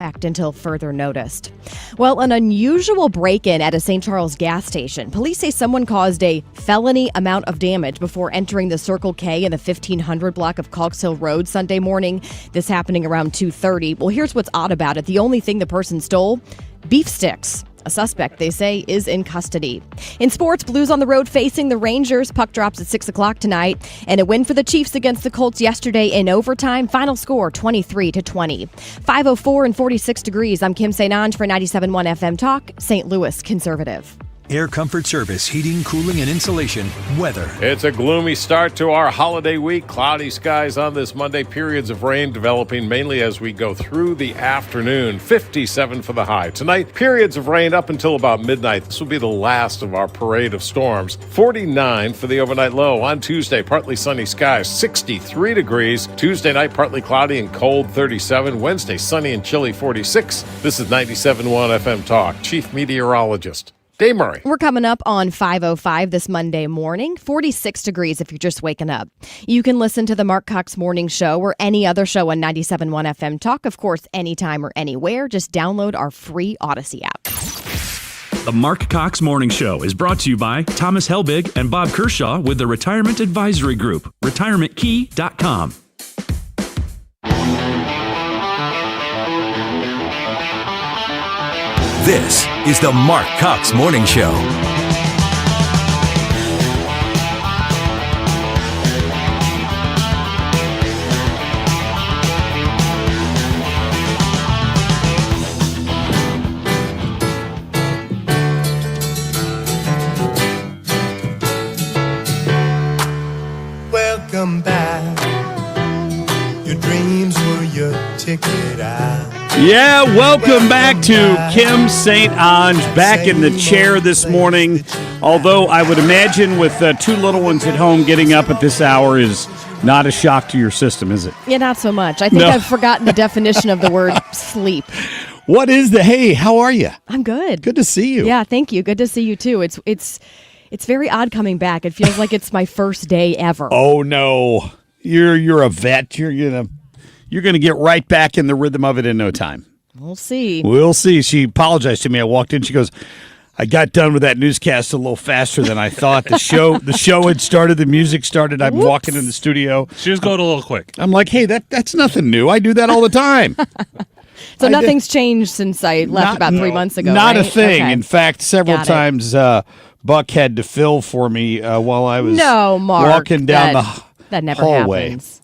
until further noticed. Well, an unusual break-in at a St. Charles gas station. Police say someone caused a felony amount of damage before entering the Circle K in the 1500 block of Cox Hill Road Sunday morning. This happening around 2:30. Well, here's what's odd about it. The only thing the person stole, beef sticks. A suspect, they say, is in custody. In sports, Blues on the road facing the Rangers. Puck drops at 6 o'clock tonight. And a win for the Chiefs against the Colts yesterday in overtime. Final score, 23-20. 5:04 and 46 degrees. I'm Kim St. Ange for 97.1 FM Talk, St. Louis Conservative. Air Comfort Service, heating, cooling, and insulation. Weather. It's a gloomy start to our holiday week. Cloudy skies on this Monday. Periods of rain developing mainly as we go through the afternoon. 57 for the high. Tonight, periods of rain up until about midnight. This will be the last of our parade of storms. 49 for the overnight low. On Tuesday, partly sunny skies. 63 degrees. Tuesday night, partly cloudy and cold. 37. Wednesday, sunny and chilly. 46. This is 97.1 FM Talk. Chief Meteorologist Dave Murray. We're coming up on 5:05 this Monday morning, 46 degrees if you're just waking up. You can listen to the Marc Cox Morning Show or any other show on 97.1 FM Talk, of course, anytime or anywhere. Just download our free Odyssey app. The Marc Cox Morning Show is brought to you by Thomas Helbig and Bob Kershaw with the Retirement Advisory Group, retirementkey.com. This is the Marc Cox Morning Show. Welcome back. Your dreams were your ticket out. Yeah, welcome back to Kim St. Ange, back in the chair this morning. Although I would imagine with two little ones at home, getting up at this hour is not a shock to your system, is it? Yeah, not so much. I think I've forgotten the definition of the word sleep. What is hey, how are you? I'm good. Good to see you. Yeah, thank you. Good to see you, too. It's very odd coming back. It feels like it's my first day ever. Oh, no. You're a vet. You're gonna get right back in the rhythm of it in no time. We'll see. We'll see. She apologized to me. I walked in. She goes, I got done with that newscast a little faster than I thought. The show had started. The music started. I'm walking in the studio. She was going a little quick. I'm like, hey, that's nothing new. I do that all the time. So nothing's changed since I left about 3 months ago, Not right? a thing. Okay. In fact, several times Buck had to fill for me while I was Mark, walking down that never hallway. happens.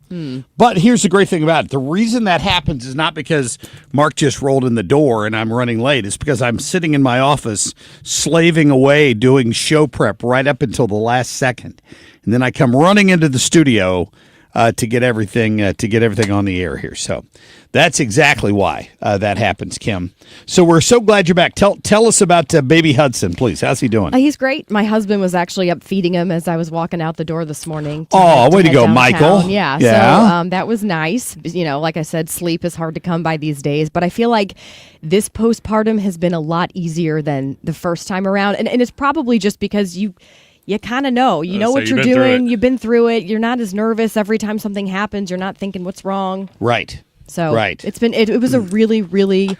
But here's the great thing about it. The reason that happens is not because Mark just rolled in the door and I'm running late. It's because I'm sitting in my office slaving away doing show prep right up until the last second. And then I come running into the studio to get everything on the air here. So that's exactly why that happens, Kim. So we're so glad you're back. Tell us about baby Hudson, please. How's he doing? He's great. My husband was actually up feeding him as I was walking out the door this morning. Way to go, downtown. Michael. Yeah. So that was nice. Like I said, sleep is hard to come by these days, but I feel like this postpartum has been a lot easier than the first time around. And it's probably just because you kind of know. You know what you're doing. You've been through it. You're not as nervous every time something happens. You're not thinking what's wrong. Right. So it was a really, really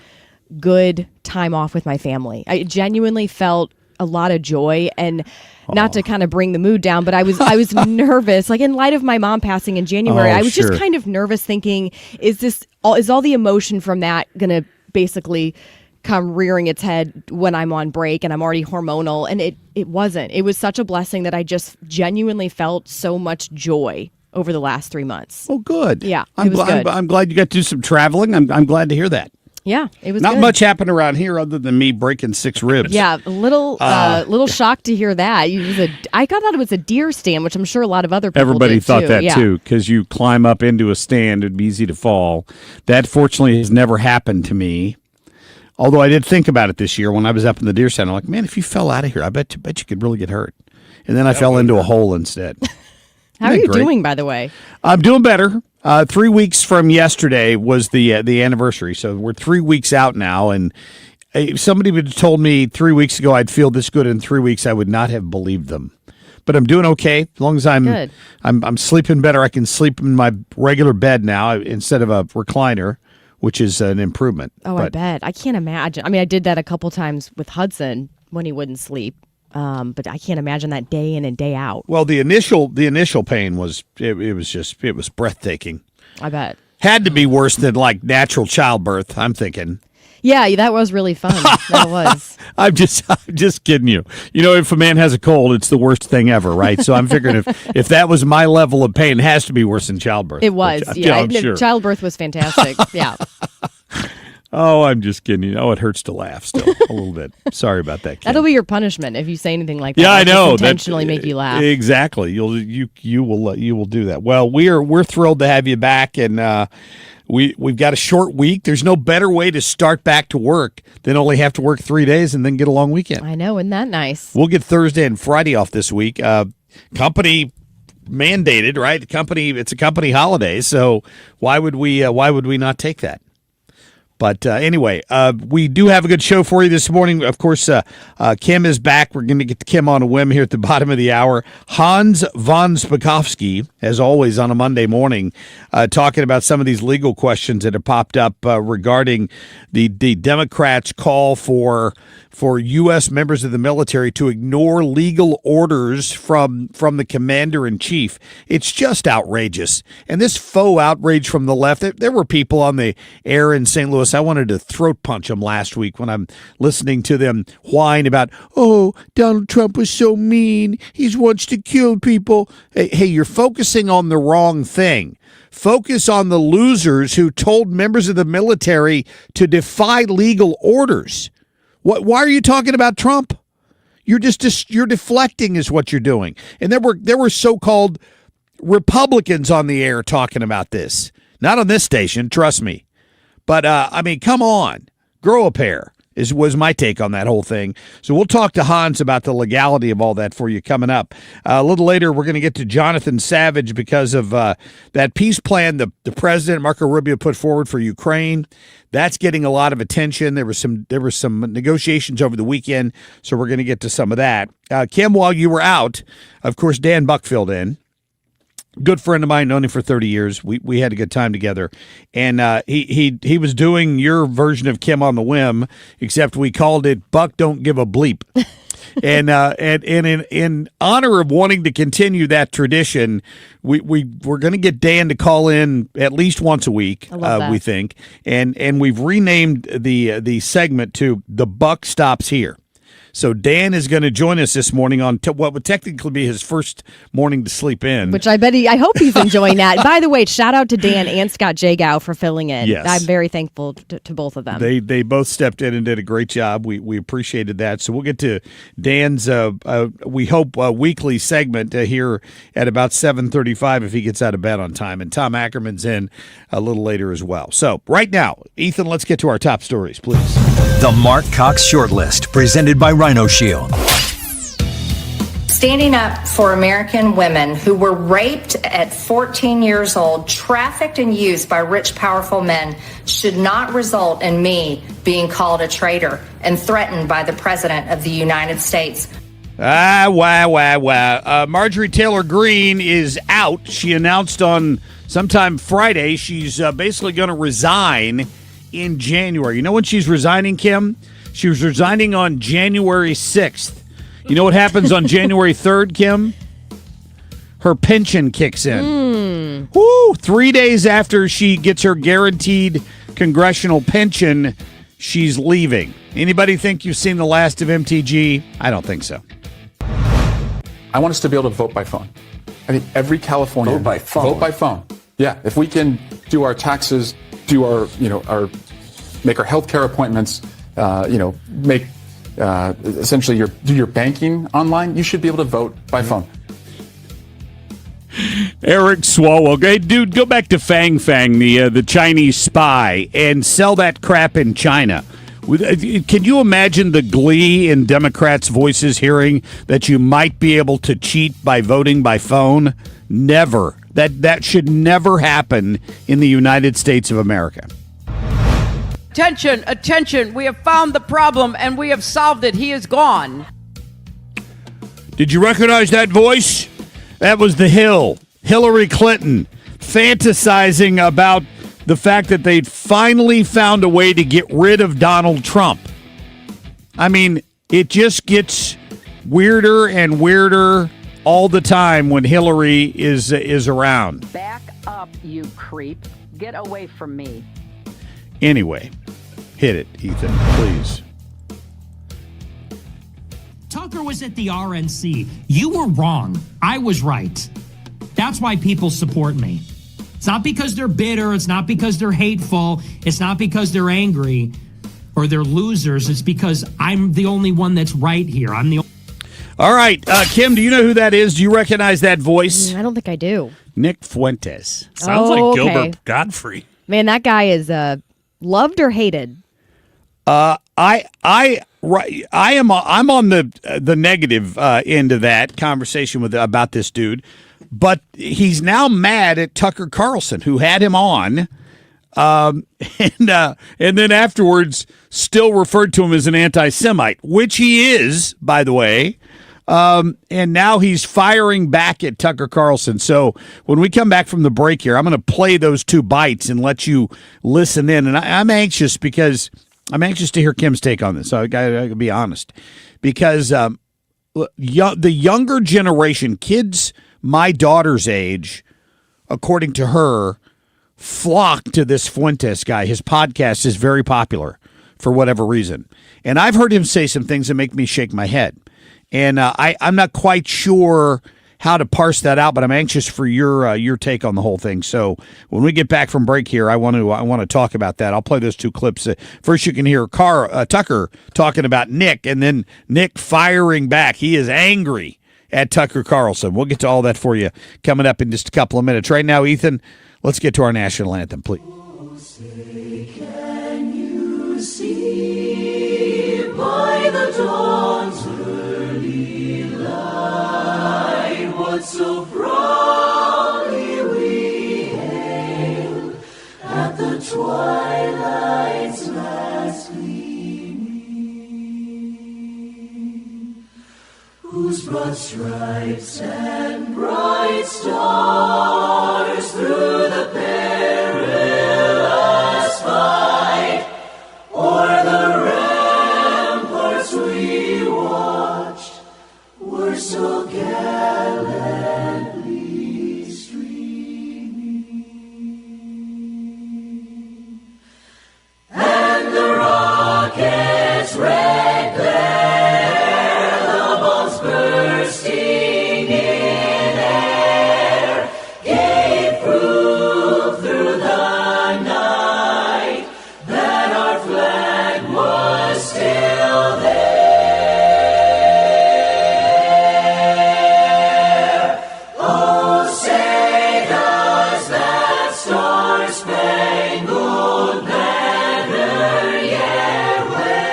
good time off with my family. I genuinely felt a lot of joy, and not to kind of bring the mood down, but I was nervous. Like in light of my mom passing in January, I was just kind of nervous thinking, is all the emotion from that going to basically come rearing its head when I'm on break and I'm already hormonal? And it wasn't. It was such a blessing that I just genuinely felt so much joy over the last 3 months. Oh, good. Yeah, I'm was good. I'm glad you got to do some traveling. I'm glad to hear that. Yeah, it was not good. much happened around here other than me breaking 6 ribs. Yeah, a little shocked to hear that. I thought it was a deer stand, which I'm sure a lot of other people Everybody did thought too. that too, because you climb up into a stand, it'd be easy to fall. That fortunately has never happened to me. Although I did think about it this year when I was up in the deer stand. I'm like, man, if you fell out of here, I bet you could really get hurt. And then I fell into a hole instead. How are you doing, by the way? I'm doing better. 3 weeks from yesterday was the anniversary, so we're 3 weeks out now. And if somebody would have told me 3 weeks ago I'd feel this good in 3 weeks, I would not have believed them. But I'm doing okay as long as I'm sleeping better. I can sleep in my regular bed now instead of a recliner, which is an improvement. Oh, I bet. I can't imagine. I mean, I did that a couple times with Hudson when he wouldn't sleep. But I can't imagine that day in and day out. Well, the initial pain was it was breathtaking. I bet. Had to be worse than like natural childbirth, I'm thinking. Yeah, that was really fun. That was. I'm just kidding you. You know, if a man has a cold, it's the worst thing ever, right? So I'm figuring if that was my level of pain, it has to be worse than childbirth. It was. I'm sure. Childbirth was fantastic. Yeah. Oh, I'm just kidding you. Oh, it hurts to laugh still a little bit. Sorry about that, Kim. That'll be your punishment if you say anything like that. Yeah, I know. Intentionally make you laugh. Exactly. You will do that. Well, we're thrilled to have you back, and we've got a short week. There's no better way to start back to work than only have to work 3 days and then get a long weekend. I know, isn't that nice? We'll get Thursday and Friday off this week. Company mandated, right? It's a company holiday, so why would we not take that? But anyway, we do have a good show for you this morning. Of course, Kim is back. We're going to get Kim on a whim here at the bottom of the hour. Hans von Spakovsky, as always, on a Monday morning, talking about some of these legal questions that have popped up regarding the Democrats' call for U.S. members of the military to ignore legal orders from the commander-in-chief. It's just outrageous. And this faux outrage from the left, there were people on the air in St. Louis. I wanted to throat punch them last week when I'm listening to them whine about, oh, Donald Trump was so mean. He wants to kill people. Hey, you're focusing on the wrong thing. Focus on the losers who told members of the military to defy legal orders. Why are you talking about Trump? You're you're deflecting is what you're doing. And there were so-called Republicans on the air talking about this. Not on this station, trust me. But, I mean, come on. Grow a pair was my take on that whole thing. So we'll talk to Hans about the legality of all that for you coming up. A little later, we're going to get to Jonathan Savage because of that peace plan the president, Marco Rubio, put forward for Ukraine. That's getting a lot of attention. There were some negotiations over the weekend, so we're going to get to some of that. Kim, while you were out, of course, Dan Buck filled in. Good friend of mine, known him for 30 years. We had a good time together, and he was doing your version of Kim on the Whim, except we called it Buck Don't Give a Bleep. and in honor of wanting to continue that tradition, we're going to get Dan to call in at least once a week. We think, and we've renamed the segment to The Buck Stops Here. So Dan is going to join us this morning on what would technically be his first morning to sleep in. Which I hope he's enjoying that. By the way, shout out to Dan and Scott Jagow for filling in. Yes. I'm very thankful to both of them. They both stepped in and did a great job. We appreciated that. So we'll get to Dan's, we hope, weekly segment here at about 7:35 if he gets out of bed on time. And Tom Ackerman's in a little later as well. So right now, Ethan, let's get to our top stories, please. The Marc Cox Shortlist, presented by Rhino Shield. Standing up for American women who were raped at 14 years old, trafficked and used by rich, powerful men should not result in me being called a traitor and threatened by the President of the United States. Marjorie Taylor Greene is out. She announced on sometime Friday she's basically going to resign in January. You know when she's resigning, Kim? She was resigning on January 6th. You know what happens on January 3rd, Kim? Her pension kicks in. Woo! 3 days after she gets her guaranteed congressional pension, she's leaving. Anybody think you've seen the last of MTG? I don't think so. I want us to be able to vote by phone. I think every Californian vote by phone. Vote by phone. Yeah, if we can do our taxes, do our make our healthcare appointments, make essentially do your banking online, you should be able to vote by phone. Eric Swalwell, hey, dude, go back to Fang, the Chinese spy, and sell that crap in China. Can you imagine the glee in Democrats' voices hearing that you might be able to cheat by voting by phone? Never. That should never happen in the United States of America. Attention, attention, we have found the problem and we have solved it. He is gone. Did you recognize that voice? That was the Hill, Hillary Clinton, fantasizing about the fact that they'd finally found a way to get rid of Donald Trump. I mean, it just gets weirder and weirder all the time when Hillary is around. Back up, you creep. Get away from me. Anyway, hit it, Ethan, please. Tucker was at the RNC. You were wrong. I was right. That's why people support me. It's not because they're bitter. It's not because they're hateful. It's not because they're angry or they're losers. It's because I'm the only one that's right here. I'm the All right, Kim, do you know who that is? Do you recognize that voice? I don't think I do. Nick Fuentes. Sounds like okay. Gilbert Godfrey. Man, that guy is loved or hated. I'm on the negative end of that conversation about this dude, but he's now mad at Tucker Carlson, who had him on, and then afterwards still referred to him as an anti-Semite, which he is, by the way. And now he's firing back at Tucker Carlson. So when we come back from the break here, I'm going to play those 2 bites and let you listen in. And I'm anxious because I'm anxious to hear Kim's take on this. So I got to be honest, because the younger generation, kids my daughter's age, according to her, flock to this Fuentes guy. His podcast is very popular for whatever reason. And I've heard him say some things that make me shake my head. And I'm not quite sure how to parse that out, but I'm anxious for your take on the whole thing. So when we get back from break here, I want to talk about that. I'll play those 2 clips. First, you can hear Tucker talking about Nick, and then Nick firing back. He is angry at Tucker Carlson. We'll get to all that for you coming up in just a couple of minutes. Right now, Ethan, let's get to our national anthem, please. Oh, say, can you see by the dawn's early light what so proudly we hailed at the twilight's last gleaming, whose broad stripes and bright stars through the perilous fight o'er the ramparts we watched were so gallantly streaming, and the rocket's red glare, the bombs bursting in air, gave proof through the night that our flag was still there. Oh, say does that star-spangled banner yet wave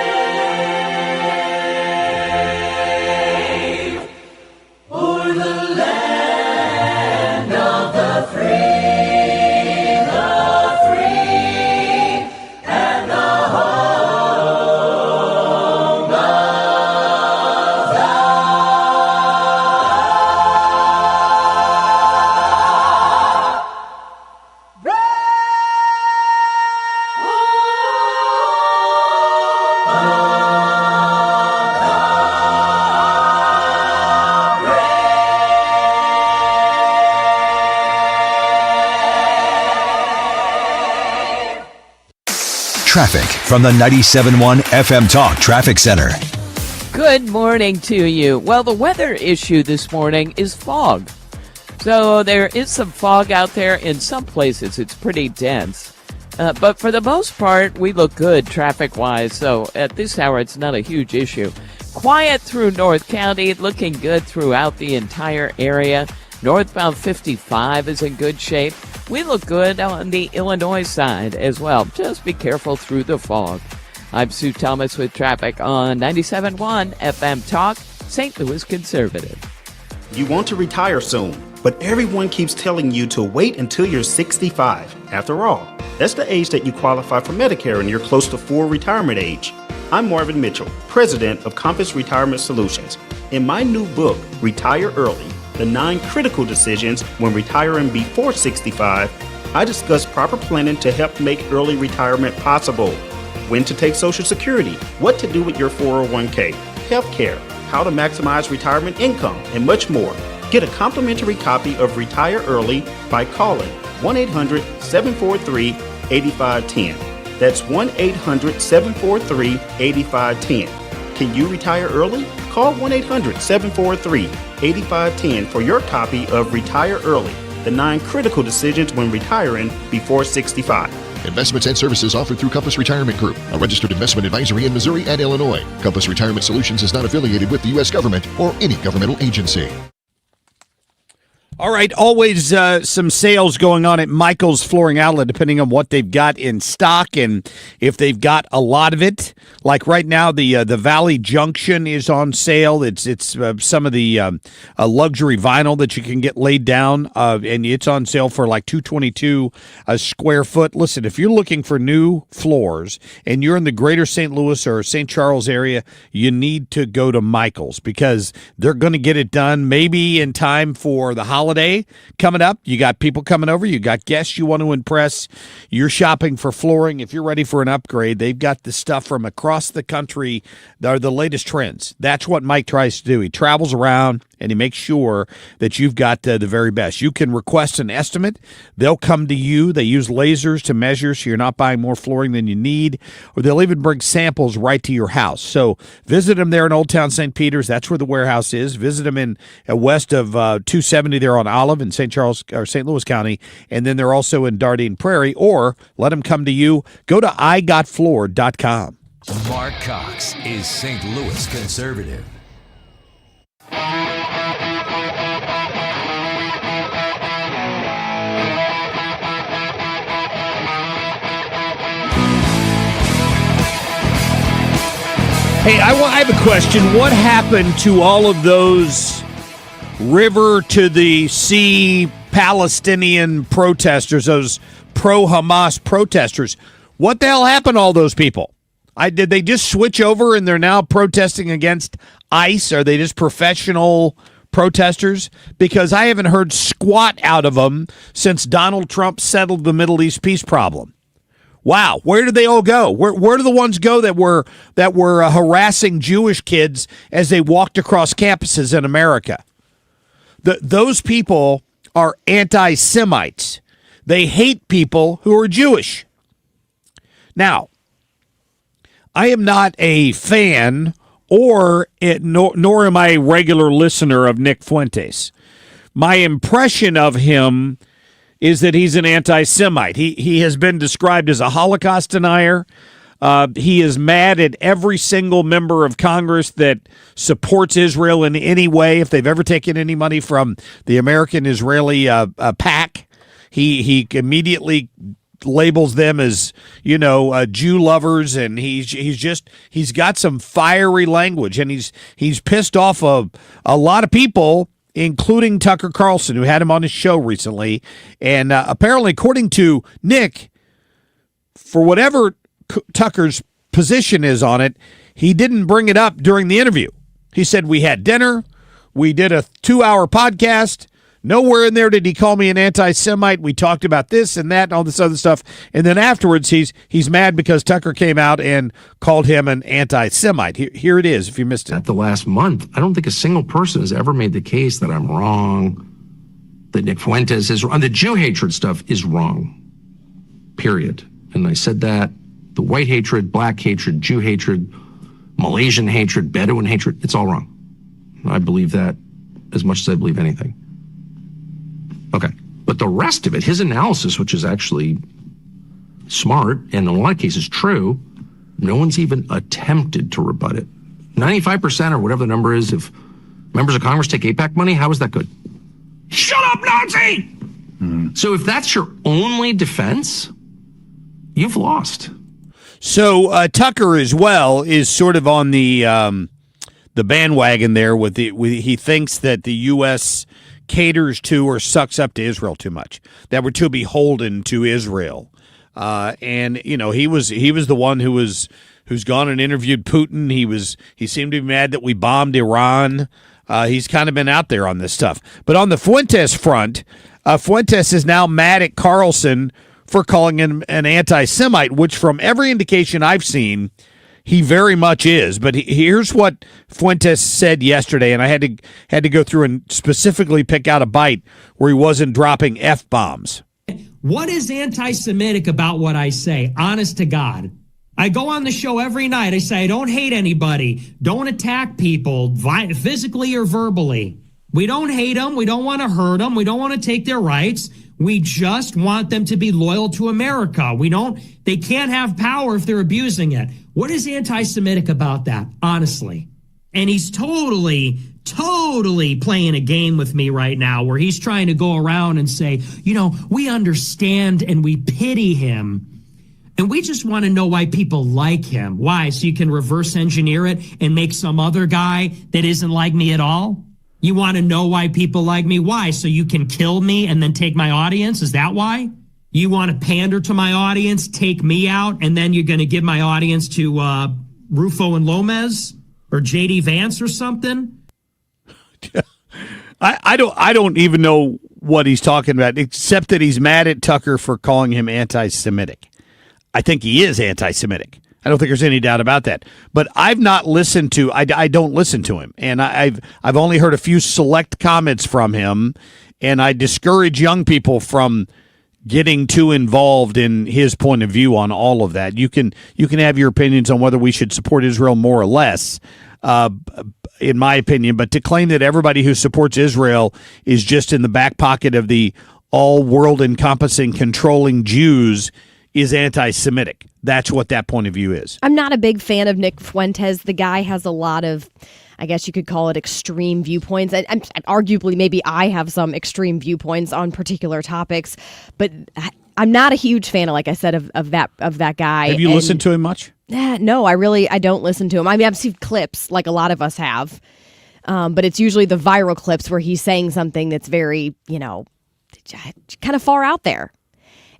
o'er the land of the free, and the home of Traffic from the 97.1 FM Talk Traffic Center. Good morning to you. Well, the weather issue this morning is fog. So there is some fog out there. In some places, it's pretty dense. But for the most part, we look good traffic-wise. So at this hour, it's not a huge issue. Quiet through North County, looking good throughout the entire area. Northbound 55 is in good shape. We look good on the Illinois side as well. Just be careful through the fog. I'm Sue Thomas with traffic on 97.1 FM Talk, St. Louis Conservative. You want to retire soon, but everyone keeps telling you to wait until you're 65. After all, that's the age that you qualify for Medicare and you're close to full retirement age. I'm Marvin Mitchell, president of Compass Retirement Solutions. In my new book, Retire Early, the 9 critical decisions when retiring before 65, I discuss proper planning to help make early retirement possible. When to take Social Security, what to do with your 401k, healthcare, how to maximize retirement income, and much more. Get a complimentary copy of Retire Early by calling 1-800-743-8510. That's 1-800-743-8510. Can you retire early? Call 1-800-743-8510 for your copy of Retire Early, the 9 critical decisions when retiring before 65. Investments and services offered through Compass Retirement Group, a registered investment advisory in Missouri and Illinois. Compass Retirement Solutions is not affiliated with the U.S. government or any governmental agency. All right, always some sales going on at Michael's Flooring Outlet, depending on what they've got in stock and if they've got a lot of it. Like right now, the Valley Junction is on sale. It's some of the luxury vinyl that you can get laid down, and it's on sale for like $222 a square foot. Listen, if you're looking for new floors and you're in the greater St. Louis or St. Charles area, you need to go to Michael's because they're going to get it done maybe in time for the holiday coming up. You got people coming over. You got guests you want to impress. You're shopping for flooring. If you're ready for an upgrade, they've got the stuff from across the country. They're the latest trends. That's what Mike tries to do. He travels around and he makes sure that you've got the very best. You can request an estimate. They'll come to you. They use lasers to measure so you're not buying more flooring than you need, or they'll even bring samples right to your house. So visit them there in Old Town St. Peters. That's where the warehouse is. Visit them in west of 270 there on Olive in St. Charles or St. Louis County, and then they're also in Dardenne Prairie, or let them come to you. Go to igotfloor.com. Marc Cox is St. Louis conservative. Hey, I have a question. What happened to all of those river to the sea Palestinian protesters, those pro-Hamas protesters? What the hell happened to all those people? Did they just switch over and they're now protesting against ICE? Are they just professional protesters? Because I haven't heard squat out of them since Donald Trump settled the Middle East peace problem. Wow, where did they all go? Where do the ones go that were harassing Jewish kids as they walked across campuses in America? Those people are anti-Semites. They hate people who are Jewish. Now, I am not a fan nor am I a regular listener of Nick Fuentes. My impression of him is that he's an anti-Semite. He has been described as a Holocaust denier. He is mad at every single member of Congress that supports Israel in any way. If they've ever taken any money from the American-Israeli PAC, he immediately labels them as, Jew lovers, and he's got some fiery language, and he's pissed off a lot of people, including Tucker Carlson, who had him on his show recently. And apparently, according to Nick, for whatever Tucker's position is on it, he didn't bring it up during the interview. He said, we had dinner, we did a 2-hour podcast. Nowhere in there did he call me an anti-Semite. We talked about this and that and all this other stuff. And then afterwards, he's mad because Tucker came out and called him an anti-Semite. Here it is, if you missed it. At the last month, I don't think a single person has ever made the case that I'm wrong, that Nick Fuentes is wrong. The Jew hatred stuff is wrong, period. And I said that. The white hatred, black hatred, Jew hatred, Malaysian hatred, Bedouin hatred, it's all wrong. I believe that as much as I believe anything. Okay. But the rest of it, his analysis, which is actually smart and in a lot of cases true, no one's even attempted to rebut it. 95% or whatever the number is, if members of Congress take AIPAC money, how is that good? Shut up, Nazi! Mm-hmm. So if that's your only defense, you've lost. So Tucker as well is sort of on the bandwagon there with he thinks that the U.S. caters to or sucks up to Israel too much, that we're too beholden to Israel. And he was the one who's gone and interviewed Putin. He seemed to be mad that we bombed Iran. He's kind of been out there on this stuff. But on the Fuentes front, Fuentes is now mad at Carlson for calling him an anti-Semite, which from every indication I've seen, he very much is. But here's what Fuentes said yesterday, and I had to go through and specifically pick out a bite where he wasn't dropping F-bombs. What is anti-Semitic about what I say? Honest to God. I go on the show every night. I say, I don't hate anybody. Don't attack people physically or verbally. We don't hate them. We don't want to hurt them. We don't want to take their rights. We just want them to be loyal to America. They can't have power if they're abusing it. What is anti-Semitic about that, honestly? And he's totally playing a game with me right now where he's trying to go around and say, we understand and we pity him. And we just want to know why people like him. Why? So you can reverse engineer it and make some other guy that isn't like me at all? You want to know why people like me? Why? So you can kill me and then take my audience? Is that why? You want to pander to my audience, take me out, and then you're going to give my audience to Rufo and Lomez or J.D. Vance or something? I don't even know what he's talking about, except that he's mad at Tucker for calling him anti-Semitic. I think he is anti-Semitic. I don't think there's any doubt about that. But I've not listened to. I don't listen to him, and I've only heard a few select comments from him, and I discourage young people from getting too involved in his point of view on all of that. You can have your opinions on whether we should support Israel more or less, in my opinion. But to claim that everybody who supports Israel is just in the back pocket of the all world encompassing controlling Jews is anti-Semitic. That's what that point of view is. I'm not a big fan of Nick Fuentes. The guy has a lot of, I guess you could call it extreme viewpoints. And arguably, maybe I have some extreme viewpoints on particular topics, but I'm not a huge fan, like I said, of that guy. Have you listened to him much? No, I don't listen to him. I mean, I've seen clips like a lot of us have, but it's usually the viral clips where he's saying something that's very, kind of far out there.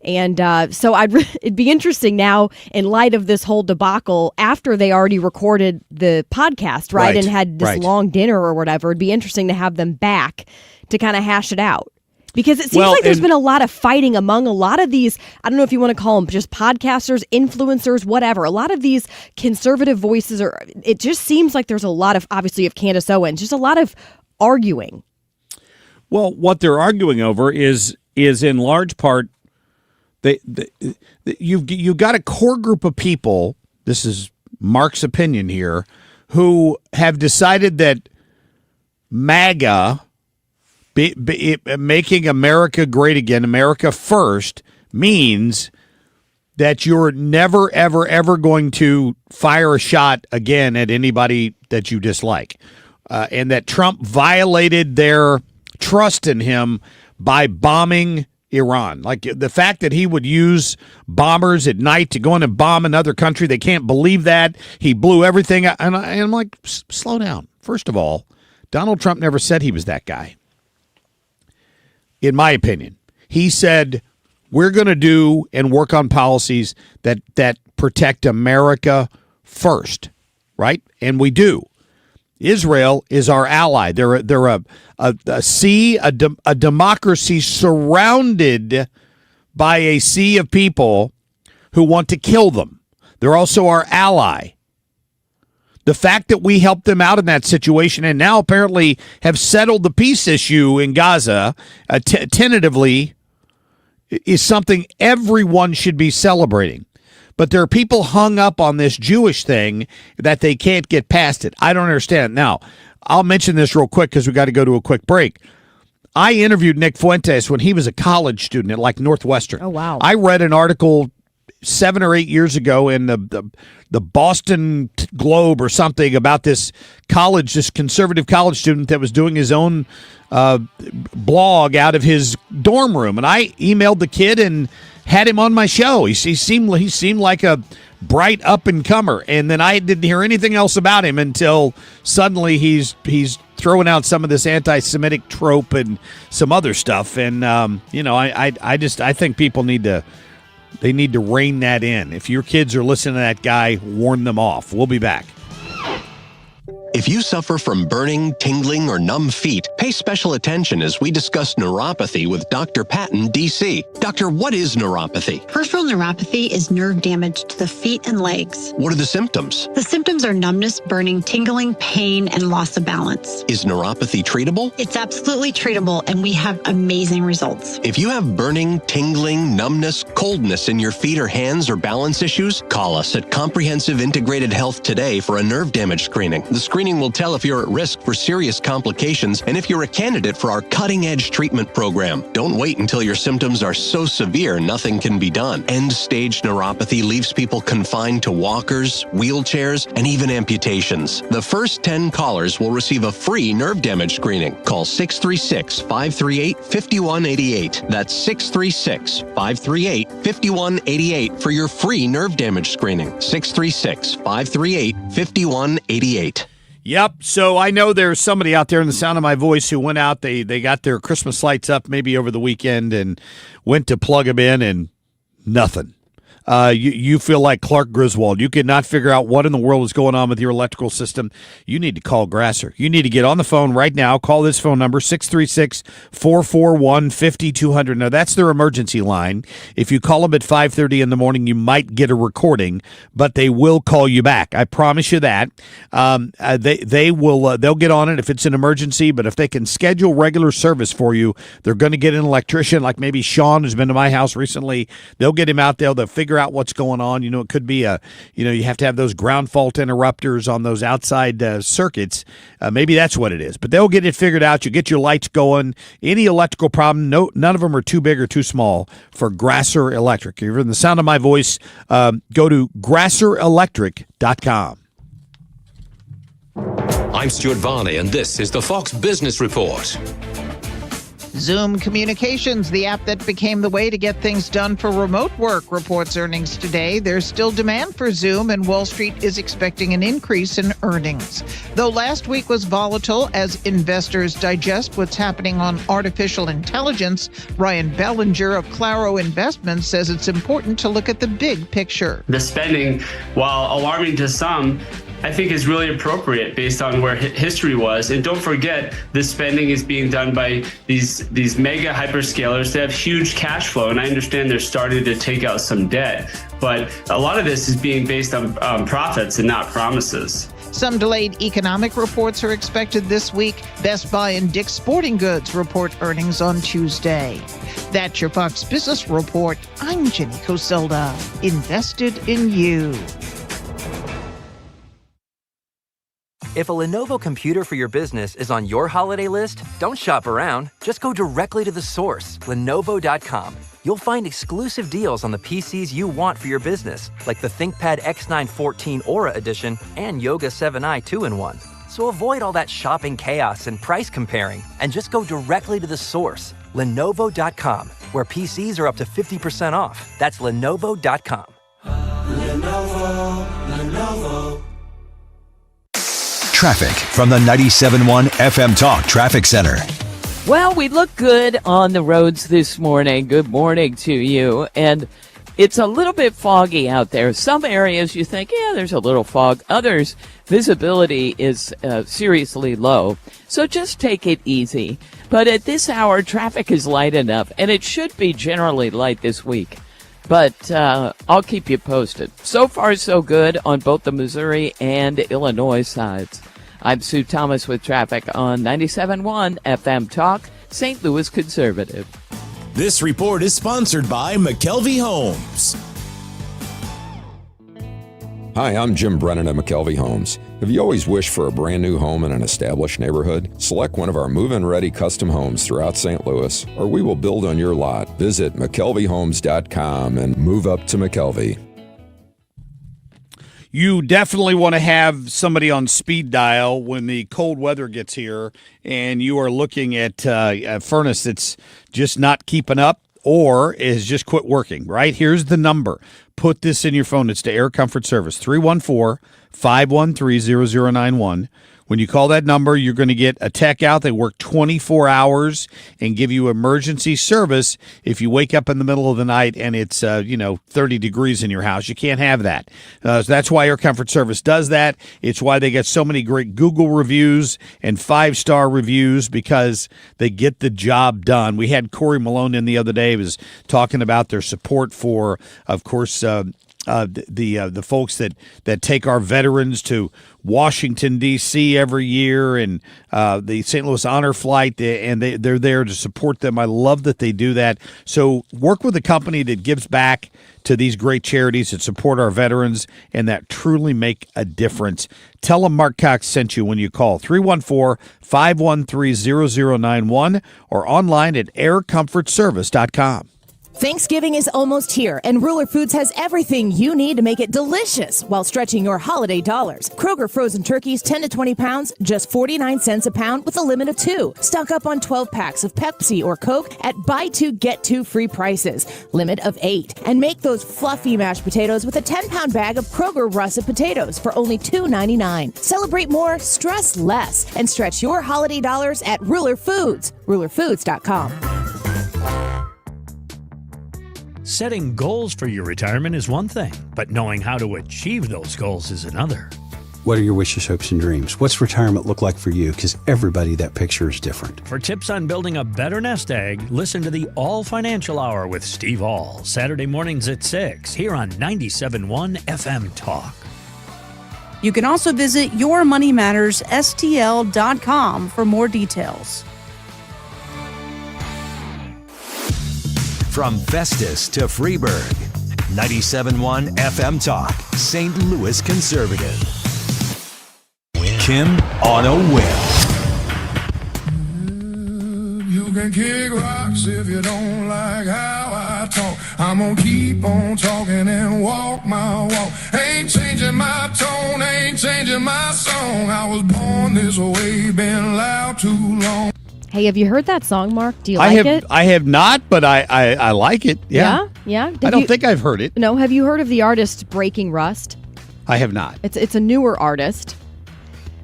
And so it'd be interesting now in light of this whole debacle after they already recorded the podcast, right? And had this long dinner or whatever. It'd be interesting to have them back to kind of hash it out. Because it seems like there's been a lot of fighting among a lot of these, I don't know if you want to call them just podcasters, influencers, whatever. A lot of these conservative voices it just seems like there's a lot of, obviously, of Candace Owens, just a lot of arguing. Well, what they're arguing over is in large part, you've got a core group of people, this is Mark's opinion here, who have decided that MAGA, making America great again, America first, means that you're never, ever, ever going to fire a shot again at anybody that you dislike. And that Trump violated their trust in him by bombing Iran. Like the fact that he would use bombers at night to go in and bomb another country, they can't believe that. He blew everything. And I'm like, slow down. First of all, Donald Trump never said he was that guy. In my opinion, he said, we're going to do and work on policies that protect America first, right? And we do. Israel is our ally. They're a democracy surrounded by a sea of people who want to kill them. They're also our ally. The fact that we helped them out in that situation and now apparently have settled the peace issue in Gaza tentatively is something everyone should be celebrating. But there are people hung up on this Jewish thing that they can't get past it. I don't understand. Now, I'll mention this real quick because we got to go to a quick break. I interviewed Nick Fuentes when he was a college student at Northwestern. Oh, wow. I read an article 7 or 8 years ago in the Boston Globe or something about this conservative college student that was doing his own blog out of his dorm room. And I emailed the kid and had him on my show. He seemed like a bright up-and-comer, and then I didn't hear anything else about him until suddenly he's throwing out some of this anti-Semitic trope and some other stuff. And I think people need to rein that in. If your kids are listening to that guy, warn them off. We'll be back. If you suffer from burning, tingling, or numb feet, pay special attention as we discuss neuropathy with Dr. Patton, D.C. Doctor, what is neuropathy? Peripheral neuropathy is nerve damage to the feet and legs. What are the symptoms? The symptoms are numbness, burning, tingling, pain, and loss of balance. Is neuropathy treatable? It's absolutely treatable, and we have amazing results. If you have burning, tingling, numbness, coldness in your feet or hands or balance issues, call us at Comprehensive Integrated Health today for a nerve damage screening. The screening will tell if you're at risk for serious complications and if you're a candidate for our cutting-edge treatment program. Don't wait until your symptoms are so severe nothing can be done. End-stage neuropathy leaves people confined to walkers, wheelchairs, and even amputations. The first 10 callers will receive a free nerve damage screening. Call 636-538-5188. That's 636-538-5188 for your free nerve damage screening. 636-538-5188. Yep. So I know there's somebody out there in the sound of my voice who went out, they got their Christmas lights up maybe over the weekend and went to plug them in and nothing. You feel like Clark Griswold. You cannot figure out what in the world is going on with your electrical system. You need to call Grasser. You need to get on the phone right now. Call this phone number, 636-441-5200. Now, that's their emergency line. If you call them at 5:30 in the morning, you might get a recording, but they will call you back. I promise you that. They will. They'll get on it if it's an emergency, but if they can schedule regular service for you, they're going to get an electrician, like maybe Sean, who's been to my house recently. They'll get him out there. They'll figure out what's going on. You know, it could be you have to have those ground fault interrupters on those outside circuits. Maybe that's what it is, but they'll get it figured out. You get your lights going. Any electrical problem, none of them are too big or too small for Grasser Electric. If you're in the sound of my voice, go to grasserelectric.com. I'm Stuart Varney, and this is the Fox Business Report. Zoom Communications, the app that became the way to get things done for remote work, reports earnings today. There's still demand for Zoom, and Wall Street is expecting an increase in earnings. Though last week was volatile as investors digest what's happening on artificial intelligence, Ryan Bellinger of Claro Investments says it's important to look at the big picture. The spending, while alarming to some, I think is really appropriate based on where history was. And don't forget, this spending is being done by these mega hyperscalers that have huge cash flow. And I understand they're starting to take out some debt, but a lot of this is being based on profits and not promises. Some delayed economic reports are expected this week. Best Buy and Dick's Sporting Goods report earnings on Tuesday. That's your Fox Business Report. I'm Jenny Coselda. Invested in you. If a Lenovo computer for your business is on your holiday list, don't shop around. Just go directly to the source, Lenovo.com. You'll find exclusive deals on the PCs you want for your business, like the ThinkPad X9 14 Aura Edition and Yoga 7i 2-in-1. So avoid all that shopping chaos and price comparing, and just go directly to the source, Lenovo.com, where PCs are up to 50% off. That's Lenovo.com. Lenovo. Traffic from the 97.1 FM Talk Traffic Center. Well, we look good on the roads this morning. Good morning to you. And it's a little bit foggy out there. Some areas you think, yeah, there's a little fog. Others, visibility is seriously low. So just take it easy. But at this hour, traffic is light enough, and it should be generally light this week. But I'll keep you posted. So far, so good on both the Missouri and Illinois sides. I'm Sue Thomas with traffic on 97.1 FM Talk, St. Louis Conservative. This report is sponsored by McKelvey Homes. Hi, I'm Jim Brennan at McKelvey Homes. Have you always wished for a brand new home in an established neighborhood? Select one of our move-in ready custom homes throughout St. Louis, or we will build on your lot. Visit McKelveyhomes.com and move up to McKelvey. You definitely want to have somebody on speed dial when the cold weather gets here and you are looking at a furnace that's just not keeping up or is just quit working, right? Here's the number. Put this in your phone. It's to Air Comfort Service, 314-513-0091. When you call that number, you're going to get a tech out. They work 24 hours and give you emergency service if you wake up in the middle of the night and it's 30 degrees in your house. You can't have that. So that's why Air Comfort Service does that. It's why they get so many great Google reviews and 5-star reviews, because they get the job done. We had Corey Malone in the other day. He was talking about their support for, of course, the folks that take our veterans to Washington, D.C. every year, and the St. Louis Honor Flight, and they're there to support them. I love that they do that. So work with a company that gives back to these great charities that support our veterans and that truly make a difference. Tell them Marc Cox sent you when you call 314-513-0091 or online at aircomfortservice.com. Thanksgiving is almost here, and Ruler Foods has everything you need to make it delicious while stretching your holiday dollars. Kroger frozen turkeys, 10 to 20 pounds, just 49 cents a pound with a limit of 2. Stock up on 12 packs of Pepsi or Coke at buy 2, get 2 free prices. Limit of 8. And make those fluffy mashed potatoes with a 10-pound bag of Kroger russet potatoes for only $2.99. Celebrate more, stress less, and stretch your holiday dollars at Ruler Foods. RulerFoods.com. Setting goals for your retirement is one thing, but knowing how to achieve those goals is another. What are your wishes, hopes, and dreams? What's retirement look like for you? Because everybody, that picture is different. For tips on building a better nest egg, listen to the All Financial Hour with Steve All, Saturday mornings at 6, here on 97.1 FM Talk. You can also visit yourmoneymattersstl.com for more details. From Festus to Freeburg, 97.1 FM Talk, St. Louis Conservative. Kim on a Whim. You can kick rocks if you don't like how I talk. I'm gonna keep on talking and walk my walk. Ain't changing my tone, ain't changing my song. I was born this way, been loud too long. Hey, have you heard that song, Mark? Do you like it? I have not, but I like it. Yeah. Yeah? I don't think I've heard it. No, have you heard of the artist Breaking Rust? I have not. It's a newer artist.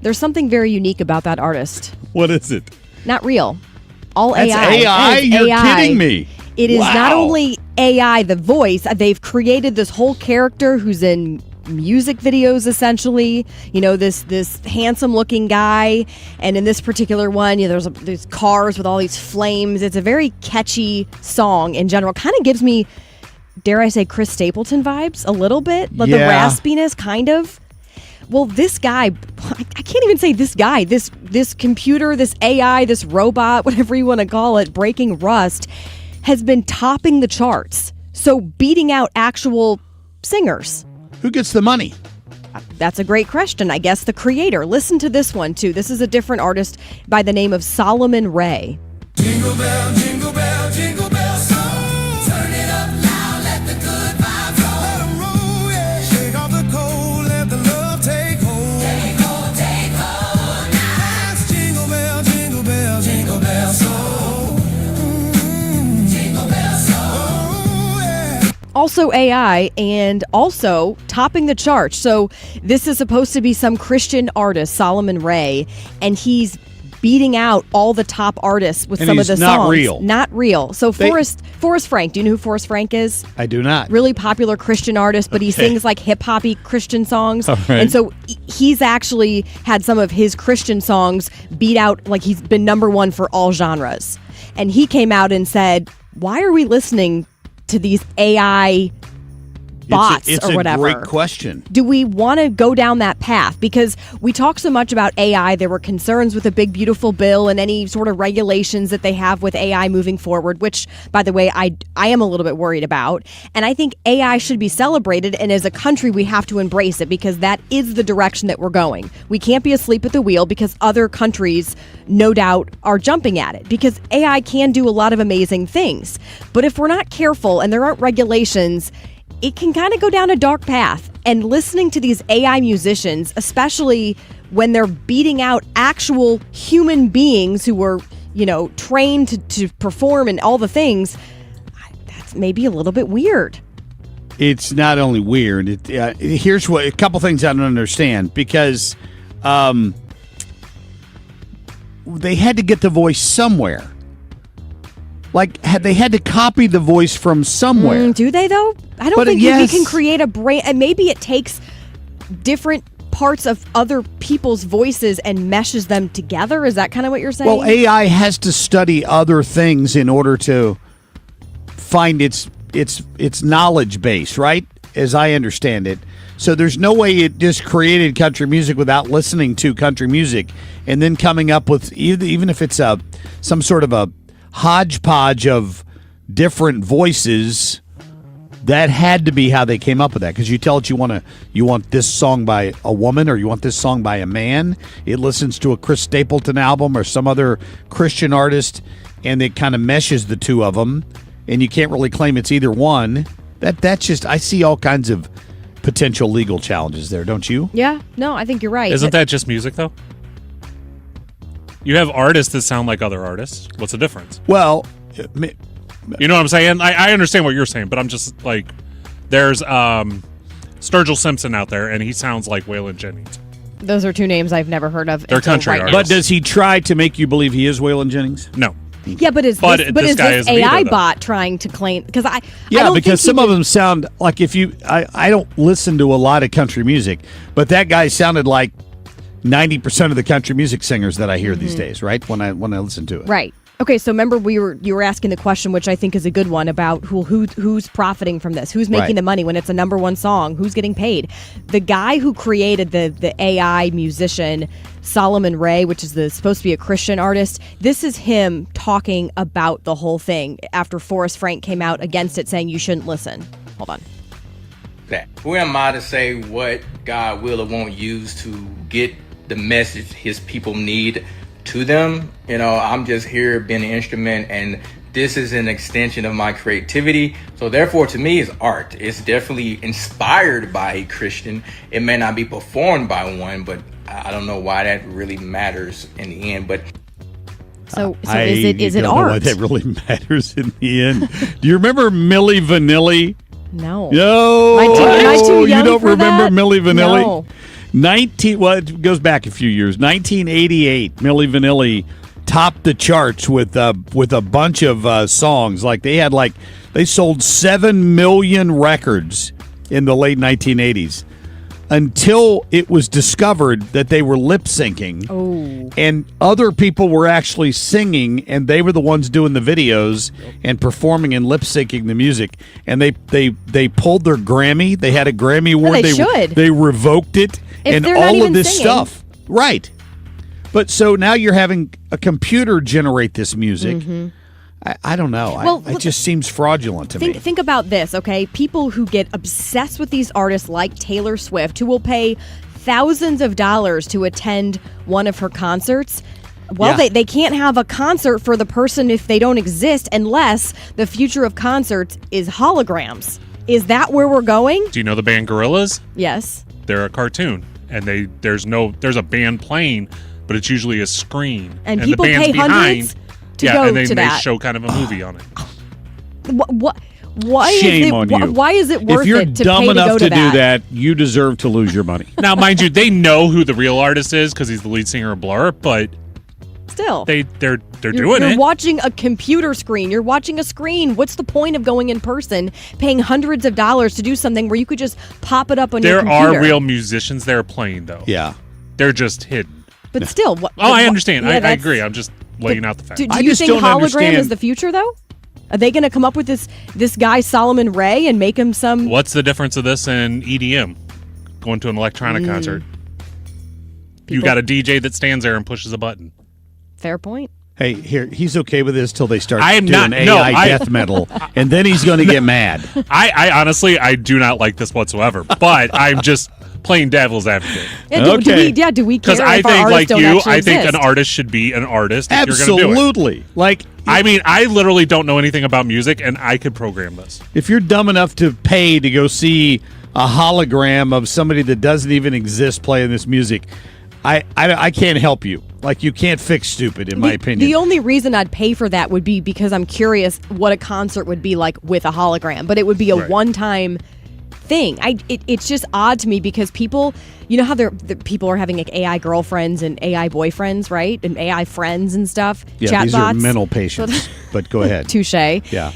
There's something very unique about that artist. What is it? Not real. All That's AI. AI? You're kidding me. It is not only AI, the voice. They've created this whole character who's in music videos, essentially. You know, this handsome looking guy, and in this particular one, there's cars with all these flames. It's a very catchy song in general. Kind of gives me, dare I say, Chris Stapleton vibes a little bit, but the raspiness, kind of. Well, this guy, I can't even say this guy, this computer, this AI, this robot, whatever you want to call it, Breaking Rust, has been topping the charts. So beating out actual singers. Who gets the money? That's a great question. I guess the creator. Listen to this one, too. This is a different artist by the name of Solomon Ray. Jingle bell, jingle bell, jingle bell song. Turn it up loud, let the good vibes roll. Let 'em roll, yeah. Shake off the cold, let the love take hold. Take hold now. It's jingle bell, jingle bell, jingle bell song. Jingle bell song. Yeah. Also AI, and also topping the charts. So this is supposed to be some Christian artist, Solomon Ray, and he's beating out all the top artists with some of the songs. Not real. Not real. So Forrest Frank, do you know who Forrest Frank is? I do not. Really popular Christian artist, but he sings like hip-hoppy Christian songs. All right. And so he's actually had some of his Christian songs beat out, like he's been number one for all genres. And he came out and said, why are we listening to these AI bots it's or whatever? It's a great question. Do we want to go down that path? Because we talk so much about AI. There were concerns with a big, beautiful bill and any sort of regulations that they have with AI moving forward, which, by the way, I am a little bit worried about. And I think AI should be celebrated. And as a country, we have to embrace it because that is the direction that we're going. We can't be asleep at the wheel because other countries, no doubt, are jumping at it because AI can do a lot of amazing things. But if we're not careful and there aren't regulations, it can kind of go down a dark path. And listening to these AI musicians, especially when they're beating out actual human beings who were, trained to perform and all the things, that's maybe a little bit weird. It's not only weird. Here's a couple things I don't understand because they had to get the voice somewhere. Like, they had to copy the voice from somewhere. Do they, though? I don't think you can create a brain. And maybe it takes different parts of other people's voices and meshes them together. Is that kind of what you're saying? Well, AI has to study other things in order to find its knowledge base, right? As I understand it. So there's no way it just created country music without listening to country music and then coming up with, even if it's some sort of a hodgepodge of different voices, that had to be how they came up with that. Because you tell it you want this song by a woman or you want this song by a man. It listens to a Chris Stapleton album or some other Christian artist, and it kind of meshes the two of them, and you can't really claim it's either one. That's just, I see all kinds of potential legal challenges there, don't you? Yeah, no, I think you're right. Isn't that just music, though? You have artists that sound like other artists. What's the difference? Well, you know what I'm saying? I understand what you're saying, but I'm just like, there's Sturgill Simpson out there, and he sounds like Waylon Jennings. Those are two names I've never heard of. They're country artists. But does he try to make you believe he is Waylon Jennings? No. Yeah, but is this AI bot trying to claim? Because I don't because think some of them sound like I don't listen to a lot of country music, but that guy sounded like 90% of the country music singers that I hear these days, right? When I listen to it. Right. Okay, so remember you were asking the question, which I think is a good one, about who's profiting from this, who's making the money when it's a number one song, who's getting paid. The guy who created the AI musician Solomon Ray, which is supposed to be a Christian artist, this is him talking about the whole thing after Forrest Frank came out against it, saying you shouldn't listen. Hold on. Who am I to say what God will or won't use to get the message his people need to them? You know, I'm just here being an instrument, and this is an extension of my creativity. So therefore, to me, it's art. It's definitely inspired by a Christian. It may not be performed by one, but I don't know why that really matters in the end. But so is it art? Know why that really matters in the end. Do you remember Milli Vanilli? No. No. Am I too young you don't for remember that? Milli Vanilli? No. It goes back a few years. 1988, Milli Vanilli topped the charts with a bunch of songs. Like they sold 7 million records in the late 1980s until it was discovered that they were lip syncing. Oh. And other people were actually singing, and they were the ones doing the videos and performing and lip syncing the music. And they pulled their Grammy. They had a Grammy award. They should. They revoked it. If and they're not all even of this singing. stuff. Right. But so now you're having a computer generate this music. Mm-hmm. I don't know. Well, it just seems fraudulent to me. Think about this, okay? People who get obsessed with these artists like Taylor Swift, who will pay thousands of dollars to attend one of her concerts. Well, they can't have a concert for the person if they don't exist, unless the future of concerts is holograms. Is that where we're going? Do you know the band Gorillaz? Yes. They're a cartoon, and there's a band playing, but it's usually a screen, and the people band's pay behind, hundreds to go and they to that. show kind of a movie on it. Why Shame on you. Why is it worth if you're it to dumb pay enough to go to do that, you deserve to lose your money. Now, mind you, they know who the real artist is because he's the lead singer of Blur, but still, they're doing You're it. watching a computer screen. You're watching a screen. What's the point of going in person, paying hundreds of dollars to do something where you could just pop it up on your computer? There are real musicians there playing, though. Yeah. They're just hidden. But still, I understand. Yeah, I agree. I'm just laying out the facts. Do you think hologram is the future, though? Are they going to come up with this guy Solomon Ray and make him some? What's the difference of this and EDM? Going to an electronic concert. You got a DJ that stands there and pushes a button. Fair point. Hey, here, he's okay with this till they start I am doing not- AI death metal, and then he's going to get mad. I honestly, I do not like this whatsoever, but I'm just playing devil's advocate. Yeah, do we care Because I if our think, artists like don't you, actually I think exist? an artist should be an artist if you're going to do it. Absolutely. Like, I mean, I literally don't know anything about music, and I could program this. if you're dumb enough to pay to go see a hologram of somebody that doesn't even exist playing this music, I can't help you. Like, you can't fix stupid, in my opinion. The only reason I'd pay for that would be because I'm curious what a concert would be like with a hologram. But it would be a one-time thing. It's just odd to me because people, you know how the people are having like AI girlfriends and AI boyfriends, right? And AI friends and stuff. Yeah, Chat these bots. are mental patients. But go ahead. Touche. Yeah.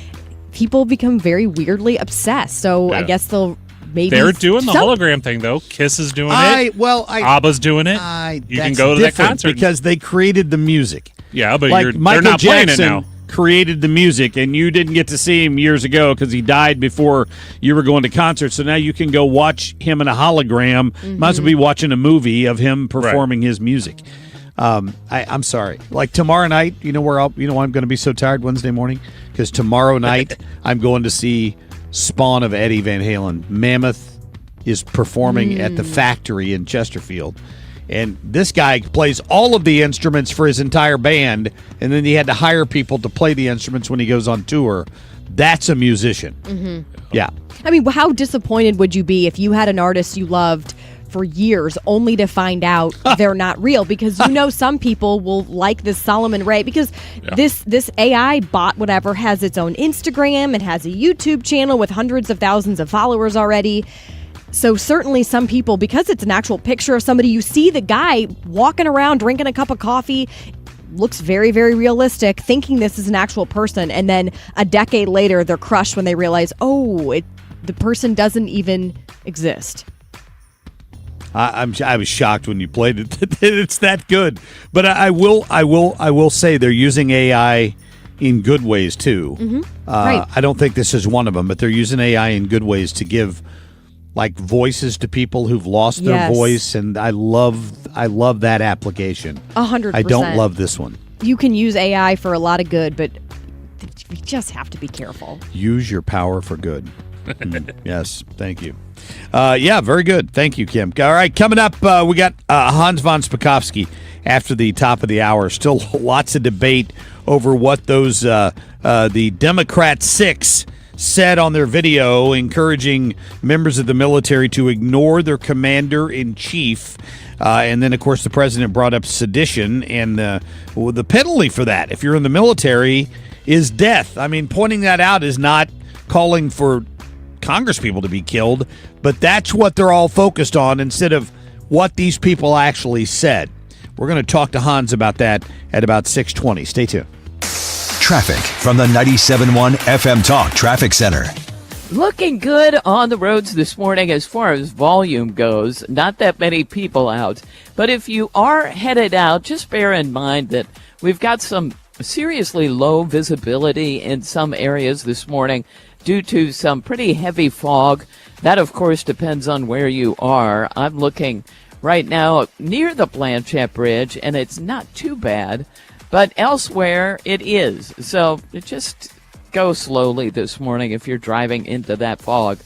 People become very weirdly obsessed. So I guess they'll maybe They're doing the hologram thing though. Kiss is doing it. ABBA's doing it. You can go to that concert because they created the music. Yeah, but like they're Michael not Jackson playing it now. created the music, and you didn't get to see him years ago because he died before you were going to concerts. So now you can go watch him in a hologram. Might as well be watching a movie of him performing his music. I'm sorry. Like tomorrow night, you know where I'm going to be so tired Wednesday morning because tomorrow night I'm going to see Spawn of Eddie Van Halen. Mammoth is performing at the Factory in Chesterfield. And this guy plays all of the instruments for his entire band, and then he had to hire people to play the instruments when he goes on tour. That's a musician. Mm-hmm. Yeah. I mean, how disappointed would you be if you had an artist you loved for years only to find out they're not real? Because some people will like this Solomon Ray because this AI bot, whatever, has its own Instagram and has a YouTube channel with hundreds of thousands of followers already. So certainly some people, because it's an actual picture of somebody, you see the guy walking around drinking a cup of coffee, looks very, very realistic, thinking this is an actual person. And then a decade later, they're crushed when they realize, the person doesn't even exist. I was shocked when you played it. It's that good. But I will say they're using AI in good ways too. Mm-hmm. Right. I don't think this is one of them, but they're using AI in good ways to give like voices to people who've lost their voice, and I love that application. 100%. I don't love this one. You can use AI for a lot of good, but you just have to be careful. Use your power for good. Yes, thank you. Yeah, very good. Thank you, Kim. All right, coming up, we got Hans von Spakovsky after the top of the hour. Still lots of debate over what those the Democrat 6 said on their video, encouraging members of the military to ignore their commander-in-chief. And then, of course, the president brought up sedition, and the penalty for that, if you're in the military, is death. I mean, pointing that out is not calling for congresspeople to be killed, but that's what they're all focused on instead of what these people actually said. We're going to talk to Hans about that at about 6:20. Stay tuned. Traffic from the 97.1 FM Talk Traffic Center. Looking good on the roads this morning as far as volume goes. Not that many people out. But if you are headed out, just bear in mind that we've got some seriously low visibility in some areas this morning due to some pretty heavy fog. That, of course, depends on where you are. I'm looking right now near the Blanchette Bridge, and it's not too bad. But elsewhere, it is. So just go slowly this morning if you're driving into that fog.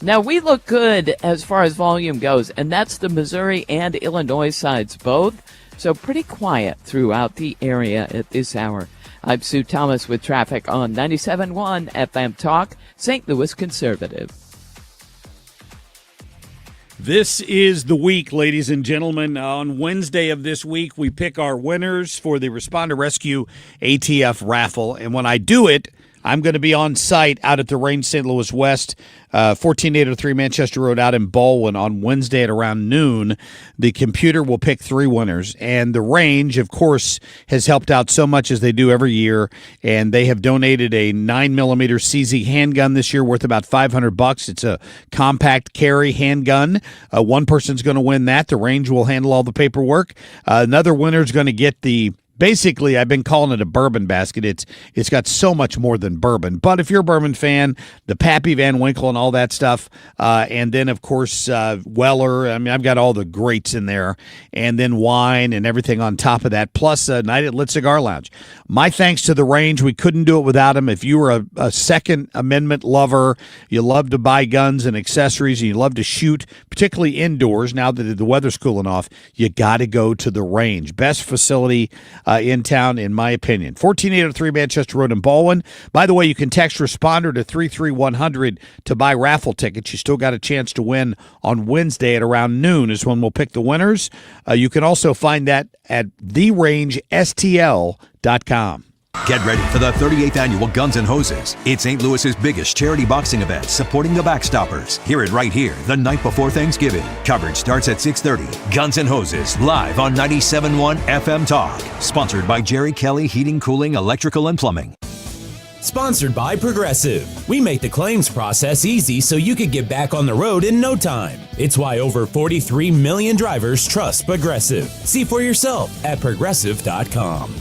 Now, we look good as far as volume goes, and that's the Missouri and Illinois sides both. So pretty quiet throughout the area at this hour. I'm Sue Thomas with traffic on 97.1 FM Talk, St. Louis Conservative. This is the week, ladies and gentlemen. On Wednesday of this week, we pick our winners for the Responder Rescue ATF raffle. And when I do it, I'm going to be on site out at the Range St. Louis West, 14803 Manchester Road out in Baldwin on Wednesday at around noon. The computer will pick 3 winners. And the Range, of course, has helped out so much as they do every year. And they have donated a 9mm CZ handgun this year worth about $500. It's a compact carry handgun. One person's going to win that. The Range will handle all the paperwork. Another winner is going to get the... Basically, I've been calling it a bourbon basket. It's got so much more than bourbon. But if you're a bourbon fan, the Pappy Van Winkle and all that stuff, and then, of course, Weller. I mean, I've got all the greats in there, and then wine and everything on top of that, plus a night at Lit Cigar Lounge. My thanks to the Range. We couldn't do it without them. If you were a Second Amendment lover, you love to buy guns and accessories, and you love to shoot, particularly indoors, now that the weather's cooling off, you got to go to the Range. Best facility in town, in my opinion. 14803 Manchester Road in Baldwin. By the way, you can text Responder to 33100 to buy raffle tickets. You still got a chance to win on Wednesday at around noon is when we'll pick the winners. You can also find that at therangeSTL.com. Get ready for the 38th annual Guns N' Hoses. It's St. Louis's biggest charity boxing event, supporting the Backstoppers. Hear it right here the night before Thanksgiving. Coverage starts at 6:30. Guns N' Hoses, live on 97.1 FM Talk. Sponsored by Jerry Kelly Heating, Cooling, Electrical, and Plumbing. Sponsored by Progressive. We make the claims process easy so you can get back on the road in no time. It's why over 43 million drivers trust Progressive. See for yourself at progressive.com.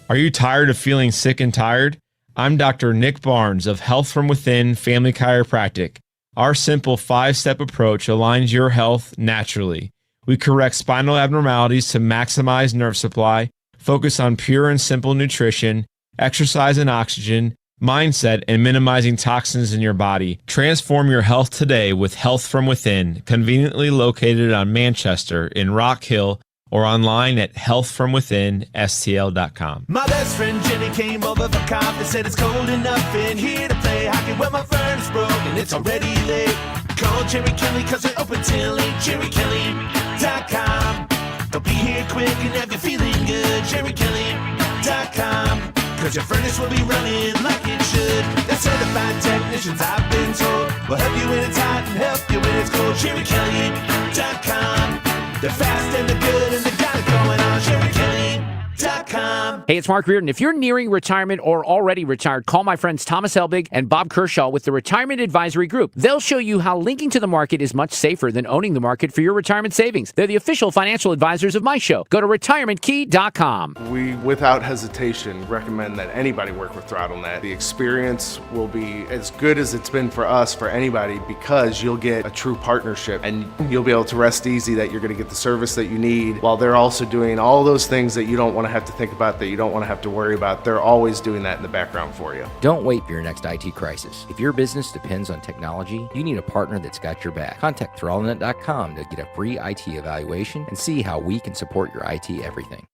Are you tired of feeling sick and tired? I'm Dr. Nick Barnes of Health From Within Family Chiropractic. Our simple 5-step approach aligns your health naturally. We correct spinal abnormalities to maximize nerve supply, focus on pure and simple nutrition, exercise and oxygen, mindset, and minimizing toxins in your body. Transform your health today with Health From Within, conveniently located on Manchester in Rock Hill, or online at healthfromwithinstl.com. My best friend Jenny came over for coffee, said it's cold enough in here to play hockey. Well, my furnace broke and it's already late. Call Jerry Kelly cause they're open till 8, jerrykelly.com. They'll be here quick and have you feeling good, jerrykelly.com. Cause your furnace will be running like it should. They're certified technicians, I've been told, will help you when it's hot and help you when it's cold, jerrykelly.com. They're fast and they're good and they got it going on, jerrykelly.com. Hey, it's Mark Reardon. If you're nearing retirement or already retired, call my friends Thomas Helbig and Bob Kershaw with the Retirement Advisory Group. They'll show you how linking to the market is much safer than owning the market for your retirement savings. They're the official financial advisors of my show. Go to retirementkey.com. We, without hesitation, recommend that anybody work with ThrottleNet. The experience will be as good as it's been for us, for anybody, because you'll get a true partnership and you'll be able to rest easy that you're going to get the service that you need while they're also doing all those things that you don't want to have to think about, that you don't want to have to worry about. They're always doing that in the background for you. Don't wait for your next IT crisis. If your business depends on technology, you need a partner that's got your back. Contact ThrottleNet.com to get a free IT evaluation and see how we can support your IT everything.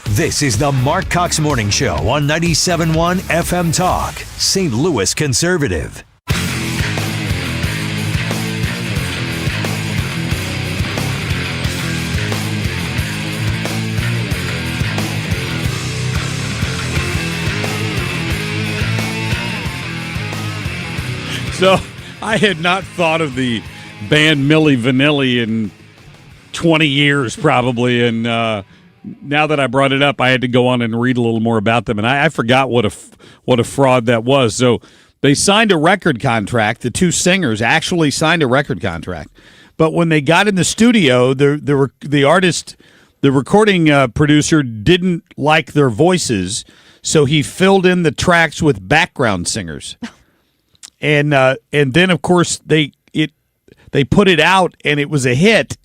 This is the Marc Cox Morning Show on 97.1 FM Talk, St. Louis Conservative. So I had not thought of the band Milli Vanilli in 20 years probably, and now that I brought it up, I had to go on and read a little more about them, and I forgot what a fraud that was. So they signed a record contract. The two singers actually signed a record contract, but when they got in the studio, the recording producer didn't like their voices, so he filled in the tracks with background singers. And then, of course, they put it out, and it was a hit.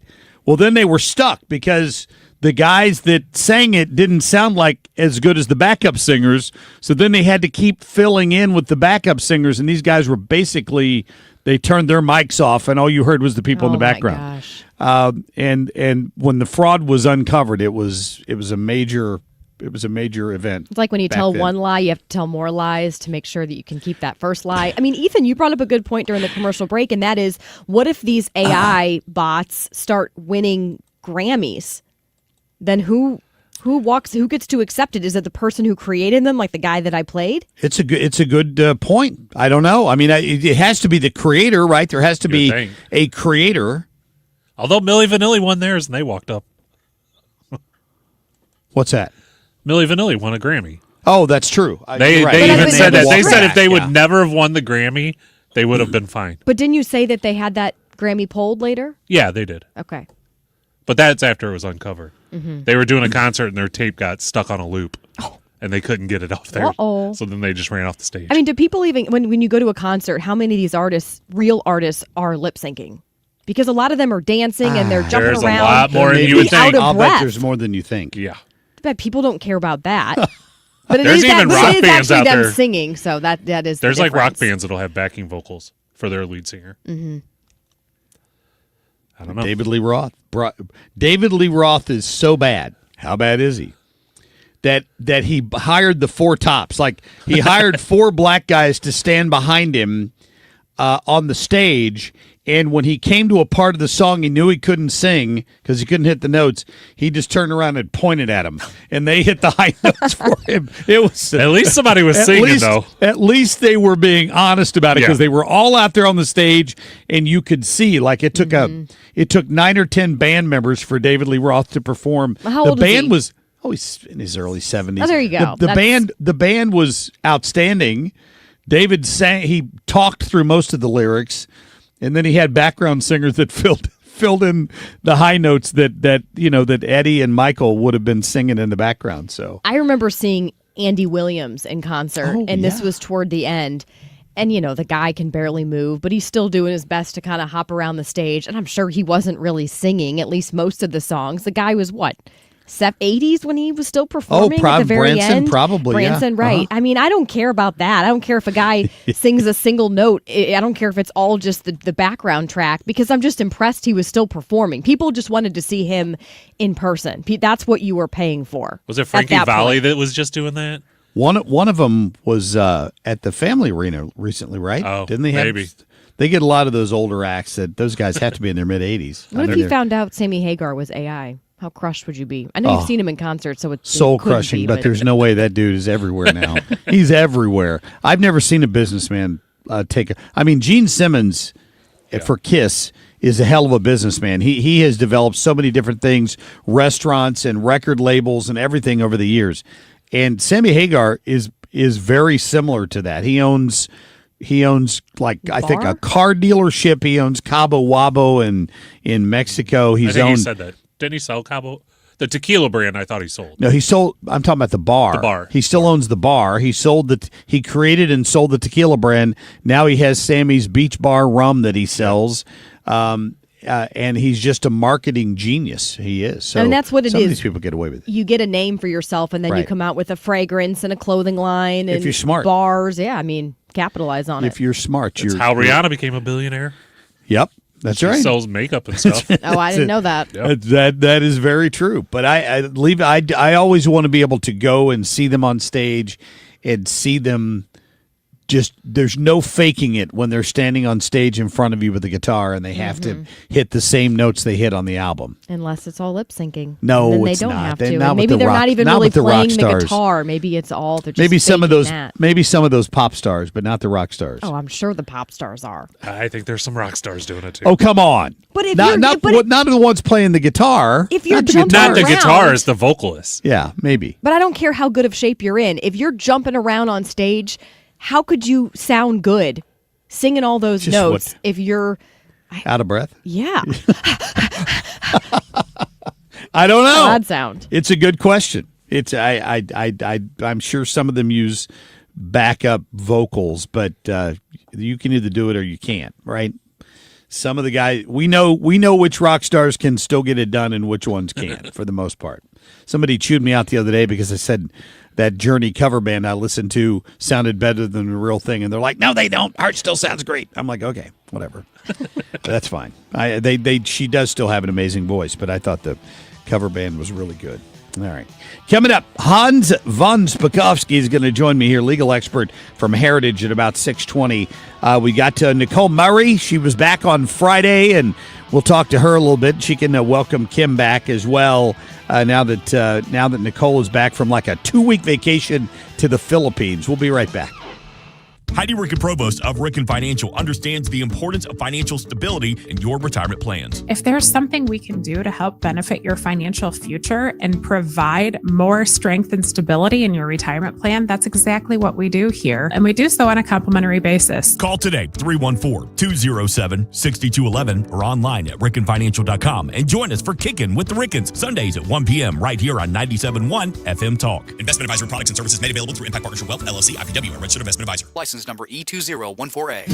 Well, then they were stuck because the guys that sang it didn't sound like as good as the backup singers. So then they had to keep filling in with the backup singers, and these guys were basically, they turned their mics off, and all you heard was the people in the background. And when the fraud was uncovered, it was a major event. It's like when you tell one lie, you have to tell more lies to make sure that you can keep that first lie. I mean, Ethan, you brought up a good point during the commercial break, and that is, what if these AI bots start winning Grammys? Then who gets to accept it? Is it the person who created them, like the guy that I played? It's a good point. I don't know. I mean, it has to be the creator, right? There has to be a creator. Although Milli Vanilli won theirs and they walked up. What's that? Milli Vanilli won a Grammy. Oh, that's true. They even said that. They said if they would never have won the Grammy, they would have been fine. But didn't you say that they had that Grammy polled later? Yeah, they did. Okay. But that's after it was uncovered. Mm-hmm. They were doing a concert and their tape got stuck on a loop. And they couldn't get it off there. Uh-oh. So then they just ran off the stage. I mean, do people even, when you go to a concert, how many of these artists, real artists, are lip syncing? Because a lot of them are dancing and they're jumping there's around. There's a lot more than you would think. I'll bet there's more than you think. Yeah. I bet people don't care about that. But there's even rock bands out there. Them singing, so that is. There's the like rock difference. bands that'll have backing vocals for their lead singer. Mm-hmm. I don't know. David Lee Roth. David Lee Roth is so bad. How bad is he? That he hired the four tops. Like he hired four black guys to stand behind him on the stage. And when he came to a part of the song he knew he couldn't sing because he couldn't hit the notes, he just turned around and pointed at him, and they hit the high notes for him. It was At least somebody was singing, though. At least they were being honest about it because they were all out there on the stage, and you could see it took it took 9 or 10 band members for David Lee Roth to perform. How old the band is he? he's in his early 70s. Oh, there you go. The band was outstanding. David sang. He talked through most of the lyrics. And then he had background singers that filled in the high notes that Eddie and Michael would have been singing in the background. So I remember seeing Andy Williams in concert, and this was toward the end. And, the guy can barely move, but he's still doing his best to kind of hop around the stage. And I'm sure he wasn't really singing, at least most of the songs. The guy was, 80s when he was still performing at the very Branson, end? probably, Branson, yeah. right. I mean, I don't care about that. I don't care if a guy sings a single note. I don't care if it's all just the background track, because I'm just impressed he was still performing. People just wanted to see him in person. That's what you were paying for. Was it Frankie Valli that was just doing that? One of them was at the Family Arena recently, right? Oh, didn't they have? maybe. They get a lot of those older acts that those guys have to be in their mid-80s. What if you found out Sammy Hagar was AI? How crushed would you be? I know you've seen him in concert, so it's soul crushing, but there's no way that dude is everywhere now. He's everywhere. I've never seen a businessman Gene Simmons for Kiss is a hell of a businessman. He has developed so many different things, restaurants and record labels and everything over the years. And Sammy Hagar is very similar to that. He owns I think a car dealership. He owns Cabo Wabo in Mexico. I think he said that. Didn't he sell Cabo? The tequila brand, I thought he sold. No, he sold. I'm talking about the bar. The bar. He still owns the bar. He created and sold the tequila brand. Now he has Sammy's Beach Bar rum that he sells. And he's just a marketing genius. He is. So that's what it some is. of these people get away with it. You get a name for yourself, and then you come out with a fragrance and a clothing line. And if you're smart. Bars. Yeah, I mean, capitalize on it. If you're smart. That's how Rihanna became a billionaire. Yep. That's right. She sells makeup and stuff. Oh, I didn't know that. Yep. That is very true. But I always want to be able to go and see them on stage and see them. Just there's no faking it when they're standing on stage in front of you with a guitar and they have to hit the same notes they hit on the album. Unless it's all lip syncing. No, then they it's don't not. have They're to. not And with maybe the they're rock- not even not really with the rock playing the stars. guitar. Maybe it's all they're just Maybe some of those that. maybe some of those pop stars, but not the rock stars. Oh, I'm sure the pop stars are. I think there's some rock stars doing it too. Oh, come on. But if not the ones playing the guitar. If you're not the jumping guitar. Not the guitarist, the vocalist. Yeah, maybe. But I don't care how good of shape you're in. If you're jumping around on stage, how could you sound good singing all those Just notes if you're out of breath? Yeah. I don't know. Odd sound. It's a good question. It's I'm sure some of them use backup vocals, but you can either do it or you can't, right? Some of the guys we know which rock stars can still get it done and which ones can't for the most part. Somebody chewed me out the other day because I said that Journey cover band I listened to sounded better than the real thing, and they're like, "No, they don't. Art still sounds great." I'm like, "Okay, whatever, that's fine." She does still have an amazing voice, but I thought the cover band was really good. All right, coming up, Hans von Spakovsky is going to join me here, legal expert from Heritage, at about 6:20. We got to Nicole Murray. She was back on Friday, and we'll talk to her a little bit. She can welcome Kim back as well. Now that Nicole is back from like a 2-week vacation to the Philippines. We'll be right back. Heidi Ricken Provost of Ricken Financial understands the importance of financial stability in your retirement plans. If there's something we can do to help benefit your financial future and provide more strength and stability in your retirement plan, that's exactly what we do here. And we do so on a complimentary basis. Call today, 314-207-6211 or online at rickenfinancial.com and join us for Kickin' with the Rickens, Sundays at 1 p.m. right here on 97.1 FM Talk. Investment advisory products and services made available through Impact Partnership Wealth, LLC, IPW, a registered investment advisor. License number E2014A.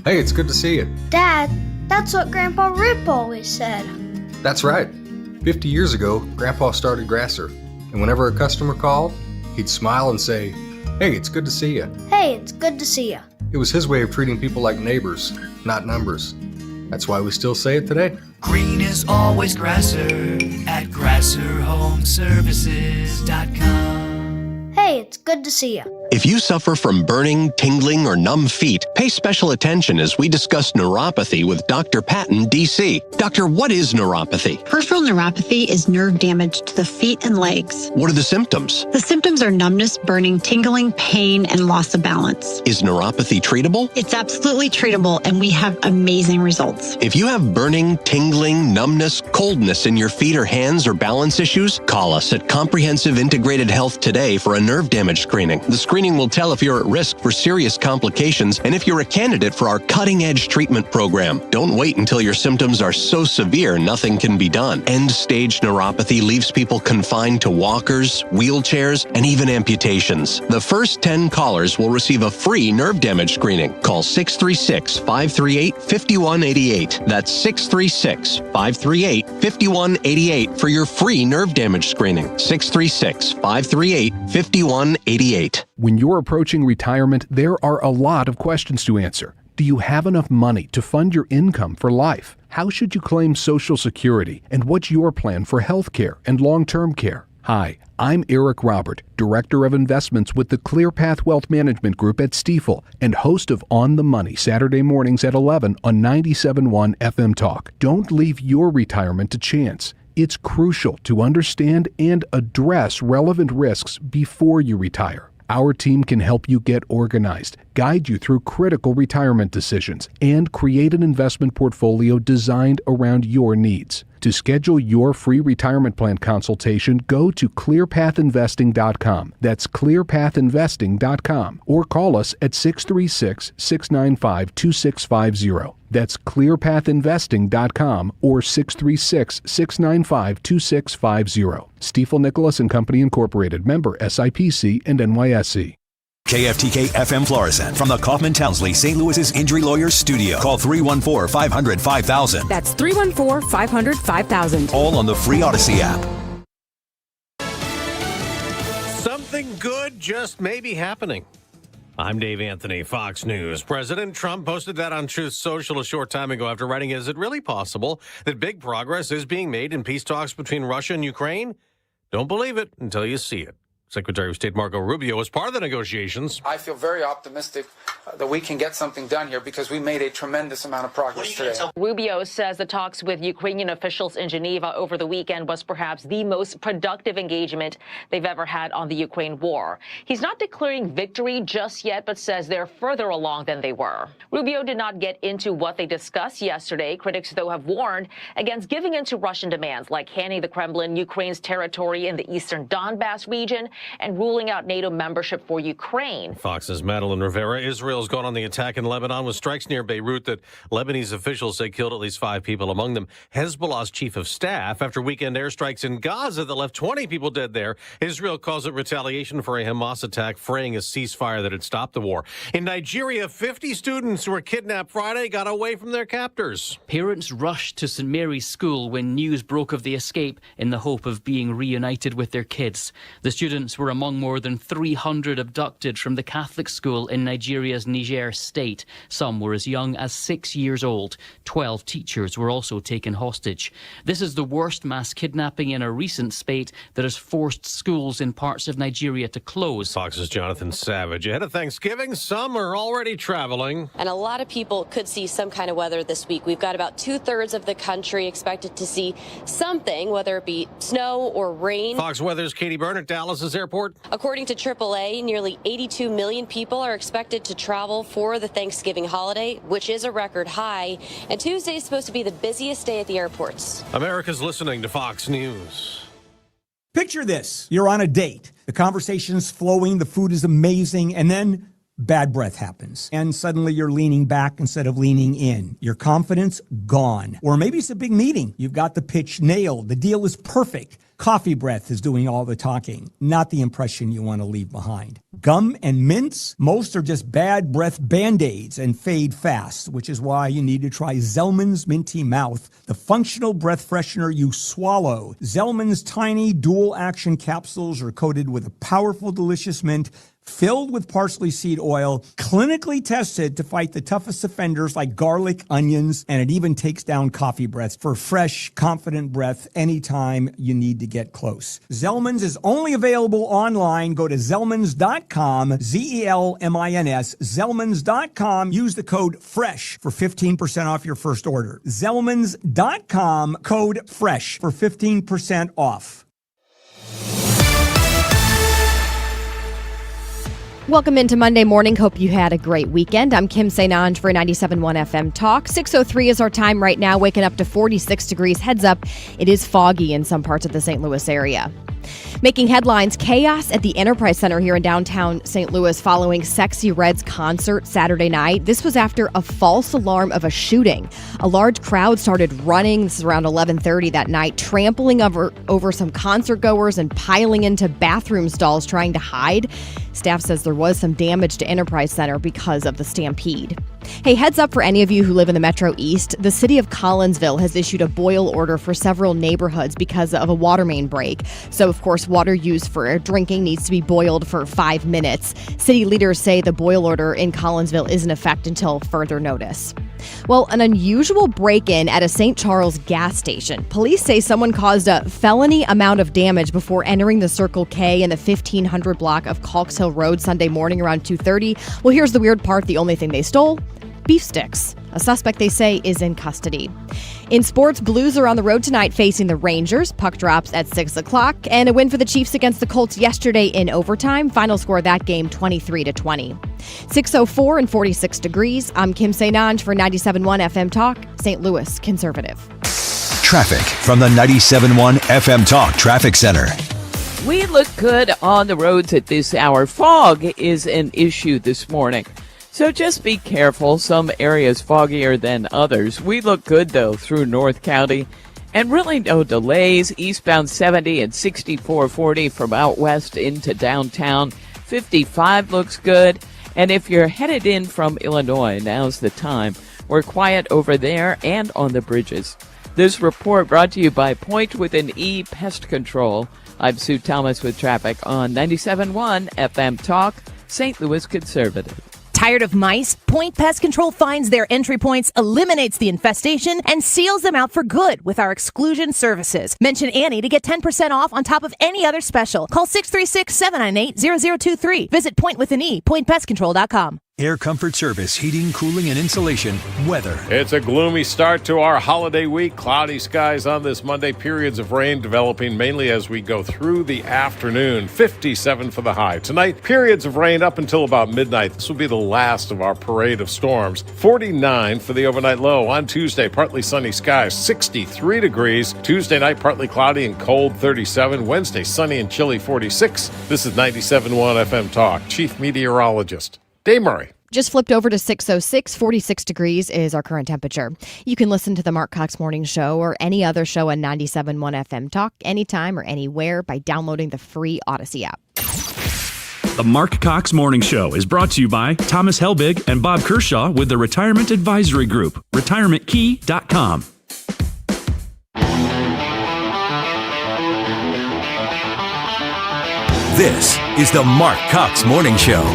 Hey, it's good to see you. Dad, that's what Grandpa Rip always said. That's right. 50 years ago, Grandpa started Grasser, and whenever a customer called, he'd smile and say, "Hey, it's good to see you." Hey, it's good to see you. It was his way of treating people like neighbors, not numbers. That's why we still say it today. Green is always Grasser at GrasserHomeservices.com. Hey, it's good to see you. If you suffer from burning, tingling, or numb feet, pay special attention as we discuss neuropathy with Dr. Patton, DC. Doctor, what is neuropathy? Peripheral neuropathy is nerve damage to the feet and legs. What are the symptoms? The symptoms are numbness, burning, tingling, pain, and loss of balance. Is neuropathy treatable? It's absolutely treatable, and we have amazing results. If you have burning, tingling, numbness, coldness in your feet or hands or balance issues, call us at Comprehensive Integrated Health today for a nerve damage screening. The screening will tell if you're at risk for serious complications and if you're a candidate for our cutting-edge treatment program. Don't wait until your symptoms are so severe nothing can be done. End-stage neuropathy leaves people confined to walkers, wheelchairs, and even amputations. The first 10 callers will receive a free nerve damage screening. Call 636-538-5188. That's 636-538-5188 for your free nerve damage screening. 636-538-5188. When you're approaching retirement, there are a lot of questions to answer. Do you have enough money to fund your income for life? How should you claim Social Security? And what's your plan for health care and long-term care? Hi, I'm Eric Robert, Director of Investments with the ClearPath Wealth Management Group at Stifel and host of On the Money Saturday mornings at 11 on 97.1 FM Talk. Don't leave your retirement to chance. It's crucial to understand and address relevant risks before you retire. Our team can help you get organized, guide you through critical retirement decisions, and create an investment portfolio designed around your needs. To schedule your free retirement plan consultation, go to clearpathinvesting.com. That's clearpathinvesting.com. Or call us at 636-695-2650. That's clearpathinvesting.com or 636-695-2650. Stifel Nicholas and Company Incorporated, member SIPC and NYSE. KFTK FM Florissant from the Kaufman Townsley St. Louis's Injury Lawyers Studio. Call 314-500-5000. That's 314-500-5000. All on the free Odyssey app. Something good just may be happening. I'm Dave Anthony, Fox News. President Trump posted that on Truth Social a short time ago after writing, "Is it really possible that big progress is being made in peace talks between Russia and Ukraine? Don't believe it until you see it." Secretary of State Marco Rubio was part of the negotiations. I feel very optimistic that we can get something done here because we made a tremendous amount of progress today. Rubio says the talks with Ukrainian officials in Geneva over the weekend was perhaps the most productive engagement they've ever had on the Ukraine war. He's not declaring victory just yet, but says they're further along than they were. Rubio did not get into what they discussed yesterday. Critics, though, have warned against giving in to Russian demands like handing the Kremlin Ukraine's territory in the eastern Donbass region and ruling out NATO membership for Ukraine. Fox's Madeline Rivera. Israel's gone on the attack in Lebanon with strikes near Beirut that Lebanese officials say killed at least 5 people, among them Hezbollah's chief of staff, after weekend airstrikes in Gaza that left 20 people dead there. Israel calls it retaliation for a Hamas attack, fraying a ceasefire that had stopped the war. In Nigeria, 50 students who were kidnapped Friday got away from their captors. Parents rushed to St. Mary's School when news broke of the escape in the hope of being reunited with their kids. The students were among more than 300 abducted from the Catholic school in Nigeria's Niger state. Some were as young as 6 years old. 12 teachers were also taken hostage. This is the worst mass kidnapping in a recent spate that has forced schools in parts of Nigeria to close. Fox's Jonathan Savage. Ahead of Thanksgiving, some are already traveling. And a lot of people could see some kind of weather this week. We've got about 2/3 of the country expected to see something, whether it be snow or rain. Fox Weather's Katie Byrne at Dallas's airport. According to AAA, nearly 82 million people are expected to travel for the Thanksgiving holiday, which is a record high. And Tuesday is supposed to be the busiest day at the airports. America's listening to Fox News. Picture this. You're on a date. The conversation's flowing, the food is amazing, and then bad breath happens. And suddenly you're leaning back instead of leaning in. Your confidence gone. Or maybe it's a big meeting. You've got the pitch nailed. The deal is perfect. Coffee breath is doing all the talking, not the impression you want to leave behind. Gum and mints, most are just bad breath Band-Aids and fade fast, which is why you need to try Zellman's Minty Mouth, the functional breath freshener you swallow. Zellman's tiny dual-action capsules are coated with a powerful, delicious mint, filled with parsley seed oil, clinically tested to fight the toughest offenders like garlic, onions, and it even takes down coffee breath for fresh, confident breath anytime you need to get close. Zellman's is only available online. Go to Zellmans.com, Zelmins, Zellmans.com. Use the code FRESH for 15% off your first order. Zellmans.com, code FRESH for 15% off. Welcome into Monday morning. Hope you had a great weekend. I'm Kim St. Ange for 97.1 FM Talk. 6:03 is our time right now, waking up to 46 degrees. Heads up, it is foggy in some parts of the St. Louis area. Making headlines, chaos at the Enterprise Center here in downtown St. Louis following Sexy Red's concert Saturday night. This was after a false alarm of a shooting. A large crowd started running. This is around 11:30 that night, trampling over some concert goers and piling into bathroom stalls trying to hide. Staff says there was some damage to Enterprise Center because of the stampede. Hey, heads up for any of you who live in the Metro East. The city of Collinsville has issued a boil order for several neighborhoods because of a water main break. So, of course, water used for drinking needs to be boiled for 5 minutes. City leaders say the boil order in Collinsville is in effect until further notice. Well, an unusual break-in at a St. Charles gas station. Police say someone caused a felony amount of damage before entering the Circle K in the 1500 block of Cox Hill Road Sunday morning around 2:30. Well, here's the weird part. The only thing they stole? Beef sticks. A suspect, they say, is in custody. In sports, Blues are on the road tonight facing the Rangers. Puck drops at 6 o'clock. And a win for the Chiefs against the Colts yesterday in overtime. Final score of that game, 23-20. 6:04 and 46 degrees. I'm Kim St. Ange for 97.1 FM Talk, St. Louis Conservative. Traffic from the 97.1 FM Talk Traffic Center. We look good on the roads at this hour. Fog is an issue this morning, so just be careful. Some areas foggier than others. We look good, though, through North County, and really no delays. Eastbound 70 and 6440 from out west into downtown. 55 looks good, and if you're headed in from Illinois, now's the time. We're quiet over there and on the bridges. This report brought to you by Point with an E Pest Control. I'm Sue Thomas with traffic on 97.1 FM Talk, St. Louis Conservative. Tired of mice? Point Pest Control finds their entry points, eliminates the infestation, and seals them out for good with our exclusion services. Mention Annie to get 10% off on top of any other special. Call 636-798-0023. Visit Point with an E, pointpestcontrol.com. Air Comfort Service, heating, cooling, and insulation. Weather. It's a gloomy start to our holiday week. Cloudy skies on this Monday. Periods of rain developing mainly as we go through the afternoon. 57 for the high. Tonight, periods of rain up until about midnight. This will be the last of our parade of storms. 49 for the overnight low. On Tuesday, partly sunny skies. 63 degrees. Tuesday night, partly cloudy and cold. 37. Wednesday, sunny and chilly. 46. This is 97.1 FM Talk. Chief Meteorologist Dave Murray. Just flipped over to 6:06. 46 degrees is our current temperature. You can listen to the Marc Cox Morning Show or any other show on 97.1 FM Talk anytime or anywhere by downloading the free Odyssey app. The Marc Cox Morning Show is brought to you by Thomas Helbig and Bob Kershaw with the Retirement Advisory Group, retirementkey.com. This is the Marc Cox Morning Show.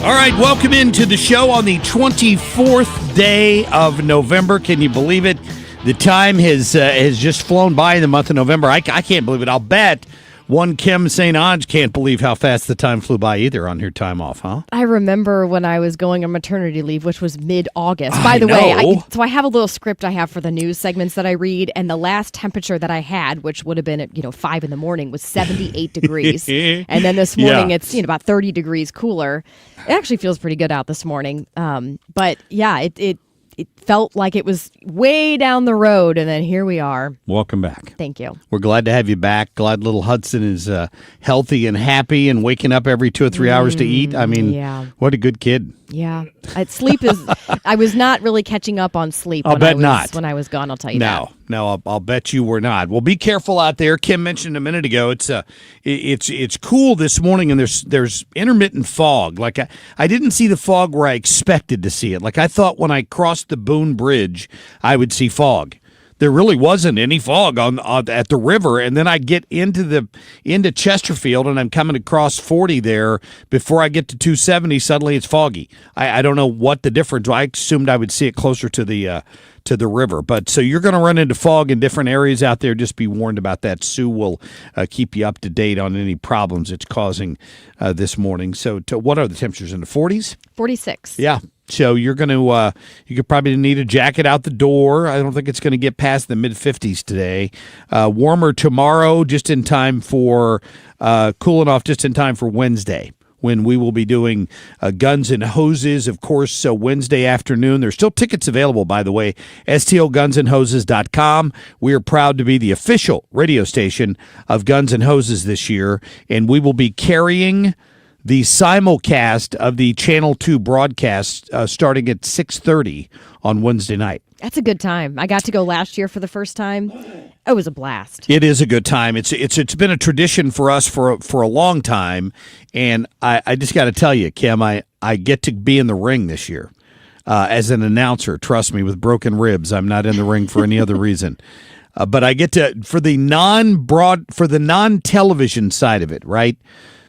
All right, welcome into the show on the 24th day of November. Can you believe it? The time has just flown by in the month of November. I can't believe it. I'll bet one Kim St. Ange can't believe how fast the time flew by either on her time off, huh? I remember when I was going on maternity leave, which was mid-August. By the way, I have a little script I have for the news segments that I read, and the last temperature that I had, which would have been at 5 in the morning, was 78 degrees. And then this morning it's about 30 degrees cooler. It actually feels pretty good out this morning. But yeah, it felt like it was way down the road, and then here we are. Welcome back. Thank you. We're glad to have you back. Glad little Hudson is healthy and happy and waking up every 2 or 3 hours to eat. I mean, what a good kid. Yeah. Sleep is... I was not really catching up on sleep when I was gone, I'll tell you that. No, I'll bet you we're not. Well, be careful out there. Kim mentioned a minute ago. It's cool this morning, and there's intermittent fog. Like I didn't see the fog where I expected to see it. Like I thought when I crossed the Boone Bridge, I would see fog. There really wasn't any fog at the river, and then I get into Chesterfield, and I'm coming across 40 there. Before I get to 270, suddenly it's foggy. I don't know what the difference. I assumed I would see it closer to the river, but so you're going to run into fog in different areas out there. Just be warned about that. Sue will keep you up to date on any problems it's causing this morning. So, what are the temperatures in the 40s? 46. Yeah. So you're going to, you could probably need a jacket out the door. I don't think it's going to get past the mid-50s today. Warmer tomorrow, just in time for, cooling off just in time for Wednesday, when we will be doing Guns and Hoses, of course, so Wednesday afternoon. There's still tickets available, by the way, STLGunsandHoses.com. We are proud to be the official radio station of Guns and Hoses this year, and we will be carrying the simulcast of the Channel 2 broadcast starting at 6:30 on Wednesday night. That's a good time. I got to go last year for the first time. It was a blast. It is a good time. It's been a tradition for us for a long time, and I just got to tell you, Kim, I get to be in the ring this year as an announcer. Trust me, with broken ribs, I'm not in the ring for any other reason. But I get to for the non-television side of it, right?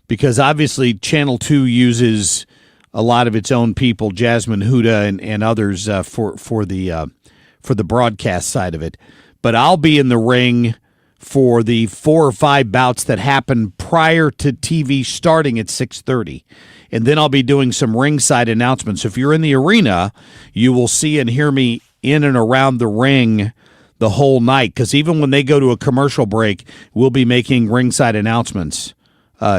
Because obviously Channel 2 uses a lot of its own people, Jasmine Huda and others for the broadcast side of it. But I'll be in the ring for the 4 or 5 bouts that happen prior to TV starting at 6:30. And then I'll be doing some ringside announcements. If you're in the arena, you will see and hear me in and around the ring the whole night. Because even when they go to a commercial break, we'll be making ringside announcements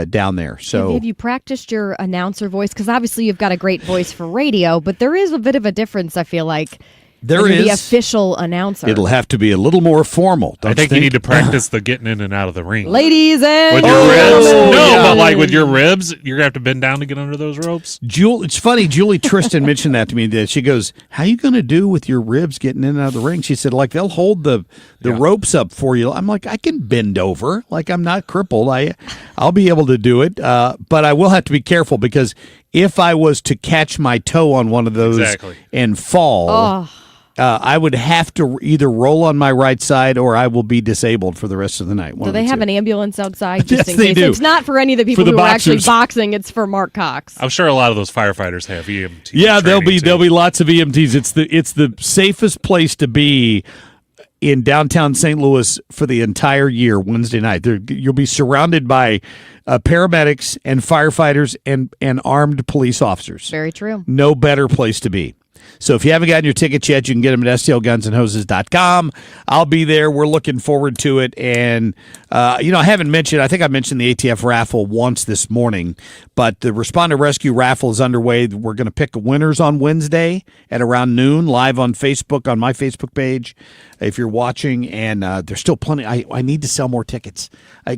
down there. So have you practiced your announcer voice? Because obviously you've got a great voice for radio, but there is a bit of a difference, I feel like. There is. The official announcer. It'll have to be a little more formal. I think you need to practice the getting in and out of the ring. Ladies and with your ribs. No, yeah. but like with your ribs, you're going to have to bend down to get under those ropes. It's funny. Julie Tristan mentioned that to me. That she goes, "How you going to do with your ribs getting in and out of the ring?" She said, "Like they'll hold the ropes up for you." I'm like, "I can bend over. Like I'm not crippled. I'll be able to do it. But I will have to be careful because if I was to catch my toe on one of those and fall." I would have to either roll on my right side or I will be disabled for the rest of the night. Do they have an ambulance outside just Yes, in they case? do. It's not for any of the people the who are actually boxers. boxing. It's for Marc Cox. I'm sure a lot of those firefighters have EMT. Yeah, there'll be lots of EMTs. It's the safest place to be in downtown St. Louis for the entire year. Wednesday night, you'll be surrounded by paramedics and firefighters and armed police officers. Very true. No better place to be. So if you haven't gotten your tickets yet, you can get them at STLGunsandHoses.com. I'll be there. We're looking forward to it. And, I think I mentioned the ATF raffle once this morning, but the Respond to Rescue raffle is underway. We're going to pick winners on Wednesday at around noon, live on Facebook, on my Facebook page, if you're watching. And there's still plenty. I need to sell more tickets.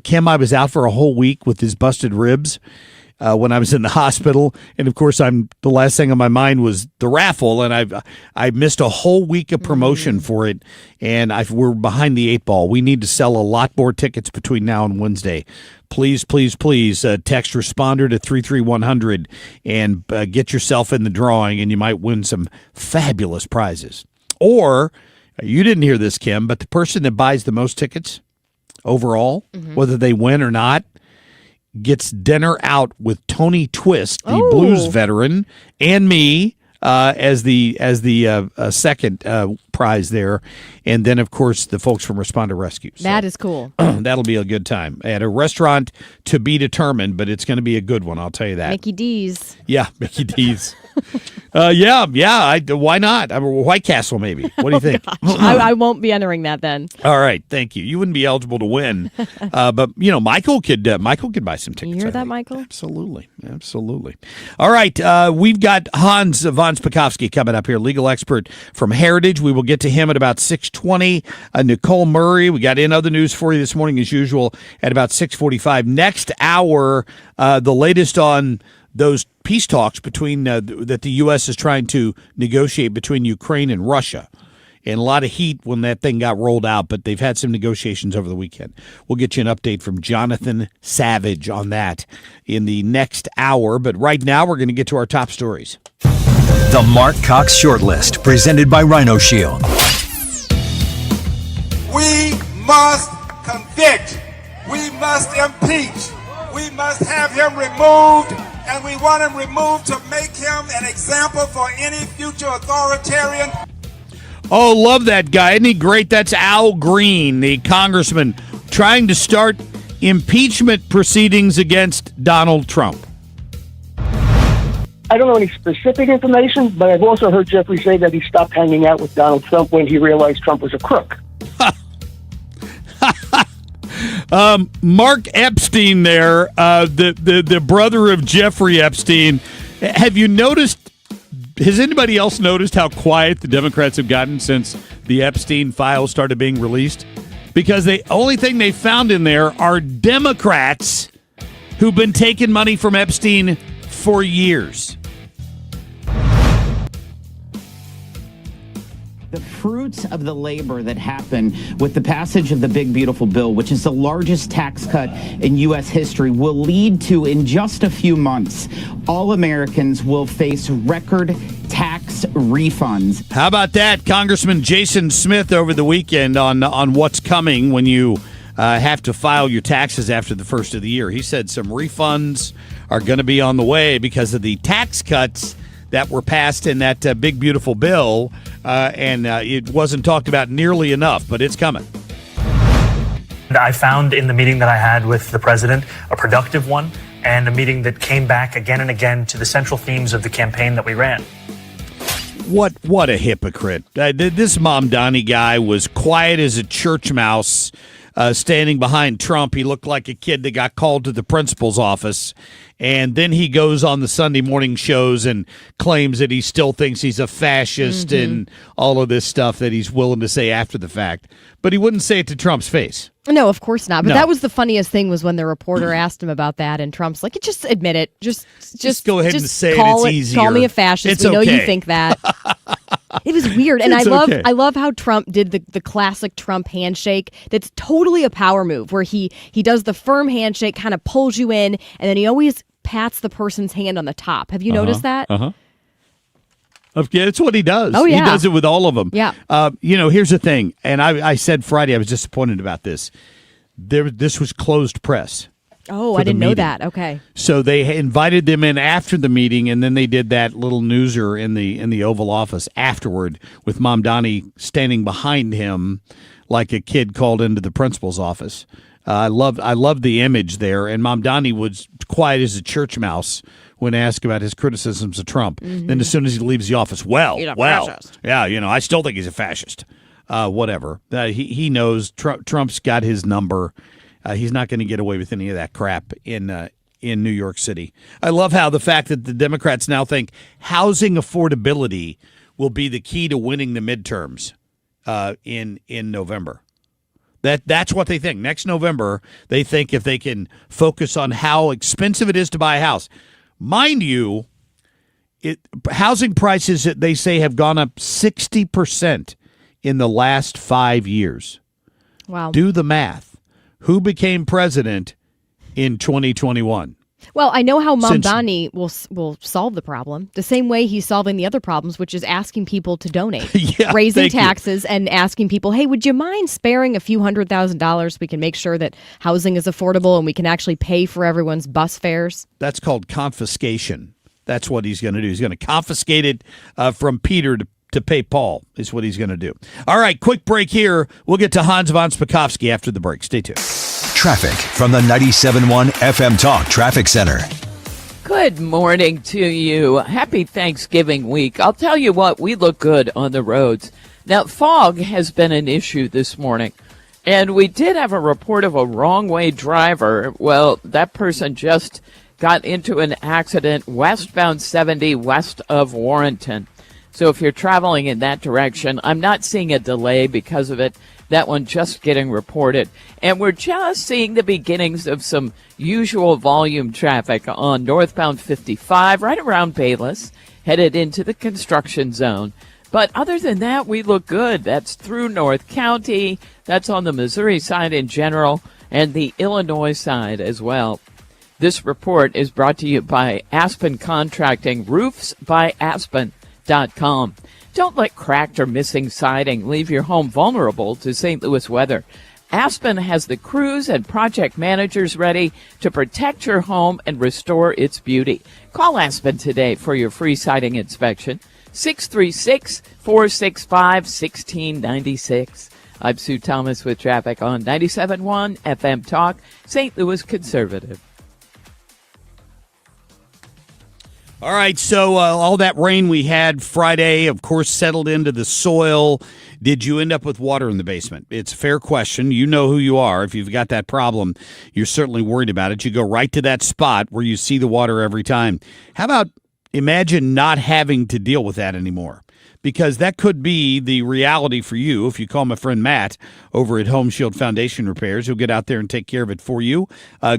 Kim, I was out for a whole week with his busted ribs. When I was in the hospital, and of course, the last thing on my mind was the raffle, and I missed a whole week of promotion for it, and we're behind the 8 ball. We need to sell a lot more tickets between now and Wednesday. Please, please, please text responder to 33100 and get yourself in the drawing, and you might win some fabulous prizes. Or you didn't hear this, Kim, but the person that buys the most tickets overall, whether they win or not, gets dinner out with Tony Twist, the blues veteran, and me as the second prize there, and then of course the folks from Respond to Rescue. So that is cool. That'll be a good time at a restaurant to be determined, but it's going to be a good one. I'll tell you that. Mickey D's. Yeah, Mickey D's. Why not? White Castle, maybe. What do you think? I won't be entering that then. All right, thank you. You wouldn't be eligible to win, but Michael could buy some tickets. You hear that, Michael? Absolutely. All right, we've got Von Spakovsky coming up here, legal expert from Heritage. We will get to him at about 6:20. Nicole Murray, we got in other news for you this morning as usual at about 6:45. Next hour, the latest on those peace talks between that the U.S. is trying to negotiate between Ukraine and Russia. and a lot of heat when that thing got rolled out, but they've had some negotiations over the weekend. We'll get you an update from Jonathan Savage on that in the next hour, but right now we're going to get to our top stories. The Marc Cox Shortlist, presented by Rhino Shield. We must convict. We must impeach. We must have him removed, and we want him removed to make him an example for any future authoritarian. Oh, love that guy. Isn't he great? That's Al Green, the congressman, trying to start impeachment proceedings against Donald Trump. I don't know any specific information, but I've also heard Jeffrey say that he stopped hanging out with Donald Trump when he realized Trump was a crook. Mark Epstein there, the brother of Jeffrey Epstein. Have you noticed, has anybody else noticed how quiet the Democrats have gotten since the Epstein files started being released? Because the only thing they found in there are Democrats who've been taking money from Epstein for years. The fruits of the labor that happened with the passage of the Big Beautiful Bill, which is the largest tax cut in U.S. history, will lead to, in just a few months, all Americans will face record tax refunds. How about that? Congressman Jason Smith over the weekend on what's coming when you have to file your taxes after the first of the year. He said some refunds are going to be on the way because of the tax cuts that were passed in that Big Beautiful Bill, and it wasn't talked about nearly enough, but it's coming. I found in the meeting that I had with the president a productive one, and a meeting that came back again and again to the central themes of the campaign that we ran. What a hypocrite. This Mamdani guy was quiet as a church mouse, standing behind Trump. He looked like a kid that got called to the principal's office. And then he goes on the Sunday morning shows and claims that he still thinks he's a fascist and all of this stuff that he's willing to say after the fact. But he wouldn't say it to Trump's face. No, of course not. But No. that was the funniest thing was when the reporter asked him about that, and Trump's like, just admit it. Just go ahead and say call it's easier. Call me a fascist. It's We know you okay. think that. It was weird, and It's okay. I love how Trump did the classic Trump handshake. That's totally a power move where he does the firm handshake, kind of pulls you in, and then he always pats the person's hand on the top. Have you noticed that? Yeah, it's what he does. Oh, yeah. He does it with all of them. Yeah. Here's the thing, and I said Friday I was disappointed about this. This was closed press. Oh, for I the didn't know meeting. that. Okay. So they invited them in after the meeting, and then they did that little newser in the Oval Office afterward with Mamdani standing behind him like a kid called into the principal's office. I loved the image there, and Mamdani was quiet as a church mouse when asked about his criticisms of Trump. Then as soon as he leaves the office, fascist. Yeah, I still think he's a fascist. Whatever. He knows Trump's got his number. He's not going to get away with any of that crap in New York City. I love how the fact that the Democrats now think housing affordability will be the key to winning the midterms in November. That's what they think. Next November, they think if they can focus on how expensive it is to buy a house. Mind you, housing prices, they say, have gone up 60% in the last 5 years. Wow. Do the math. Who became president in 2021? Well, I know how Since- Mamdani will solve the problem the same way he's solving the other problems, which is asking people to donate, Yeah, raising thank you. taxes, and asking people, hey, would you mind sparing a few $100,000 so we can make sure that housing is affordable and we can actually pay for everyone's bus fares? That's called confiscation. That's what he's going to do. He's going to confiscate it from Peter to pay Paul is what he's going to do. All right, quick break here. We'll get to Hans von Spakovsky after the break. Stay tuned. Traffic from the 97.1 FM Talk Traffic Center. Good morning to you. Happy Thanksgiving week. I'll tell you what, we look good on the roads. Now, fog has been an issue this morning, and we did have a report of a wrong-way driver. Well, that person just got into an accident westbound 70 west of Warrenton. So if you're traveling in that direction, I'm not seeing a delay because of it. That one just getting reported. And we're just seeing the beginnings of some usual volume traffic on northbound 55, right around Bayless, headed into the construction zone. But other than that, we look good. That's through North County. That's on the Missouri side in general and the Illinois side as well. This report is brought to you by Aspen Contracting, roofsbyaspen.com. Don't let cracked or missing siding leave your home vulnerable to St. Louis weather. Aspen has the crews and project managers ready to protect your home and restore its beauty. Call Aspen today for your free siding inspection. 636-465-1696. I'm Sue Thomas with traffic on 97.1 FM Talk, St. Louis Conservative. All right, so all that rain we had Friday, of course, settled into the soil. Did you end up with water in the basement? It's a fair question. You know who you are. If you've got that problem, you're certainly worried about it. You go right to that spot where you see the water every time. How about imagine not having to deal with that anymore? Because that could be the reality for you if you call my friend Matt over at Home Shield Foundation Repairs. He'll get out there and take care of it for you.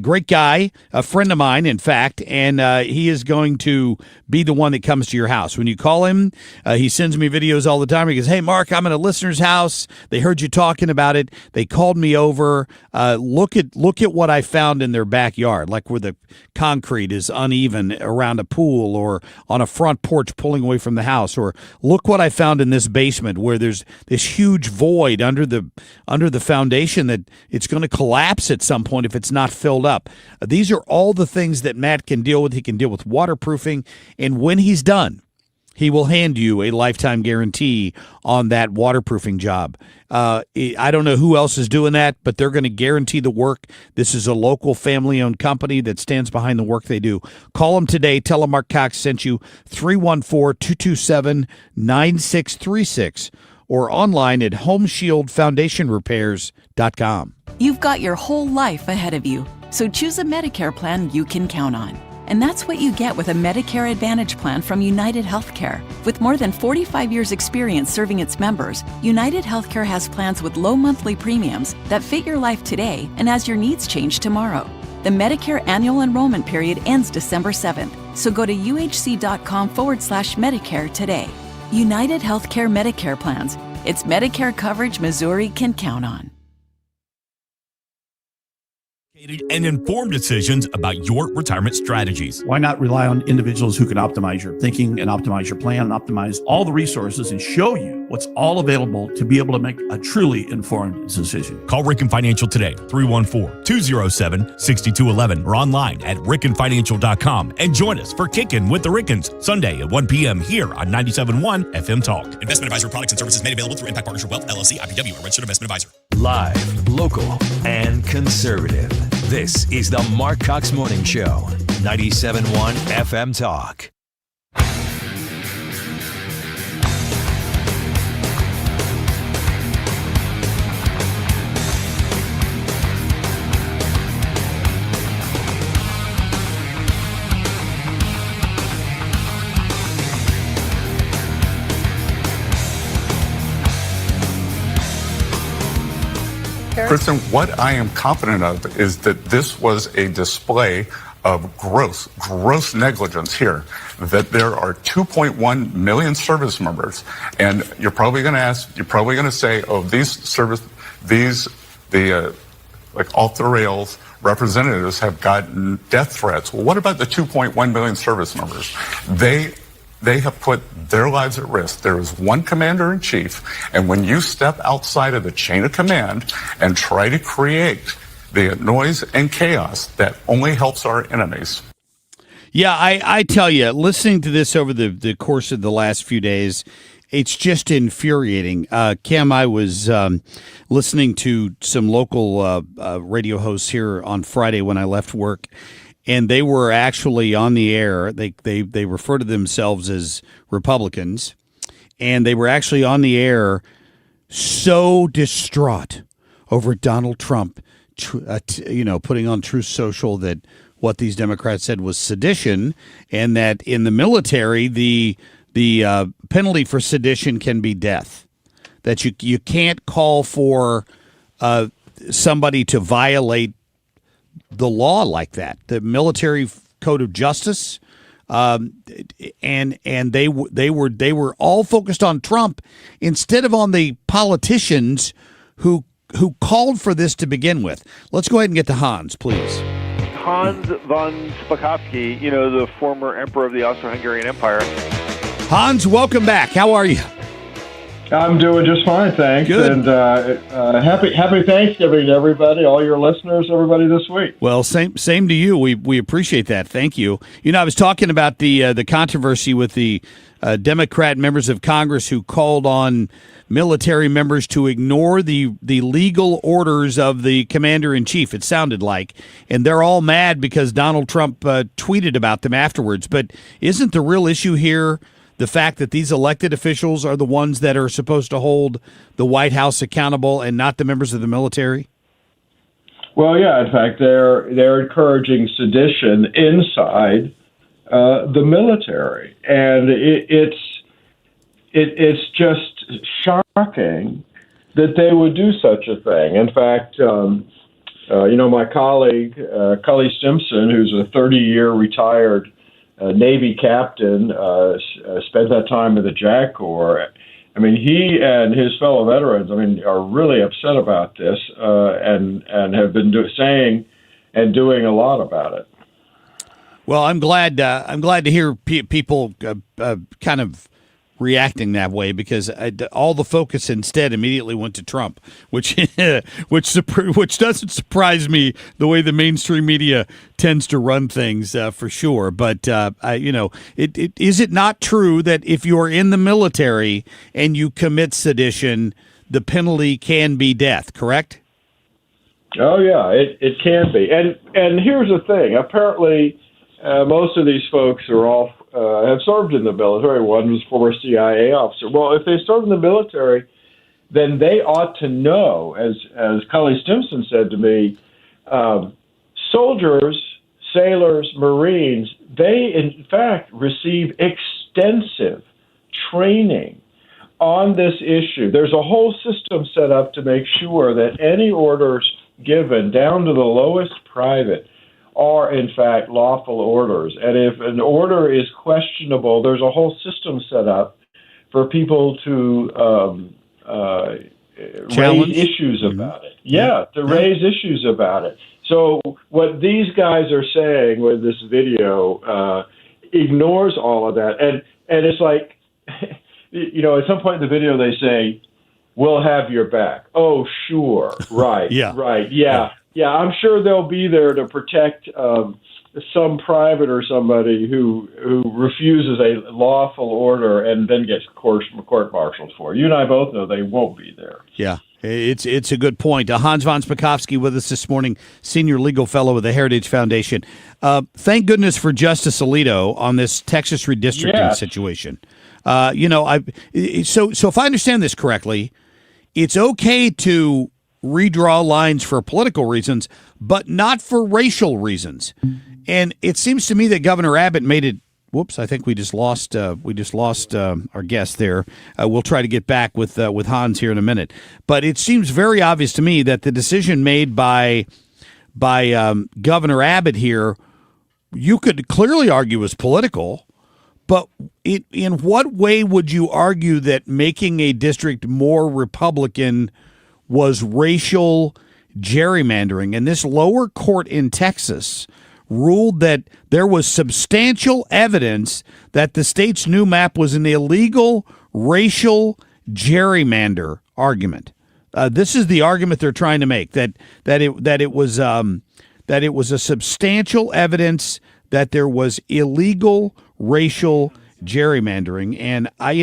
Great guy, a friend of mine, in fact, and he is going to be the one that comes to your house. When you call him, he sends me videos all the time. He goes, hey, Mark, I'm at a listener's house. They heard you talking about it. They called me over. Look at what I found in their backyard, like where the concrete is uneven around a pool or on a front porch pulling away from the house, or look what I found in this basement where there's this huge void under the foundation that it's going to collapse at some point if it's not filled up. These are all the things that Matt can deal with. He can deal with waterproofing, and when he's done, he will hand you a lifetime guarantee on that waterproofing job. I don't know who else is doing that, but they're going to guarantee the work. This is a local family-owned company that stands behind the work they do. Call them today. Tell them Marc Cox sent you, 314-227-9636, or online at homeshieldfoundationrepairs.com. You've got your whole life ahead of you, so choose a Medicare plan you can count on. And that's what you get with a Medicare Advantage plan from United Healthcare. With more than 45 years' experience serving its members, United Healthcare has plans with low monthly premiums that fit your life today and as your needs change tomorrow. The Medicare annual enrollment period ends December 7th, so go to uhc.com/Medicare today. United Healthcare Medicare plans. It's Medicare coverage Missouri can count on. And informed decisions about your retirement strategies. Why not rely on individuals who can optimize your thinking and optimize your plan and optimize all the resources and show you what's all available to be able to make a truly informed decision? Call Ricken Financial today, 314-207-6211, or online at rickenfinancial.com, and join us for Kickin' with the Rickens, Sunday at 1 p.m. here on 97.1 FM Talk. Investment advisory products and services made available through Impact Partnership Wealth, LLC, IPW, a registered investment advisor. Live, local, and conservative. This is the Marc Cox Morning Show, 97.1 FM Talk. Kristen, what I am confident of is that this was a display of gross negligence here, that there are 2.1 million service members. And you're probably going to say, oh, like off the rails representatives have gotten death threats. Well, what about the 2.1 million service members? They have put their lives at risk. There is one commander in chief, and when you step outside of the chain of command and try to create the noise and chaos, that only helps our enemies. Yeah, I tell you, listening to this over the course of the last few days, it's just infuriating. Cam, I was listening to some local radio hosts here on Friday when I left work, and they were actually on the air. They refer to themselves as Republicans, and they were actually on the air so distraught over Donald Trump, putting on Truth Social that what these Democrats said was sedition, and that in the military, the penalty for sedition can be death. That you can't call for somebody to violate the law like that. The military code of justice and they were all focused on Trump instead of on the politicians who called for this to begin with. Let's go ahead and get to Hans, please. Hans von Spakovsky, the former emperor of the Austro-Hungarian Empire. Hans, welcome back. How are you? I'm doing just fine, thanks. Good. And happy Thanksgiving to everybody, all your listeners, everybody this week. Well, same to you. We appreciate that. Thank you. I was talking about the controversy with the Democrat members of Congress who called on military members to ignore the legal orders of the commander-in-chief, it sounded like. And they're all mad because Donald Trump tweeted about them afterwards. But isn't the real issue here the fact that these elected officials are the ones that are supposed to hold the White House accountable and not the members of the military? Well, yeah. In fact, they're encouraging sedition inside the military, and it's just shocking that they would do such a thing. In fact, my colleague Cully Stimson, who's a 30-year retired Navy captain, spent that time in the JAG Corps. I mean, he and his fellow veterans, are really upset about this, and have been saying and doing a lot about it. Well, I'm glad to hear people kind of reacting that way, because all the focus instead immediately went to Trump, which doesn't surprise me the way the mainstream media tends to run things for sure. But is it not true that if you're in the military and you commit sedition, the penalty can be death? Correct? Oh yeah, it can be. And here's the thing. Apparently, most of these folks are all have served in the military. One was a former CIA officer. Well, if they served in the military, then they ought to know, as Cully Stimson said to me, soldiers, sailors, Marines, they in fact receive extensive training on this issue. There's a whole system set up to make sure that any orders given down to the lowest private are in fact lawful orders. And if an order is questionable, there's a whole system set up for people to raise issues about it. Yeah, raise issues about it. So what these guys are saying with this video ignores all of that. And it's like, at some point in the video they say, "We'll have your back." Oh, sure. Right. Yeah. Right. Yeah. Yeah, I'm sure they'll be there to protect some private or somebody who refuses a lawful order and then gets court-martialed for. You and I both know they won't be there. Yeah, it's a good point. Hans von Spakovsky with us this morning, Senior Legal Fellow with the Heritage Foundation. Thank goodness for Justice Alito on this Texas redistricting situation. So if I understand this correctly, it's okay to redraw lines for political reasons, but not for racial reasons. And it seems to me that Governor Abbott made it. Whoops! I think we just lost our guest there. We'll try to get back with Hans here in a minute. But it seems very obvious to me that the decision made by Governor Abbott here, you could clearly argue was political. But in what way would you argue that making a district more Republican was racial gerrymandering? And this lower court in Texas ruled that there was substantial evidence that the state's new map was an illegal racial gerrymander argument. This is the argument they're trying to make, that it was a substantial evidence that there was illegal racial gerrymandering. And I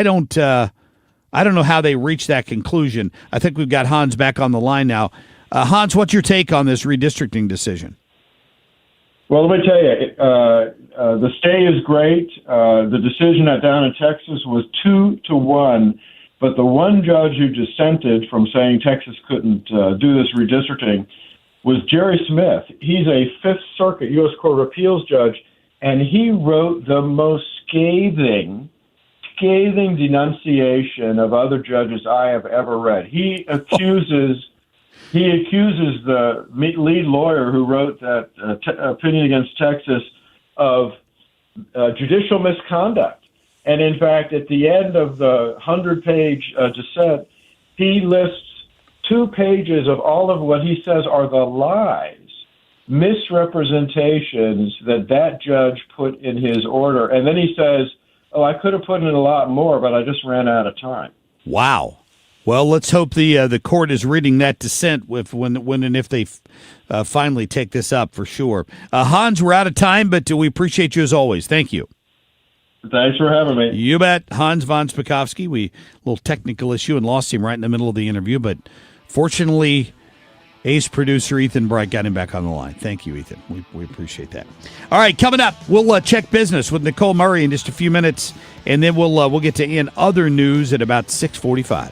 don't know how they reached that conclusion. I think we've got Hans back on the line now. Hans, what's your take on this redistricting decision? Well, let me tell you, the stay is great. The decision down in Texas was 2-1, but the one judge who dissented from saying Texas couldn't do this redistricting was Jerry Smith. He's a Fifth Circuit U.S. Court of Appeals judge, and he wrote the most scathing denunciation of other judges I have ever read. He accuses the lead lawyer who wrote that opinion against Texas of judicial misconduct. And in fact, at the end of the 100-page dissent, he lists 2 pages of all of what he says are the lies, misrepresentations that judge put in his order. And then he says, I could have put in a lot more, but I just ran out of time. Wow. Well, let's hope the court is reading that dissent when and if they finally take this up for sure. Hans, we're out of time, but we appreciate you as always. Thank you. Thanks for having me. You bet. Hans von Spakovsky. We little technical issue and lost him right in the middle of the interview, but fortunately, ace producer Ethan Bright got him back on the line. Thank you, Ethan. We appreciate that. All right, coming up, we'll check business with Nicole Murray in just a few minutes, and then we'll get to in other news at about 6:45.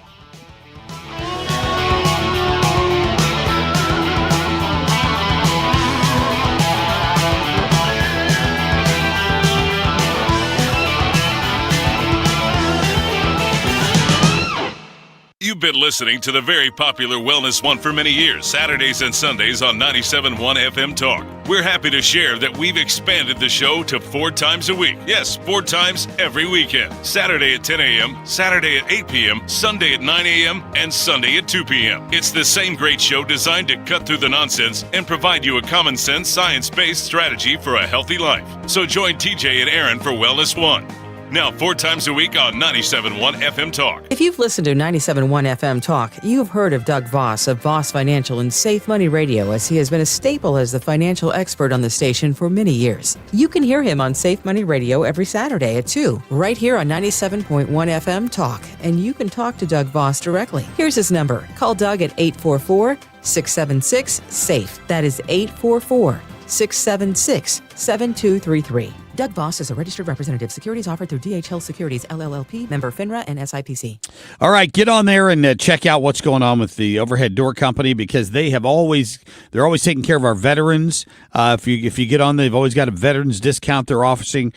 You've been listening to the very popular Wellness One for many years, Saturdays and Sundays on 97.1 FM Talk. We're happy to share that we've expanded the show to 4 times a week. Yes, 4 times every weekend. Saturday at 10 a.m., Saturday at 8 p.m., Sunday at 9 a.m., and Sunday at 2 p.m. It's the same great show designed to cut through the nonsense and provide you a common sense, science-based strategy for a healthy life. So join TJ and Aaron for Wellness One. Now 4 times a week on 97.1 FM Talk. If you've listened to 97.1 FM Talk, you've heard of Doug Voss of Voss Financial and Safe Money Radio, as he has been a staple as the financial expert on the station for many years. You can hear him on Safe Money Radio every Saturday at 2, right here on 97.1 FM Talk, and you can talk to Doug Voss directly. Here's his number. Call Doug at 844-676-SAFE. That is 844-676-7233. Doug Voss is a registered representative. Securities offered through DH Hill Securities, LLLP, member FINRA and SIPC. All right, get on there and check out what's going on with the Overhead Door Company, because they're always taking care of our veterans. If you get on, they've always got a veterans discount they're offering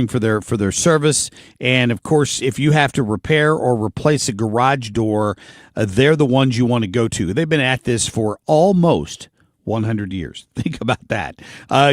for their service. And of course, if you have to repair or replace a garage door, they're the ones you want to go to. They've been at this for almost 100 years. Think about that.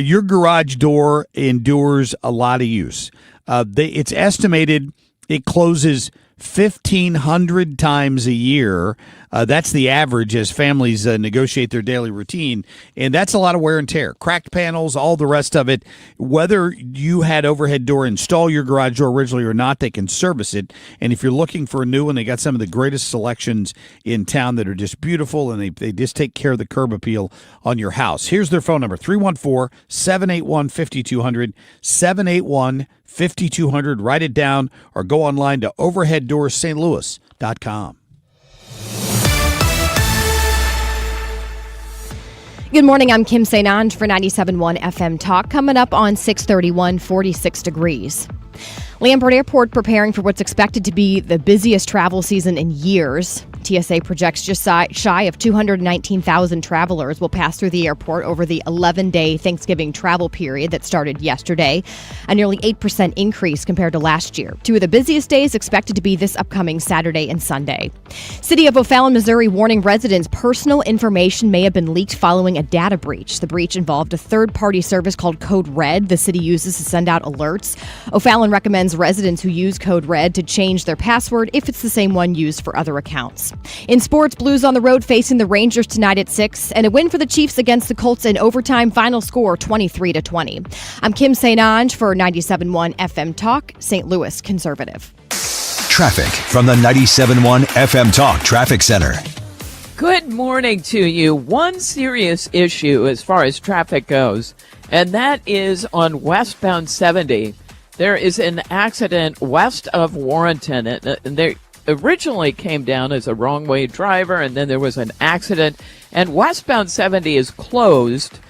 Your garage door endures a lot of use. It's estimated it closes 1,500 times a year. That's the average as families negotiate their daily routine, and that's a lot of wear and tear. Cracked panels, all the rest of it. Whether you had Overhead Door install your garage door originally or not, they can service it. And if you're looking for a new one, they got some of the greatest selections in town that are just beautiful, and they just take care of the curb appeal on your house. Here's their phone number, 314-781-5200, 781-5200. Write it down or go online to overheaddoorsstlouis.com. Good morning, I'm Kim St. Ange for 97.1 FM Talk. Coming up on 6:31, 46 degrees. Lambert Airport preparing for what's expected to be the busiest travel season in years. TSA projects just shy of 219,000 travelers will pass through the airport over the 11-day Thanksgiving travel period that started yesterday, a nearly 8% increase compared to last year. 2 of the busiest days expected to be this upcoming Saturday and Sunday. City of O'Fallon, Missouri warning residents personal information may have been leaked following a data breach. The breach involved a third-party service called Code Red the city uses to send out alerts. O'Fallon recommends residents who use Code Red to change their password if it's the same one used for other accounts. In sports, Blues on the road facing the Rangers tonight at 6, and a win for the Chiefs against the Colts in overtime, final score 23-20. I'm Kim St. Ange for 97.1 FM Talk, St. Louis Conservative. Traffic from the 97.1 FM Talk Traffic Center. Good morning to you. One serious issue as far as traffic goes, and that is on westbound 70. There is an accident west of Warrenton, and there originally came down as a wrong-way driver, and then there was an accident, and westbound 70 is closed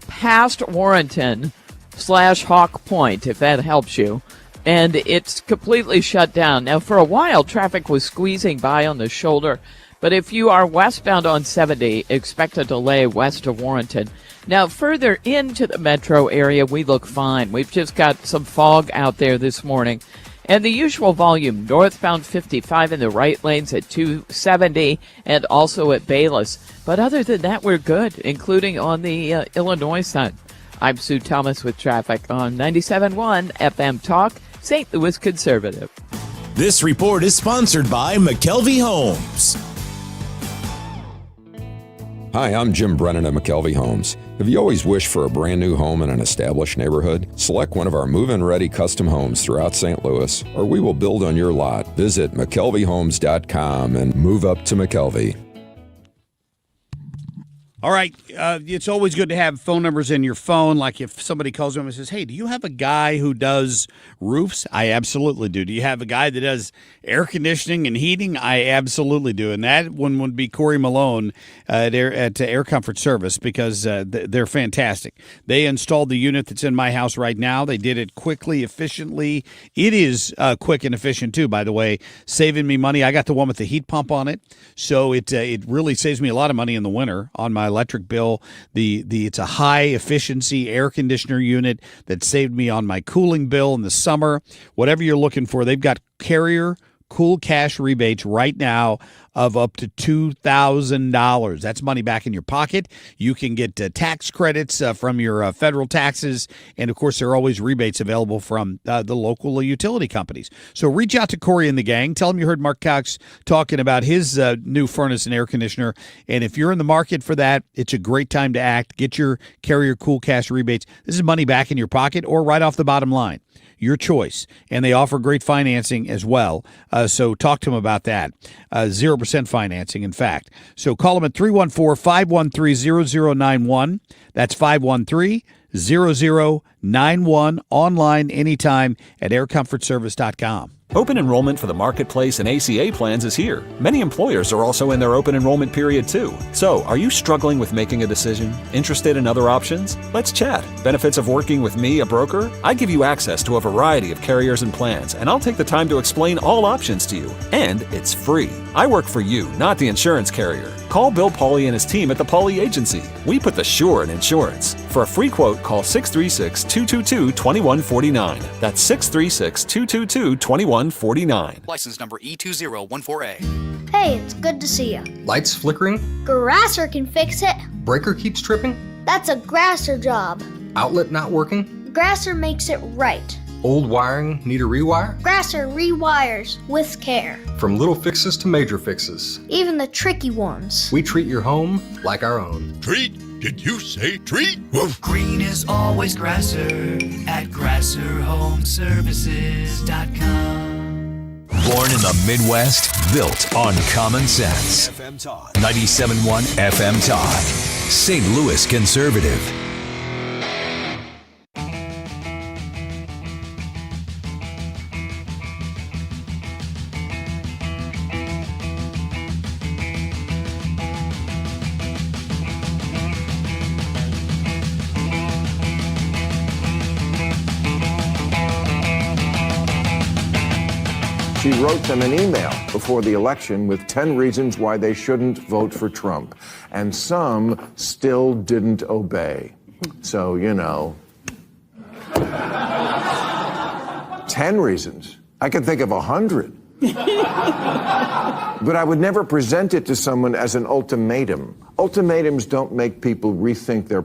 past Warrenton / Hawk Point, if that helps you, and it's completely shut down. Now, for a while, traffic was squeezing by on the shoulder, but if you are westbound on 70, expect a delay west of Warrenton. Now, further into the metro area, we look fine. We've just got some fog out there this morning. And the usual volume, northbound 55 in the right lanes at 270 and also at Bayless. But other than that, we're good, including on the Illinois side. I'm Sue Thomas with traffic on 97.1 FM Talk, St. Louis Conservative. This report is sponsored by McKelvey Homes. Hi, I'm Jim Brennan at McKelvey Homes. Have you always wished for a brand new home in an established neighborhood? Select one of our move-in ready custom homes throughout St. Louis, or we will build on your lot. Visit McKelveyhomes.com and move up to McKelvey. All right, it's always good to have phone numbers in your phone. Like if somebody calls them and says, hey, do you have a guy who does roofs? I absolutely do. Do you have a guy that does air conditioning and heating? I absolutely do. And that one would be Corey Malone at Air Comfort Service, because they're fantastic. They installed the unit that's in my house right now. They did it quickly, efficiently. It is quick and efficient too, by the way, saving me money. I got the one with the heat pump on it, so it really saves me a lot of money in the winter on my electric bill. It's a high efficiency air conditioner unit that saved me on my cooling bill in the summer. Whatever you're looking for, they've got Carrier Cool Cash rebates right now of up to $2,000. That's money back in your pocket. You can get tax credits from your federal taxes. And, of course, there are always rebates available from the local utility companies. So reach out to Corey and the gang. Tell them you heard Marc Cox talking about his new furnace and air conditioner. And if you're in the market for that, it's a great time to act. Get your Carrier Cool Cash rebates. This is money back in your pocket or right off the bottom line. Your choice. And they offer great financing as well. So talk to them about that. 0% financing, in fact. So call them at 314-513-0091. That's 513-0091. Online anytime at aircomfortservice.com. Open enrollment for the Marketplace and ACA plans is here. Many employers are also in their open enrollment period too. So, are you struggling with making a decision? Interested in other options? Let's chat. Benefits of working with me, a broker? I give you access to a variety of carriers and plans, and I'll take the time to explain all options to you. And it's free. I work for you, not the insurance carrier. Call Bill Pauly and his team at the Pauly Agency. We put the sure in insurance. For a free quote, call 636-222-2149. That's 636-222-2149. License number E2014A. Hey, it's good to see you. Lights flickering? Grasser can fix it. Breaker keeps tripping? That's a Grasser job. Outlet not working? Grasser makes it right. Old wiring need a rewire? Grasser rewires with care. From little fixes to major fixes. Even the tricky ones. We treat your home like our own. Treat? Did you say treat? Woof. Green is always Grasser at GrasserHomeservices.com. Born in the Midwest, built on common sense. 97.1 FM Talk. St. Louis Conservative. She wrote them an email before the election with 10 reasons why they shouldn't vote for Trump. And some still didn't obey. So, 10 reasons. I could think of 100. But I would never present it to someone as an ultimatum. Ultimatums don't make people rethink their...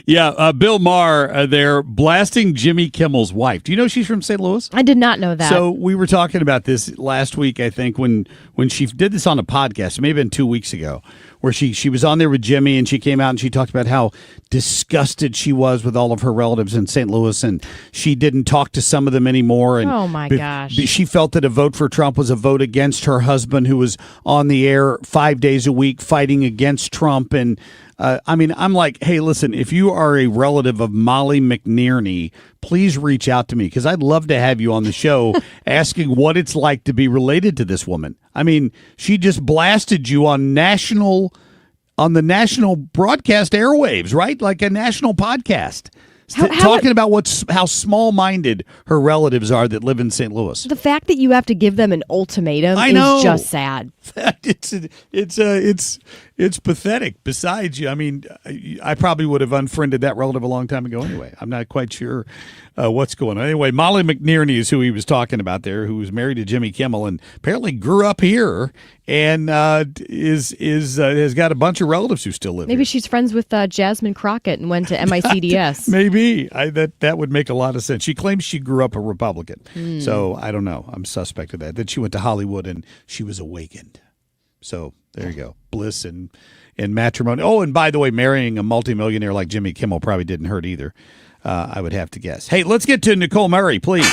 Yeah, Bill Maher, they're blasting Jimmy Kimmel's wife. Do you know she's from St. Louis? I did not know that. So we were talking about this last week, I think, when she did this on a podcast, maybe 2 weeks ago, where she was on there with Jimmy, and she came out and she talked about how disgusted she was with all of her relatives in St. Louis, and she didn't talk to some of them anymore. And oh, my gosh. She felt that a vote for Trump was a vote against her husband, who was on the air 5 days a week fighting against Trump. And I'm like, hey, listen, if you are a relative of Molly McNierney, please reach out to me, because I'd love to have you on the show asking what it's like to be related to this woman. I mean, she just blasted you on the national broadcast airwaves, right? Like a national podcast. Talking about how small-minded her relatives are that live in St. Louis. The fact that you have to give them an ultimatum is just sad. It's pathetic. Besides, I mean, I probably would have unfriended that relative a long time ago anyway. I'm not quite sure what's going on. Anyway, Molly McNearney is who he was talking about there, who was married to Jimmy Kimmel and apparently grew up here and has got a bunch of relatives who still live Maybe here. she's friends with Jasmine Crockett and went to MICDS. Maybe. That would make a lot of sense. She claims she grew up a Republican. So I don't know. I'm suspect of that. That she went to Hollywood and she was awakened. So there you go. Bliss and matrimony. Oh, and by the way, marrying a multimillionaire like Jimmy Kimmel probably didn't hurt either, I would have to guess. Hey, let's get to Nicole Murray, please.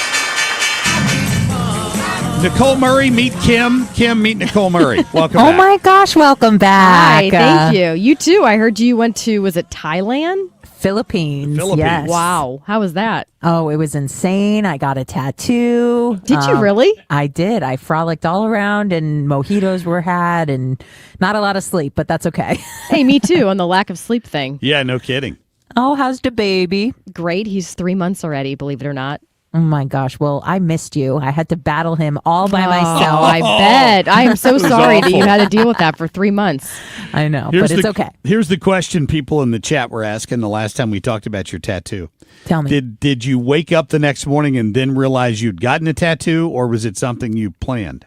Nicole Murray, meet Kim. Kim, meet Nicole Murray. Welcome back. Oh, my gosh. Welcome back. Hi, thank you. You too. I heard you went to, was it Thailand? Philippines. Yes. Wow. How was that? Oh, it was insane. I got a tattoo. Did you really? I did. I frolicked all around and mojitos were had and not a lot of sleep, but that's okay. Hey, me too, on the lack of sleep thing. Yeah, no kidding. Oh, how's the baby? Great. He's 3 months already, believe it or not. Oh, my gosh. Well, I missed you. I had to battle him all by myself. I bet. I am so sorry that you had to deal with that for 3 months. I know, but it's okay. Here's the question people in the chat were asking the last time we talked about your tattoo. Tell me. Did you wake up the next morning and then realize you'd gotten a tattoo, or was it something you planned?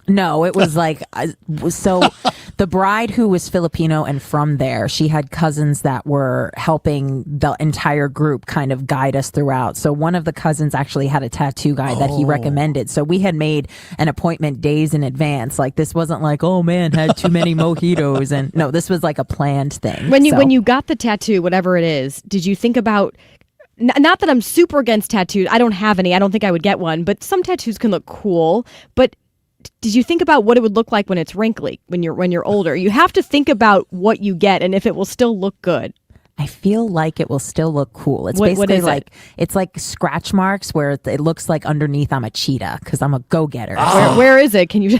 No, it was like, so the bride who was Filipino and from there, she had cousins that were helping the entire group kind of guide us throughout. So one of the cousins actually had a tattoo guy that he recommended. So we had made an appointment days in advance. Like this wasn't like, oh man, had too many mojitos. And no, this was like a planned thing. When you got the tattoo, whatever it is, did you think about, not that I'm super against tattoos. I don't have any. I don't think I would get one, but some tattoos can look cool. But did you think about what it would look like when it's wrinkly, when you're older? You have to think about what you get and if it will still look good. I feel like it will still look cool. It's What basically is like it's like scratch marks where it looks like underneath I'm a cheetah because I'm a go-getter. Where is it? Can you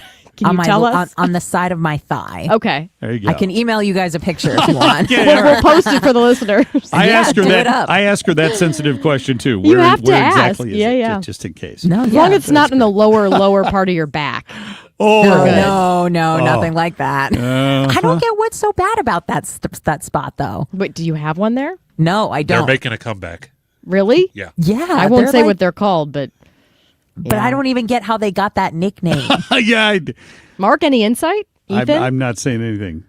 tell us? On the side of my thigh. Okay. There you go. I can email you guys a picture if you want. We'll post it for the listeners. I asked her do that. it up. I asked her that sensitive question too. You have to where ask. exactly is Yeah, it? yeah. Just in case. No, As long as it's not in the lower part of your back. Oh no, nothing like that. I don't get what's so bad about that spot though. Wait, do you have one there? No, I They're don't. making a comeback. Really? Yeah. Yeah, I won't they're say like- what they're called, but I don't even get how they got that nickname. Yeah, Mark, any insight? Ethan? I'm not saying anything.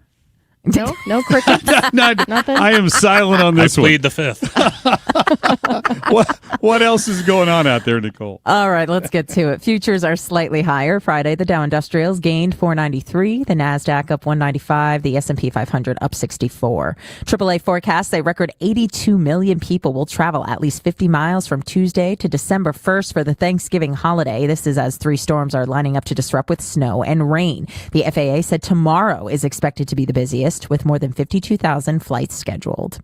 No crickets? Nothing? I am silent on this I one. plead the fifth. What else is going on out there, Nicole? All right, let's get to it. Futures are slightly higher. Friday, the Dow Industrials gained 493, the Nasdaq up 195, the S&P 500 up 64. AAA forecasts a record 82 million people will travel at least 50 miles from Tuesday to December 1st for the Thanksgiving holiday. This is as 3 storms are lining up to disrupt with snow and rain. The FAA said tomorrow is expected to be the busiest, with more than 52,000 flights scheduled.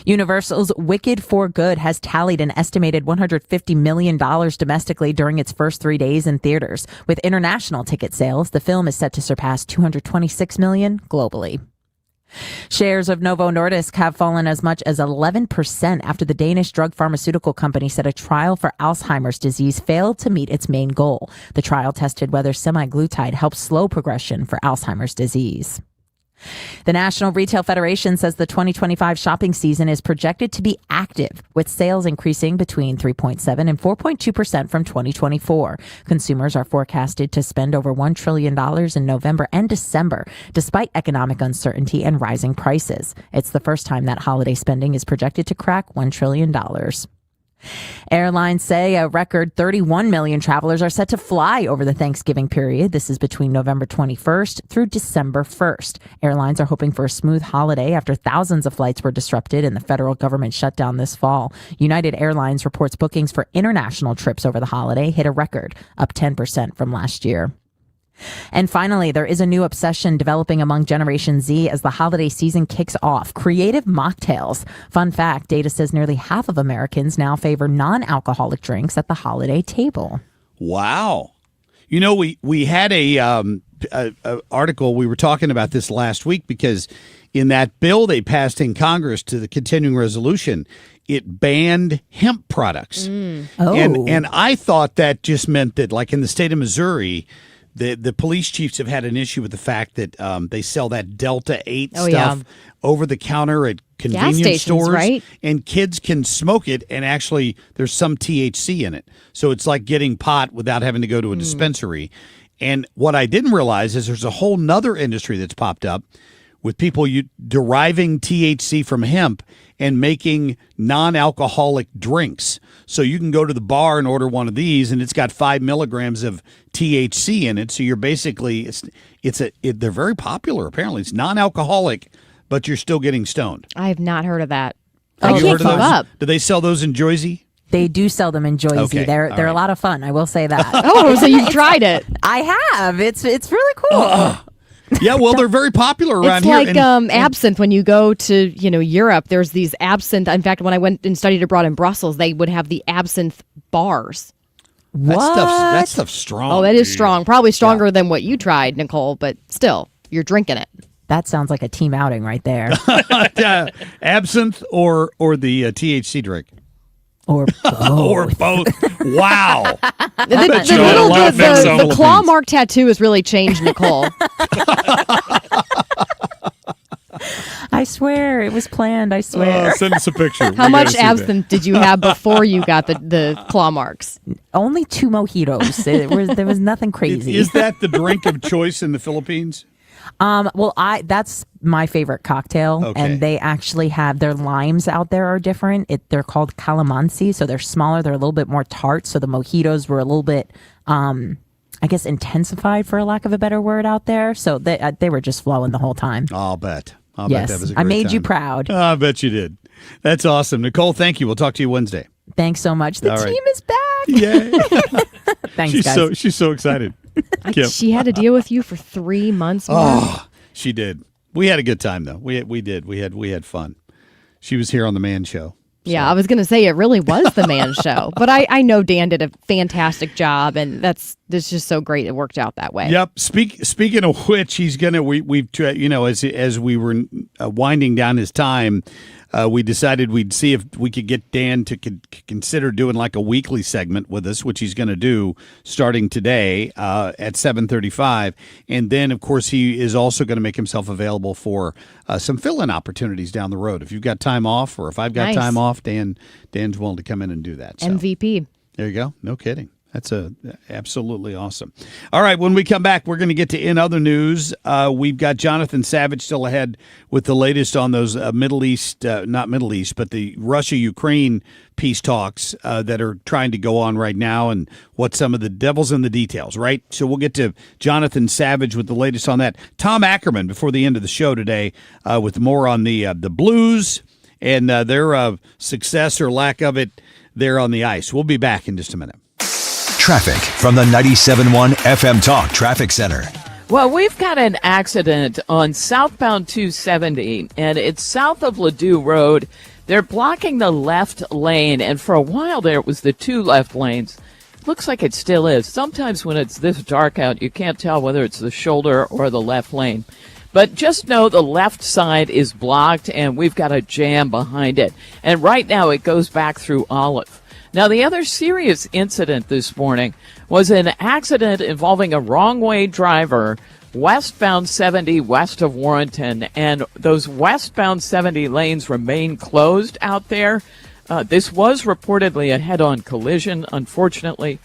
Universal's Wicked for Good has tallied an estimated $150 million domestically during its first 3 days in theaters. With international ticket sales, the film is set to surpass $226 million globally. Shares of Novo Nordisk have fallen as much as 11% after the Danish drug pharmaceutical company said a trial for Alzheimer's disease failed to meet its main goal. The trial tested whether semaglutide helps slow progression for Alzheimer's disease. The National Retail Federation says the 2025 shopping season is projected to be active, with sales increasing between 3.7 and 4.2% from 2024. Consumers are forecasted to spend over $1 trillion in November and December, despite economic uncertainty and rising prices. It's the first time that holiday spending is projected to crack $1 trillion. Airlines say a record 31 million travelers are set to fly over the Thanksgiving period. This is between November 21st through December 1st. Airlines are hoping for a smooth holiday after thousands of flights were disrupted in the federal government shutdown this fall. United Airlines reports bookings for international trips over the holiday hit a record, up 10% from last year. And finally, there is a new obsession developing among Generation Z as the holiday season kicks off: creative mocktails. Fun fact, data says nearly half of Americans now favor non-alcoholic drinks at the holiday table. Wow. You know, we had a article, we were talking about this last week, because in that bill they passed in Congress to the continuing resolution, it banned hemp products. Oh. And I thought that just meant that, like in the state of Missouri, the police chiefs have had an issue with the fact that they sell that Delta 8 stuff yeah. over the counter at convenience stations, stores, right? And kids can smoke it, and actually there's some THC in it. So it's like getting pot without having to go to a dispensary. And what I didn't realize is there's a whole nother industry that's popped up with people deriving THC from hemp and making non-alcoholic drinks. So you can go to the bar and order one of these, and it's got 5 milligrams of THC in it. So you're basically, they're very popular, apparently. It's non-alcoholic, but you're still getting stoned. I have not heard of that. Have I you can't heard of keep those? up. Do they sell those in Jersey? They do sell them in Jersey. Okay, They're all right. a lot of fun. I will say that. Oh, so you've tried it. I have. It's really cool. Yeah, well, they're very popular around It's here. like absinthe. When you go to Europe, there's these absinthe. In fact, when I went and studied abroad in Brussels, they would have the absinthe bars. That stuff's strong. Oh, that is strong. Probably stronger than what you tried, Nicole, but still, you're drinking it. That sounds like a team outing right there. Absinthe or the THC drink. Or both. Or both. Wow. The claw mark tattoo has really changed Nicole. I swear it was planned. I swear. Send us a picture. How much absinthe did you have before you got the claw marks? Only 2 mojitos. There was nothing crazy. Is that the drink of choice in the Philippines? Well, that's my favorite cocktail, Okay. and they actually have their limes out there are different. They're called calamansi, so they're smaller. They're a little bit more tart. So the mojitos were a little bit, I guess, intensified, for a lack of a better word, out there. So they were just flowing the whole time. I'll bet. Yes, that was a great I made you time. proud. I bet you did. That's awesome. Nicole, thank you. We'll talk to you Wednesday. Thanks so much. The All right. team is back. Yay. Thanks, guys. She's so excited. Kim. She had to deal with you for 3 months. Oh, she did. We had a good time though. We did. We had fun. She was here on the Man Show. Yeah, I was going to say it really was the Man Show, but I know Dan did a fantastic job, and that's just so great it worked out that way. Yep. Speaking of which, he's gonna. We've as we were winding down his time, we decided we'd see if we could get Dan to consider doing like a weekly segment with us, which he's going to do starting today at 7:35, and then of course he is also going to make himself available for some fill-in opportunities down the road. If you've got time off, or if I've got Nice. time off, Dan's willing to come in and do that. So. MVP. There you go. No kidding. That's absolutely awesome. All right, when we come back, we're going to get to In Other News. We've got Jonathan Savage still ahead with the latest on those not Middle East, but the Russia-Ukraine peace talks that are trying to go on right now, and what some of the devil's in the details, right? So we'll get to Jonathan Savage with the latest on that. Tom Ackerman before the end of the show today with more on the Blues and their success or lack of it there on the ice. We'll be back in just a minute. Traffic from the 97.1 FM Talk Traffic Center. Well, we've got an accident on southbound 270, and it's south of Ladue Road. They're blocking the left lane, and for a while there it was the 2 left lanes. Looks like it still is. Sometimes when it's this dark out, you can't tell whether it's the shoulder or the left lane. But just know the left side is blocked, and we've got a jam behind it. And right now it goes back through Olive. Now, the other serious incident this morning was an accident involving a wrong-way driver westbound 70 west of Warrenton, and those westbound 70 lanes remain closed out there. This was reportedly a head-on collision, unfortunately,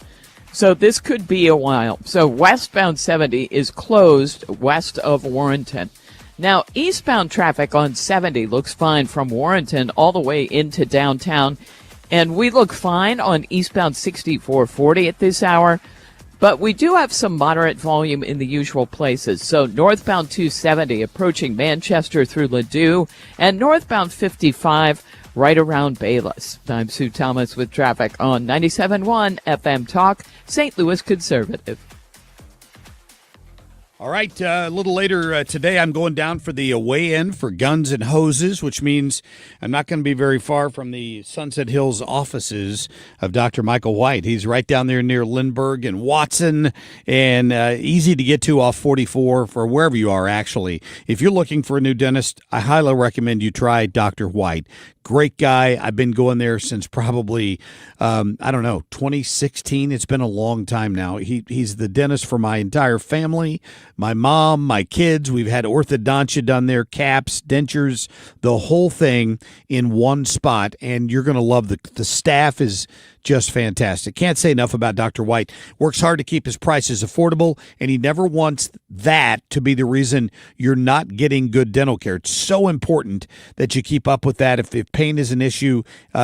so this could be a while. So westbound 70 is closed west of Warrenton. Now, eastbound traffic on 70 looks fine from Warrenton all the way into downtown. And we look fine on eastbound 6440 at this hour, but we do have some moderate volume in the usual places. So northbound 270 approaching Manchester through Ladue, and northbound 55 right around Bayless. I'm Sue Thomas with traffic on 97.1 FM Talk, St. Louis Conservative. All right, a little later today, I'm going down for the weigh-in for Guns and Hoses, which means I'm not going to be very far from the Sunset Hills offices of Dr. Michael White. He's right down there near Lindbergh and Watson, and easy to get to off 44 for wherever you are, actually. If you're looking for a new dentist, I highly recommend you try Dr. White. Great guy. I've been going there since probably, 2016. It's been a long time now. He's the dentist for my entire family, my mom, my kids. We've had orthodontia done there, caps, dentures, the whole thing in one spot. And you're going to love the staff is just fantastic. Can't say enough about Dr. White. Works hard to keep his prices affordable, and he never wants that to be the reason you're not getting good dental care. It's so important that you keep up with that. If pain is an issue,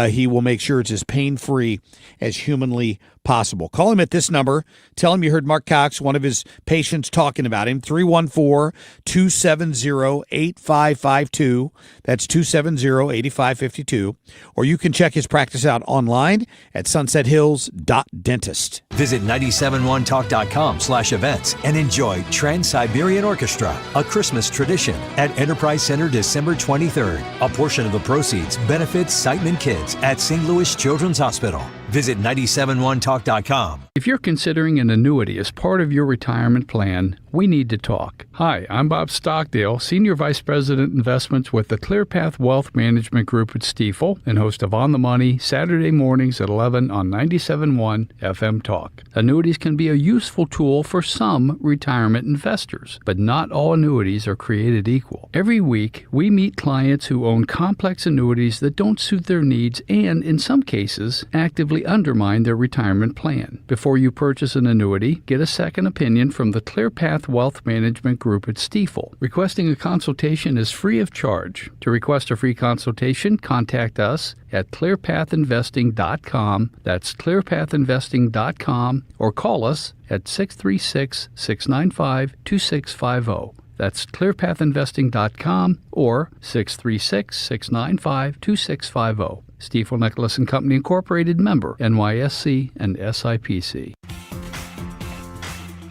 he will make sure it's as pain-free as humanly possible. Call him at this number. Tell him you heard Marc Cox, one of his patients, talking about him. 314-270-8552. That's 270-8552. Or you can check his practice out online at sunsethills.dentist. Visit 971talk.com/events and enjoy Trans-Siberian Orchestra, a Christmas tradition at Enterprise Center December 23rd. A portion of the proceeds benefits Siteman Kids at St. Louis Children's Hospital. Visit 971talk.com. If you're considering an annuity as part of your retirement plan, we need to talk. Hi, I'm Bob Stockdale, Senior Vice President Investments with the ClearPath Wealth Management Group at Stifel and host of On the Money Saturday mornings at 11 on 97.1 FM Talk. Annuities can be a useful tool for some retirement investors, but not all annuities are created equal. Every week, we meet clients who own complex annuities that don't suit their needs and, in some cases, actively undermine their retirement plan. Before you purchase an annuity, get a second opinion from the ClearPath Wealth Management Group at Stifel. Requesting a consultation is free of charge. To request a free consultation, contact us at clearpathinvesting.com. That's clearpathinvesting.com, or call us at 636-695-2650. That's clearpathinvesting.com or 636-695-2650. Stifel Nicholas and Company Incorporated, member NYSE and SIPC.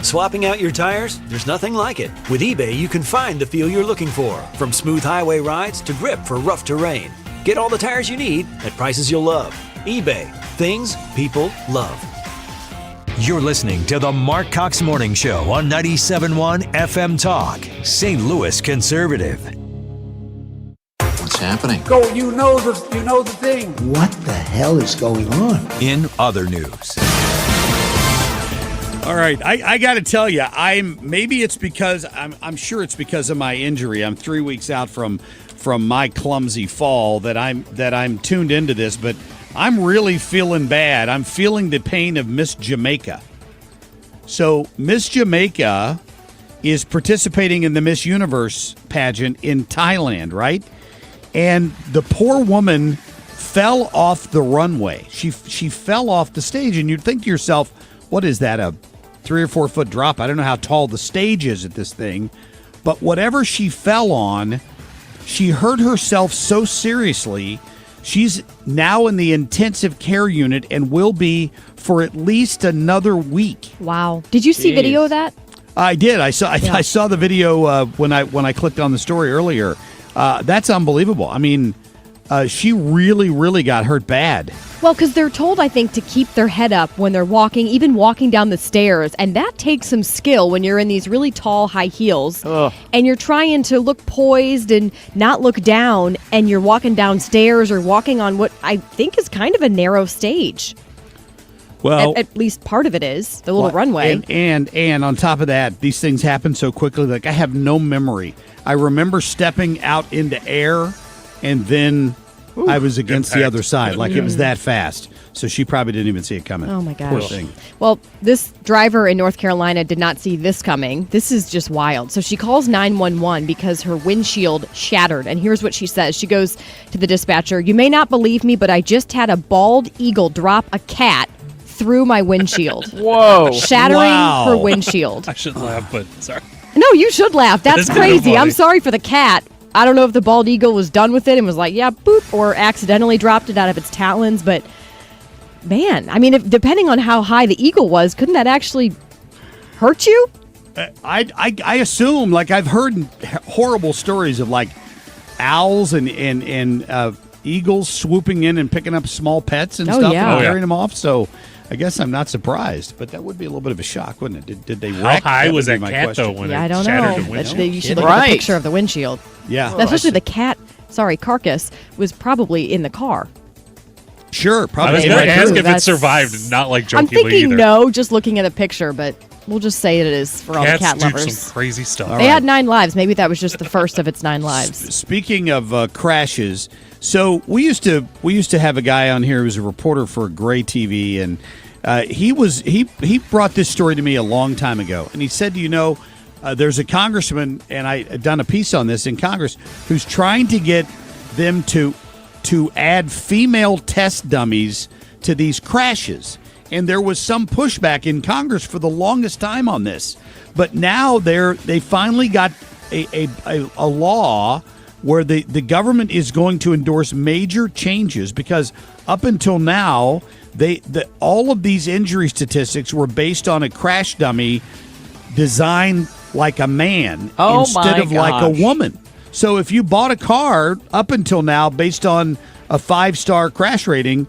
Swapping out your tires? There's nothing like it. With eBay, you can find the feel you're looking for, from smooth highway rides to grip for rough terrain. Get all the tires you need at prices you'll love. eBay. Things people love. You're listening to the Marc Cox Morning Show on 97.1 FM Talk, St. Louis Conservative. What's happening? Go, you know the thing. What the hell is going on? In other news. All right, I got to tell you, I'm sure it's because of my injury. I'm 3 weeks out from my clumsy fall that I'm tuned into this, but I'm really feeling bad. I'm feeling the pain of Miss Jamaica. So Miss Jamaica is participating in the Miss Universe pageant in Thailand, right? And the poor woman fell off the runway. She fell off the stage, and you'd think to yourself, what is that, a 3 or 4 foot drop? I don't know how tall the stage is at this thing, but whatever she fell on, she hurt herself so seriously. She's now in the intensive care unit and will be for at least another week. Wow. Did you see video of that? I did. I saw the video when I clicked on the story earlier. That's unbelievable. I mean, she really, really got hurt bad. Well, because they're told, I think, to keep their head up when they're walking, even walking down the stairs. And that takes some skill when you're in these really tall, high heels. Ugh. And you're trying to look poised and not look down. And you're walking downstairs or walking on what I think is kind of a narrow stage. Well, at least part of it is, the little runway. And on top of that, these things happen so quickly. Like, I have no memory. I remember stepping out into air, and then I was against the other side. Like, it was that fast. So she probably didn't even see it coming. Oh, my gosh. Poor thing. Well, this driver in North Carolina did not see this coming. This is just wild. So she calls 911 because her windshield shattered. And here's what she says. She goes to the dispatcher, "You may not believe me, but I just had a bald eagle drop a cat through my windshield." Whoa. Shattering her windshield. I shouldn't laugh, but sorry. No, you should laugh. That's crazy. I'm sorry for the cat. I don't know if the bald eagle was done with it and was like, yeah, boop, or accidentally dropped it out of its talons. But, man, I mean, depending on how high the eagle was, couldn't that actually hurt you? I assume, like, I've heard horrible stories of, like, owls and eagles swooping in and picking up small pets and stuff and carrying them off. So I guess I'm not surprised, but that would be a little bit of a shock, wouldn't it? Did they wreck? How high was that cat, though, when it I don't shattered know. the windshield? You should look at the picture of the windshield. Yeah. Especially the cat carcass was probably in the car. Sure, probably. I was going to ask if it That's- survived, not like I'm jokingly thinking either. no, just looking at the picture, but we'll just say it is for all the Cats cat do lovers. some crazy stuff. All They right. had 9 lives. Maybe that was just the first of its 9 lives. Speaking of crashes, so we used to have a guy on here who was a reporter for Gray TV, and he brought this story to me a long time ago, and he said, there's a congressman, and I had done a piece on this in Congress, who's trying to get them to add female test dummies to these crashes. And there was some pushback in Congress for the longest time on this. But now they finally got a law where the government is going to endorse major changes, because up until now, all of these injury statistics were based on a crash dummy designed like a man instead of like a woman. So if you bought a car up until now based on a 5-star crash rating,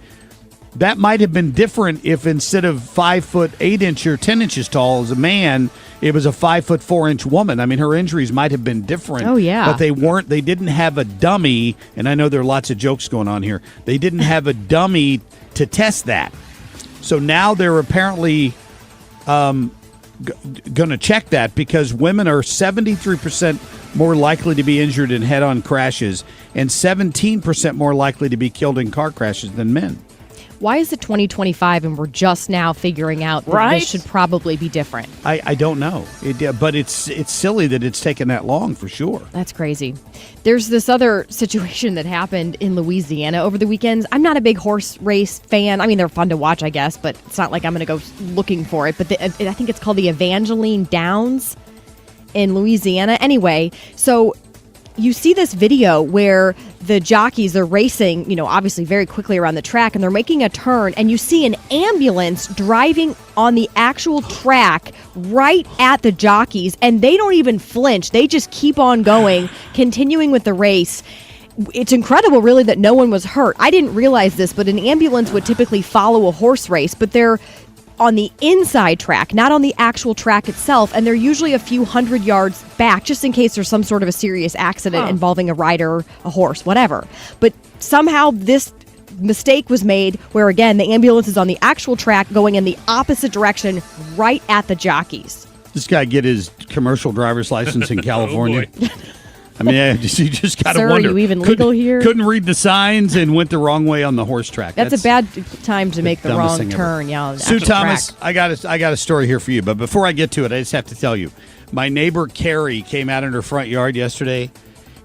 that might have been different if instead of 5 foot 8 inch or 10 inches tall as a man, it was a 5 foot 4 inch woman. I mean, her injuries might have been different. Oh, yeah. But they didn't have a dummy. And I know there are lots of jokes going on here. They didn't have a dummy to test that. So now they're apparently going to check that, because women are 73% more likely to be injured in head-on crashes and 17% more likely to be killed in car crashes than men. Why is it 2025 and we're just now figuring out that this should probably be different? I don't know. But it's silly that it's taken that long, for sure. That's crazy. There's this other situation that happened in Louisiana over the weekends. I'm not a big horse race fan. I mean, they're fun to watch, I guess, but it's not like I'm going to go looking for it. But I think it's called the Evangeline Downs in Louisiana. Anyway, so you see this video where the jockeys are racing, obviously very quickly around the track, and they're making a turn, and you see an ambulance driving on the actual track right at the jockeys, and they don't even flinch. They just keep on going, continuing with the race. It's incredible, really, that no one was hurt. I didn't realize this, but an ambulance would typically follow a horse race, but they're on the inside track, not on the actual track itself, and they're usually a few hundred yards back, just in case there's some sort of a serious accident involving a rider, a horse, whatever. But somehow this mistake was made where, again, the ambulance is on the actual track going in the opposite direction right at the jockeys. This guy get his commercial driver's license in California. I mean, you just got to Sir, wonder. are you even legal here? Couldn't read the signs and went the wrong way on the horse track. That's a bad time to make the dumbest wrong thing turn. ever. Yeah, on the Sue actual Thomas, track. I got a story here for you. But before I get to it, I just have to tell you, my neighbor Carrie came out in her front yard yesterday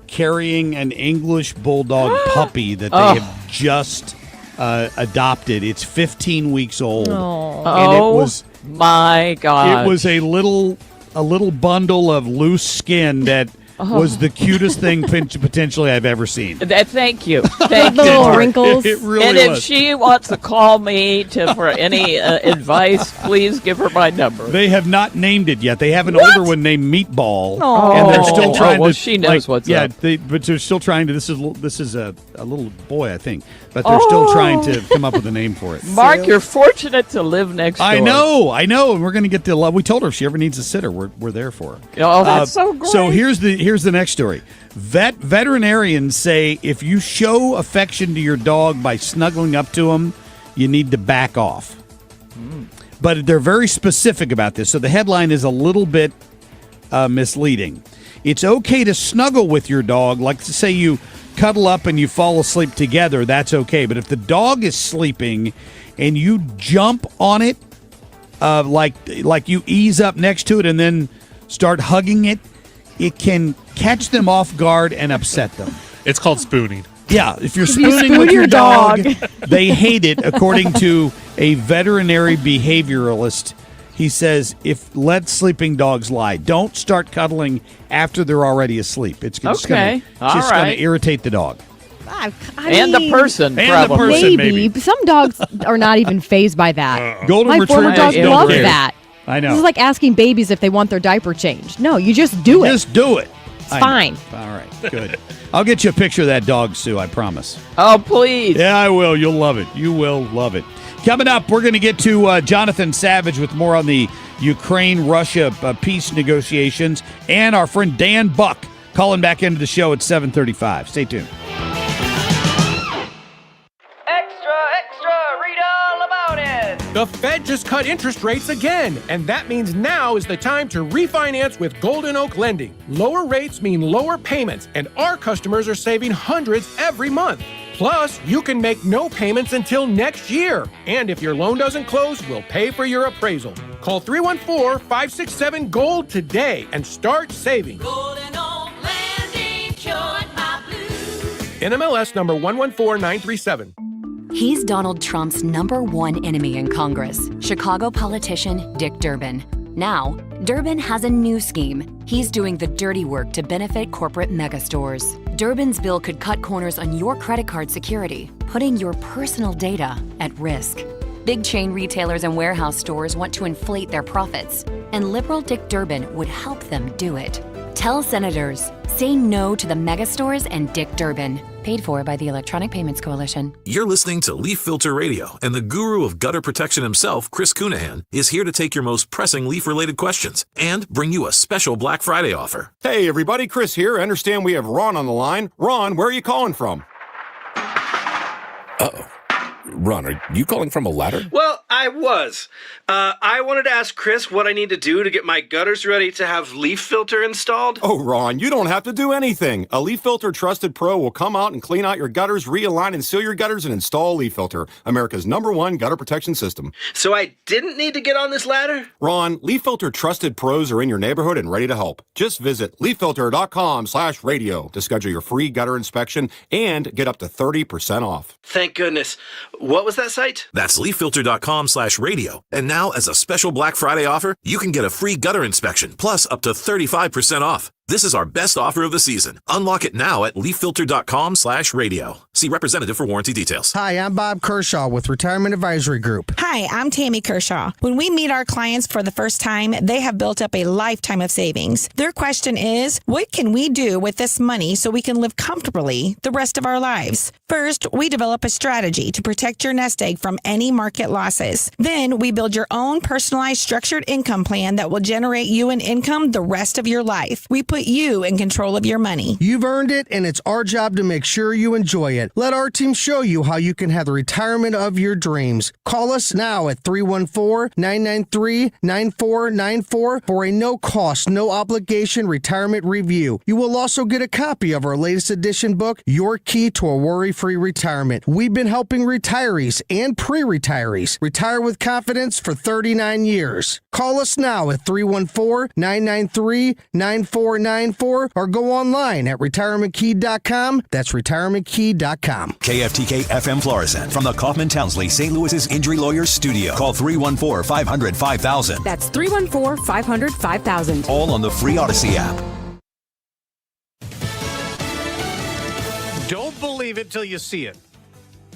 carrying an English bulldog puppy that they have just adopted. It's 15 weeks old, and it was my God! It was a little bundle of loose skin that was the cutest thing potentially I've ever seen. Thank you. Thank the you. little Mark. wrinkles. It really and was. if she wants to call me for any advice, please give her my number. They have not named it yet. They have an older one named Meatball, Aw. and they're still trying well, to. she knows what's up. but they're still trying to. This is a little boy, I think, but they're still trying to come up with a name for it. Mark, you're fortunate to live next door. I know, and we're going to get to love. We told her if she ever needs a sitter, we're there for her. Oh, that's so great. So here's the next story. Veterinarians say if you show affection to your dog by snuggling up to him, you need to back off. But they're very specific about this. So the headline is a little bit misleading. It's okay to snuggle with your dog, like to say you cuddle up and you fall asleep together. That's okay. But if the dog is sleeping and you jump on it, like you ease up next to it and then start hugging it, it can catch them off guard and upset them. It's called spooning. Yeah, if you're spooning with your dog, they hate it, according to a veterinary behavioralist. He says, let sleeping dogs lie. Don't start cuddling after they're already asleep. It's just going to irritate the dog. And the person, probably. Maybe. Some dogs are not even fazed by that. Golden My retriever former dog don't loves care. that. I know. This is like asking babies if they want their diaper changed. No, you just do it. Just do it. It's fine. All right, good. I'll get you a picture of that dog, Sue, I promise. Oh, please. Yeah, I will. You'll love it. You will love it. Coming up, we're going to get to Jonathan Savage with more on the Ukraine-Russia peace negotiations, and our friend Dan Buck calling back into the show at 7:35. Stay tuned. Read all about it. The Fed just cut interest rates again, and that means now is the time to refinance with Golden Oak Lending. Lower rates mean lower payments, and our customers are saving hundreds every month. Plus, you can make no payments until next year. And if your loan doesn't close, we'll pay for your appraisal. Call 314-567-GOLD today and start saving. Golden Oak Lending, cured my blues. NMLS number 114937. He's Donald Trump's #1 enemy in Congress, Chicago politician Dick Durbin. Now, Durbin has a new scheme. He's doing the dirty work to benefit corporate megastores. Durbin's bill could cut corners on your credit card security, putting your personal data at risk. Big chain retailers and warehouse stores want to inflate their profits, and liberal Dick Durbin would help them do it. Tell senators, say no to the megastores and Dick Durbin. Paid for by the Electronic Payments Coalition. You're listening to Leaf Filter Radio, and the guru of gutter protection himself, Chris Cunahan, is here to take your most pressing leaf-related questions and bring you a special Black Friday offer. Hey, everybody, Chris here. I understand we have Ron on the line. Ron, where are you calling from? Uh-oh. Ron, are you calling from a ladder? Well, I was. I wanted to ask Chris what I need to do to get my gutters ready to have leaf filter installed. Oh, Ron, you don't have to do anything. A Leaf Filter Trusted Pro will come out and clean out your gutters, realign and seal your gutters, and install Leaf Filter, America's #1 gutter protection system. So I didn't need to get on this ladder? Ron, Leaf Filter Trusted Pros are in your neighborhood and ready to help. Just visit leaffilter.com/radio to schedule your free gutter inspection and get up to 30% off. Thank goodness. What was that site? That's leaffilter.com/radio. And now, as a special Black Friday offer, you can get a free gutter inspection, plus up to 35% off. This is our best offer of the season. Unlock it now at leaffilter.com/radio. See representative for warranty details. Hi, I'm Bob Kershaw with Retirement Advisory Group. Hi, I'm Tammy Kershaw. When we meet our clients for the first time, they have built up a lifetime of savings. Their question is, what can we do with this money so we can live comfortably the rest of our lives? First, we develop a strategy to protect your nest egg from any market losses. Then, we build your own personalized structured income plan that will generate you an income the rest of your life. We put you in control of your money. You've earned it, and it's our job to make sure you enjoy it. Let our team show you how you can have the retirement of your dreams. Call us now at 314-993-9494 for a no-cost, no-obligation retirement review. You will also get a copy of our latest edition book, Your Key to a Worry-Free Retirement. We've been helping retirees and pre-retirees retire with confidence for 39 years. Call us now at 314-993-9494 or go online at retirementkey.com. That's retirementkey.com. KFTK FM Florissant from the Kaufman Townsley St. Louis's Injury Lawyers Studio. Call 314-500-5000. That's 314-500-5000. All on the free Odyssey app. Don't believe it till you see it.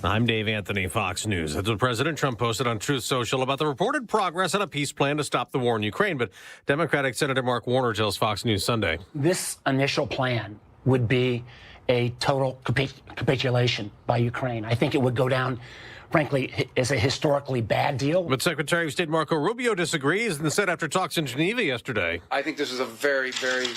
I'm Dave Anthony, Fox News. That's what President Trump posted on Truth Social about the reported progress on a peace plan to stop the war in Ukraine. But Democratic Senator Mark Warner tells Fox News Sunday. This initial plan would be a total capitulation by Ukraine. I think it would go down, frankly, as a historically bad deal. But Secretary of State Marco Rubio disagrees and said after talks in Geneva yesterday. I think this was a very, very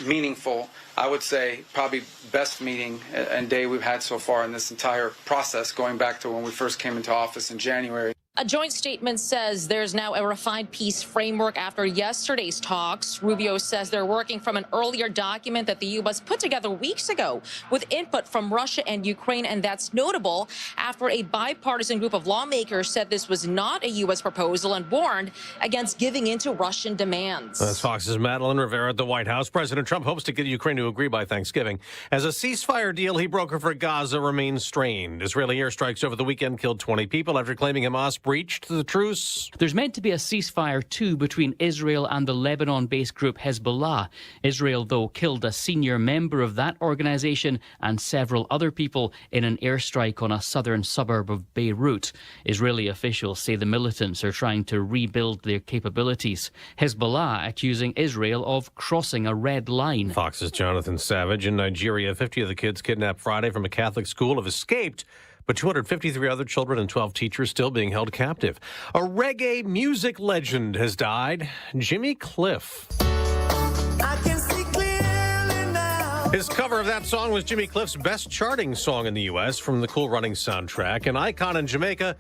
meaningful, I would say probably best meeting and day we've had so far in this entire process, going back to when we first came into office in January. A joint statement says there's now a refined peace framework after yesterday's talks. Rubio says they're working from an earlier document that the U.S. put together weeks ago with input from Russia and Ukraine, and that's notable after a bipartisan group of lawmakers said this was not a U.S. proposal and warned against giving in to Russian demands. That's Fox's Madeline Rivera at the White House. President Trump hopes to get Ukraine to agree by Thanksgiving. As a ceasefire deal he brokered for Gaza remains strained. Israeli airstrikes over the weekend killed 20 people after claiming Hamas breached the truce. There's meant to be a ceasefire, too, between Israel and the Lebanon-based group Hezbollah. Israel, though, killed a senior member of that organisation and several other people in an airstrike on a southern suburb of Beirut. Israeli officials say the militants are trying to rebuild their capabilities. Hezbollah accusing Israel of crossing a red line. Fox's Jonathan Savage. In Nigeria, 50 of the kids kidnapped Friday from a Catholic school have escaped, but 253 other children and 12 teachers still being held captive. A reggae music legend has died, Jimmy Cliff. I can see clearly now. His cover of that song was Jimmy Cliff's best charting song in the U.S. from the Cool Runnings soundtrack. An icon in Jamaica,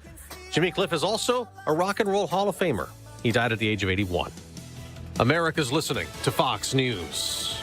Jimmy Cliff is also a rock and roll Hall of Famer. He died at the age of 81. America's listening to Fox News.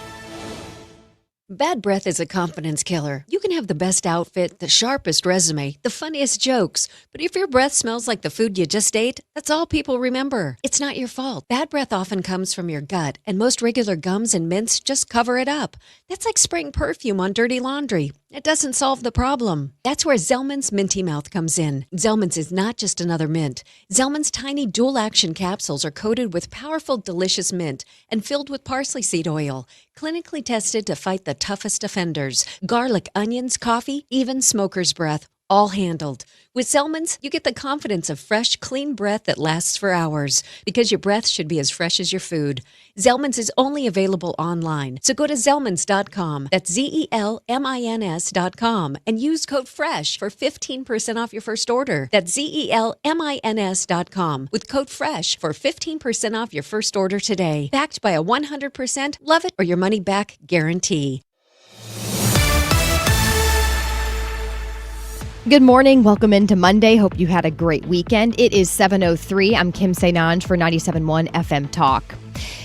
Bad breath is a confidence killer. You can have the best outfit, the sharpest resume, the funniest jokes, but if your breath smells like the food you just ate, that's all people remember. It's not your fault. Bad breath often comes from your gut, and most regular gums and mints just cover it up. That's like spraying perfume on dirty laundry. It doesn't solve the problem. That's where Zellman's Minty Mouth comes in. Zellman's is not just another mint. Zellman's tiny dual-action capsules are coated with powerful, delicious mint and filled with parsley seed oil, clinically tested to fight the toughest offenders. Garlic, onions, coffee, even smoker's breath, all handled. With Zellman's, you get the confidence of fresh, clean breath that lasts for hours, because your breath should be as fresh as your food. Zellman's is only available online, so go to Zellmans.com, that's Zellmins.com, and use code FRESH for 15% off your first order. That's Zellmins.com, with code FRESH for 15% off your first order today. Backed by a 100% love it or your money back guarantee. Good morning. Welcome into Monday. Hope you had a great weekend. It is 7:03. I'm Kim Sainange for 97.1 FM Talk.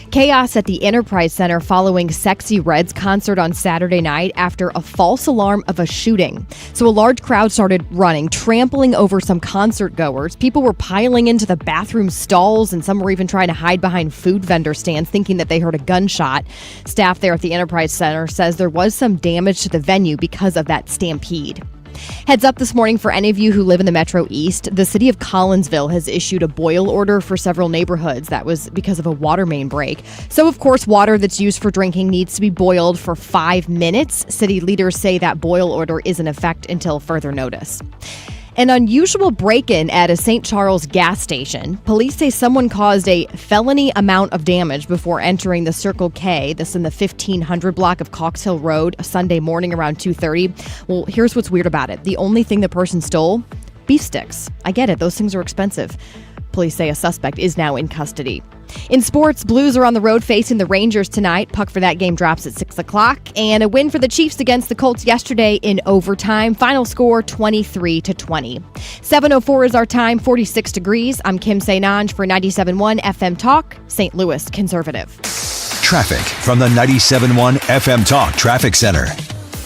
Chaos at the Enterprise Center following Sexy Red's concert on Saturday night after a false alarm of a shooting. So a large crowd started running, trampling over some concert goers. People were piling into the bathroom stalls, and some were even trying to hide behind food vendor stands, thinking that they heard a gunshot. Staff there at the Enterprise Center says there was some damage to the venue because of that stampede. Heads up this morning for any of you who live in the Metro East. The city of Collinsville has issued a boil order for several neighborhoods. That was because of a water main break. So, of course, water that's used for drinking needs to be boiled for 5 minutes. City leaders say that boil order is in effect until further notice. An unusual break-in at a St. Charles gas station. Police say someone caused a felony amount of damage before entering the Circle K. This in the 1500 block of Cox Hill Road Sunday morning around 2:30. Well, here's what's weird about it. The only thing the person stole? Beef sticks. I get it. Those things are expensive. Police say a suspect is now in custody. In sports, Blues are on the road facing the Rangers tonight. Puck for that game drops at 6 o'clock. And a win for the Chiefs against the Colts yesterday in overtime. Final score 23-20. 7:04 is our time, 46 degrees. I'm Kim Sainange for 97.1 FM Talk, St. Louis Conservative. Traffic from the 97.1 FM Talk Traffic Center.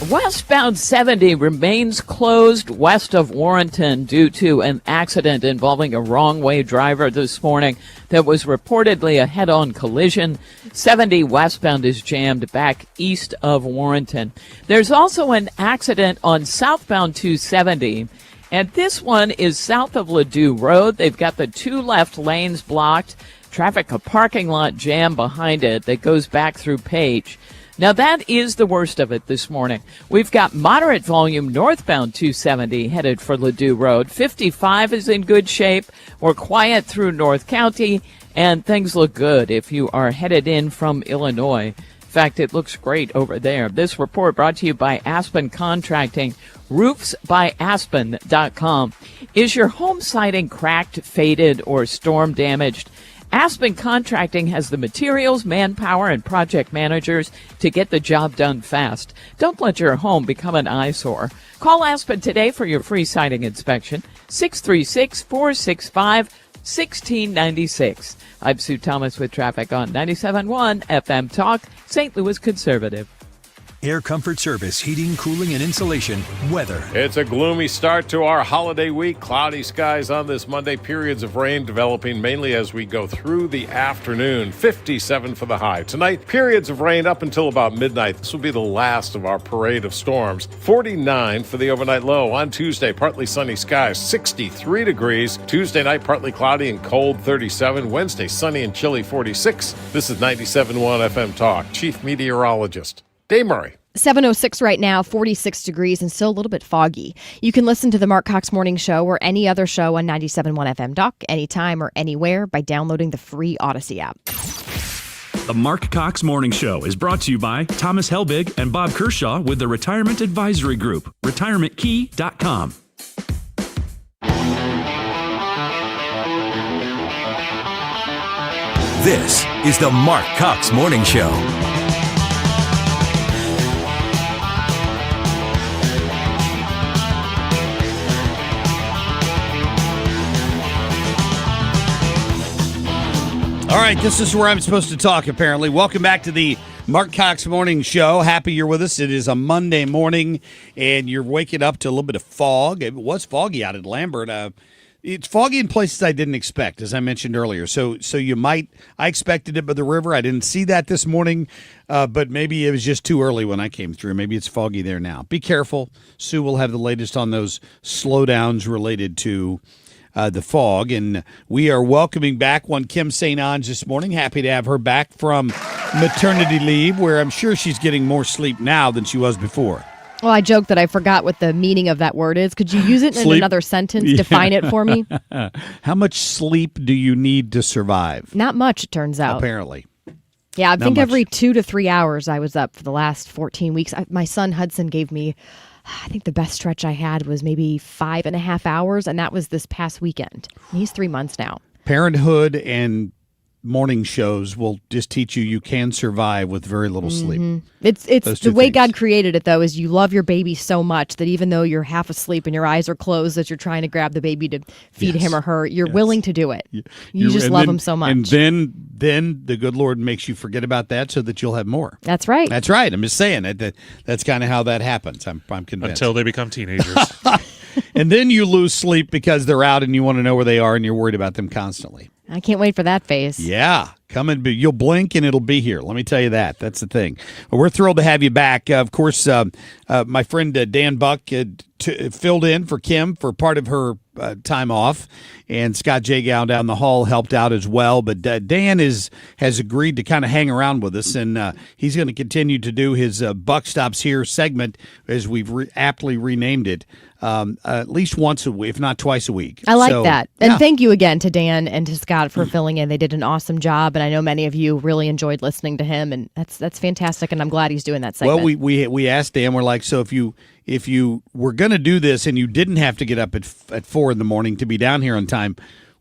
Westbound 70 remains closed west of Warrenton due to an accident involving a wrong-way driver this morning that was reportedly a head-on collision. 70 westbound is jammed back east of Warrenton. There's also an accident on southbound 270, and this one is south of Ladue Road. They've got the two left lanes blocked. Traffic, a parking lot jam behind it that goes back through Page. Now, that is the worst of it this morning. We've got moderate volume northbound 270 headed for Ladue Road. 55 is in good shape. We're quiet through North County, and things look good if you are headed in from Illinois. In fact, it looks great over there. This report brought to you by Aspen Contracting, roofsbyaspen.com. Is your home siding cracked, faded, or storm damaged? Aspen Contracting has the materials, manpower, and project managers to get the job done fast. Don't let your home become an eyesore. Call Aspen today for your free siding inspection, 636-465-1696. I'm Sue Thomas with traffic on 97.1 FM Talk, St. Louis Conservative. Air Comfort Service, heating, cooling, and insulation. Weather. It's a gloomy start to our holiday week. Cloudy skies on this Monday. Periods of rain developing mainly as we go through the afternoon. 57 for the high. Tonight, periods of rain up until about midnight. This will be the last of our parade of storms. 49 for the overnight low. On Tuesday, partly sunny skies. 63 degrees. Tuesday night, partly cloudy and cold. 37. Wednesday, sunny and chilly. 46. This is 97.1 FM Talk. Chief Meteorologist Dave Murray. 7:06 right now, 46 degrees and still a little bit foggy. You can listen to the Marc Cox Morning Show or any other show on 97.1 FM Talk anytime or anywhere by downloading the free Odyssey app. The Marc Cox Morning Show is brought to you by Thomas Helbig and Bob Kershaw with the Retirement Advisory Group, retirementkey.com. This is the Marc Cox Morning Show. right, this is where I'm supposed to talk, apparently. Welcome back to the Marc Cox Morning Show. Happy you're with us. It is a Monday morning, and you're waking up to a little bit of fog. It was foggy out at Lambert. It's foggy in places I didn't expect, as I mentioned earlier. So you might, I expected it by the river. I didn't see that this morning, but maybe it was just too early when I came through. Maybe it's foggy there now. Be careful. Sue will have the latest on those slowdowns related to the fog. And we are welcoming back one Kim St. Ange this morning. Happy to have her back from maternity leave, where I'm sure she's getting more sleep now than she was before. Well, I joked that I forgot what the meaning of that word is. Could you use it in another sentence? Yeah. Define it for me. How much sleep do you need to survive? Not much, it turns out. Apparently. Yeah, I think much. every 2 to 3 hours I was up for the last 14 weeks. My son Hudson gave me, I think the best stretch I had was maybe 5.5 hours, and that was this past weekend. He's 3 months now. Parenthood and morning shows will just teach you can survive with very little sleep. It's the way God created it, though, is you love your baby so much that even though you're half asleep and your eyes are closed as you're trying to grab the baby to feed him or her, you're willing to do it. You just love them so much. And then the good Lord makes you forget about that so that you'll have more. That's right. That's right. I'm just saying that's kind of how that happens. I'm convinced. Until they become teenagers. And then you lose sleep because they're out and you want to know where they are and you're worried about them constantly. I can't wait for that phase. Yeah, you'll blink and it'll be here. Let me tell you that. That's the thing. Well, we're thrilled to have you back. Of course, my friend Dan Buck filled in for Kim for part of her time off, and Scott Jagow down the hall helped out as well. But Dan has agreed to kind of hang around with us, and he's going to continue to do his Buck Stops Here segment, as we've aptly renamed it, at least once a week, if not twice a week. I like that. And thank you again to Dan and to Scott for filling in. They did an awesome job, and I know many of you really enjoyed listening to him, and that's fantastic, and I'm glad he's doing that segment. Well, we asked Dan, we're like, so if you were going to do this and you didn't have to get up at 4 in the morning to be down here on time,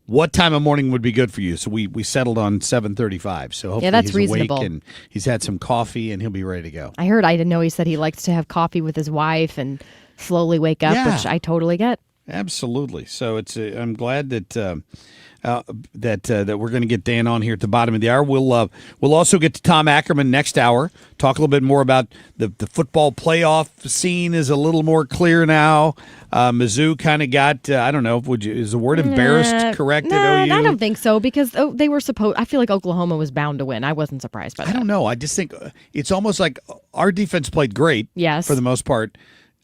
what time of morning would be good for you? So we settled on 7:35. So hopefully that's he's reasonable. awake and he's had some coffee and he'll be ready to go. I didn't know he said he likes to have coffee with his wife and slowly wake up, which I totally get. Absolutely. So I'm glad that that we're going to get Dan on here at the bottom of the hour. We'll also get to Tom Ackerman next hour. Talk a little bit more about the football playoff scene is a little more clear now. Mizzou kind of got I don't know. Is the word embarrassed correct at OU? I don't think so because they were supposed. I feel like Oklahoma was bound to win. I wasn't surprised by that. I don't know. I just think it's almost like our defense played great. Yes, for the most part.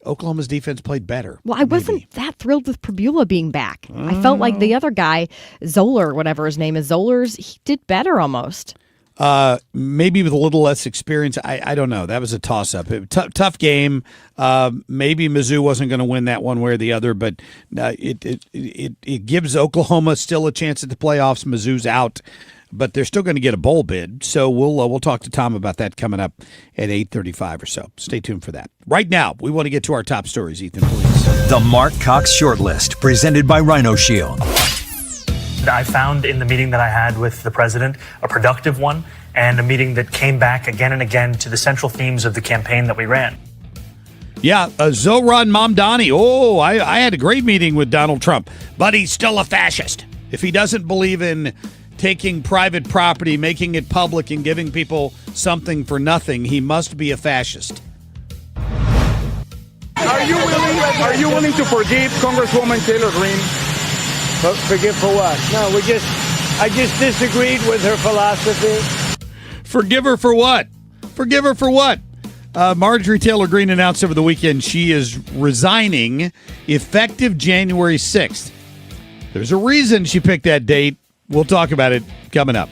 Oklahoma's defense played better. Well, I wasn't that thrilled with Pabula being back. I felt like the other guy, Zoller, whatever his name is, he did better almost. Maybe with a little less experience. I don't know. That was a toss-up. Tough game. Maybe Mizzou wasn't going to win that one way or the other, but it gives Oklahoma still a chance at the playoffs. Mizzou's out, but they're still going to get a bowl bid. So we'll talk to Tom about that coming up at 8:35 or so. Stay tuned for that. Right now, we want to get to our top stories, Ethan, please. The Marc Cox Shortlist, presented by Rhino Shield. I found in the meeting that I had with the president a productive one and a meeting that came back again and again to the central themes of the campaign that we ran. Yeah, Zohran Mamdani. Oh, I had a great meeting with Donald Trump, but he's still a fascist. If he doesn't believe in taking private property, making it public, and giving people something for nothing, he must be a fascist. Are you willing to forgive Congresswoman Taylor Greene? Forgive for what? No, I just disagreed with her philosophy. Forgive her for what? Forgive her for what? Marjorie Taylor Greene announced over the weekend she is resigning effective January 6th. There's a reason she picked that date. We'll talk about it coming up.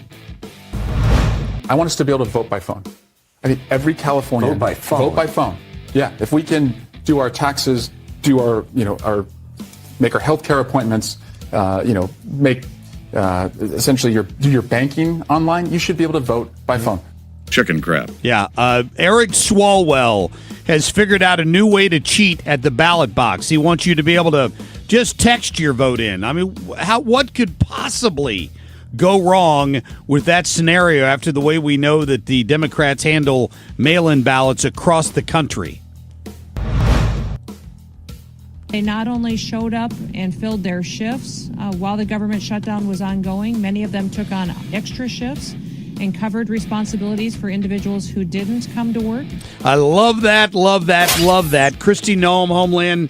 I want us to be able to vote by phone. I think every Californian vote by phone. Vote by phone. Yeah, if we can do our taxes, do our make our healthcare appointments, make essentially do your banking online, you should be able to vote by phone. Chicken crap. Yeah. Eric Swalwell has figured out a new way to cheat at the ballot box. He wants you to be able to just text your vote in. I mean, what could possibly go wrong with that scenario after the way we know that the Democrats handle mail-in ballots across the country? They not only showed up and filled their shifts while the government shutdown was ongoing, many of them took on extra shifts and covered responsibilities for individuals who didn't come to work. I love that, love that, love that. Kristi Noem,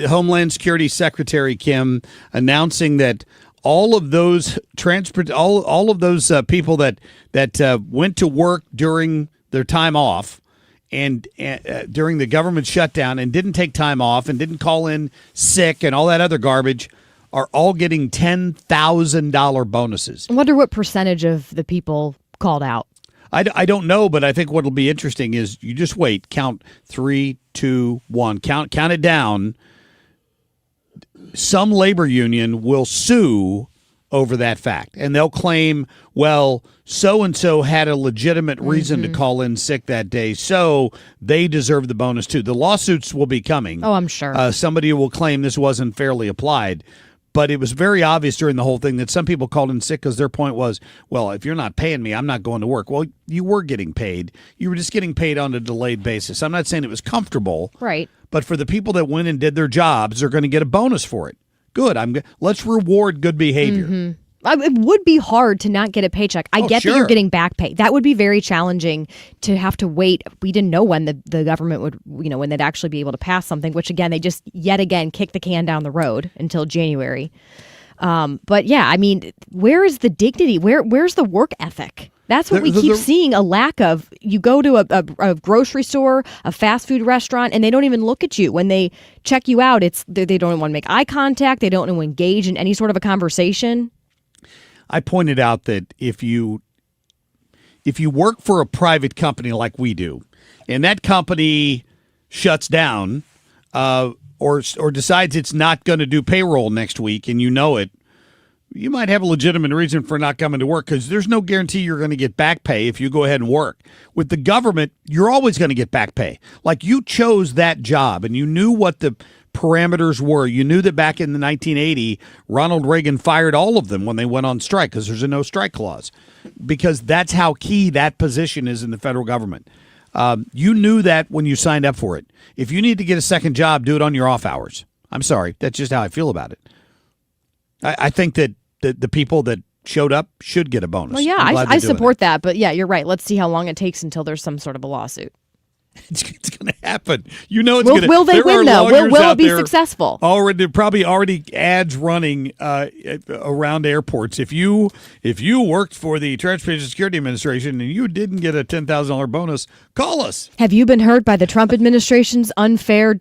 Homeland Security Secretary Kim, announcing that all of those all of those people that went to work during their time off and during the government shutdown and didn't take time off and didn't call in sick and all that other garbage are all getting $10,000 bonuses. I wonder what percentage of the people called out. I don't know, but I think what will be interesting is you just wait, count 3, 2, 1, count it down. Some labor union will sue over that fact, and they'll claim, well, so-and-so had a legitimate reason to call in sick that day, so they deserve the bonus too. The lawsuits will be coming. Oh, I'm sure. Somebody will claim this wasn't fairly applied. But it was very obvious during the whole thing that some people called in sick because their point was, well, if you're not paying me, I'm not going to work. Well, you were getting paid. You were just getting paid on a delayed basis. I'm not saying it was comfortable. Right. But for the people that went and did their jobs, they're going to get a bonus for it. Good. Let's reward good behavior. It would be hard to not get a paycheck. I get that you're getting back pay. That would be very challenging to have to wait. We didn't know when the government would, when they'd actually be able to pass something, which again, they just yet again kicked the can down the road until January. But yeah, I mean, where is the dignity? Where's the work ethic? That's what we keep seeing a lack of. You go to a grocery store, a fast food restaurant, and they don't even look at you. When they check you out, they don't want to make eye contact. They don't want to engage in any sort of a conversation. I pointed out that if you work for a private company like we do, and that company shuts down or decides it's not going to do payroll next week, and you know it, you might have a legitimate reason for not coming to work because there's no guarantee you're going to get back pay if you go ahead and work. With the government, you're always going to get back pay. Like you chose that job, and you knew what the parameters were. You knew that back in the 1980, Ronald Reagan fired all of them when they went on strike because there's a no strike clause, because that's how key that position is in the federal government. You knew that when you signed up for it. If you need to get a second job, do it on your off hours. I'm sorry. That's just how I feel about it. I think that the people that showed up should get a bonus. Well, yeah, I support that. But yeah, you're right. Let's see how long it takes until there's some sort of a lawsuit. It's going to happen. You know it's going to. Will they win though? Will it be successful? There probably already ads running around airports. If you worked for the Transportation Security Administration and you didn't get a $10,000 bonus, call us. Have you been hurt by the Trump administration's unfair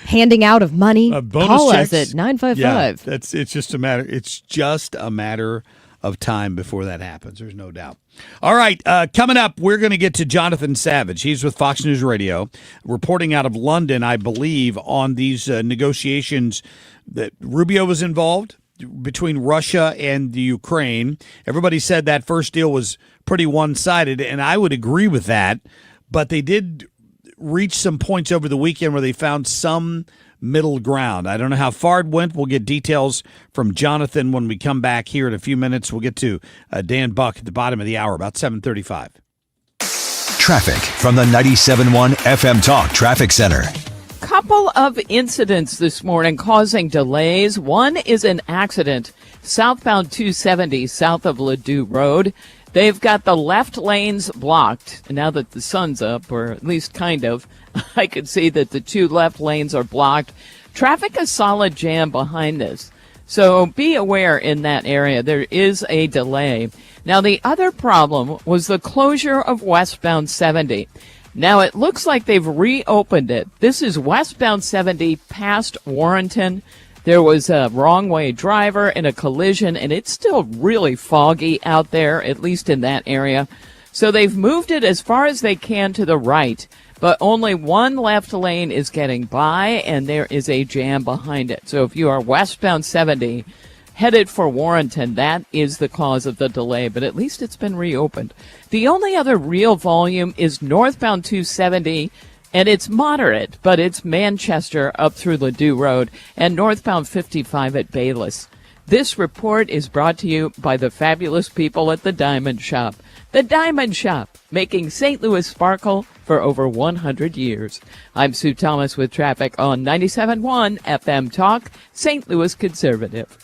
handing out of money? Call us at 955. Yeah, it's just a matter. It's just a matter of time before that happens. There's no doubt. All right, coming up, we're going to get to Jonathan Savage. He's with Fox News Radio, reporting out of London, I believe, on these negotiations that Rubio was involved between Russia and the Ukraine. Everybody said that first deal was pretty one-sided, and I would agree with that. But they did reach some points over the weekend where they found some middle ground. I don't know how far it went. We'll get details from Jonathan when we come back here in a few minutes. We'll get to Dan Buck at the bottom of the hour, about 7:35. Traffic from the 97.1 FM Talk Traffic Center. Couple of incidents this morning causing delays. One is an accident southbound 270 south of Ladue Road. They've got the left lanes blocked. Now that the sun's up, or at least kind of, I could see that the two left lanes are blocked. Traffic a solid jam behind this. So be aware in that area. There is a delay. Now, the other problem was the closure of westbound 70. Now, it looks like they've reopened it. This is westbound 70 past Warrenton. There was a wrong-way driver in a collision, and it's still really foggy out there, at least in that area. So they've moved it as far as they can to the right, but only one left lane is getting by, and there is a jam behind it. So if you are westbound 70, headed for Warrenton, that is the cause of the delay, but at least it's been reopened. The only other real volume is northbound 270, and it's moderate, but it's Manchester up through Ladue Road and northbound 55 at Bayless. This report is brought to you by the fabulous people at the Diamond Shop. The Diamond Shop, making St. Louis sparkle for over 100 years. I'm Sue Thomas with traffic on 97.1 FM Talk, St. Louis Conservative.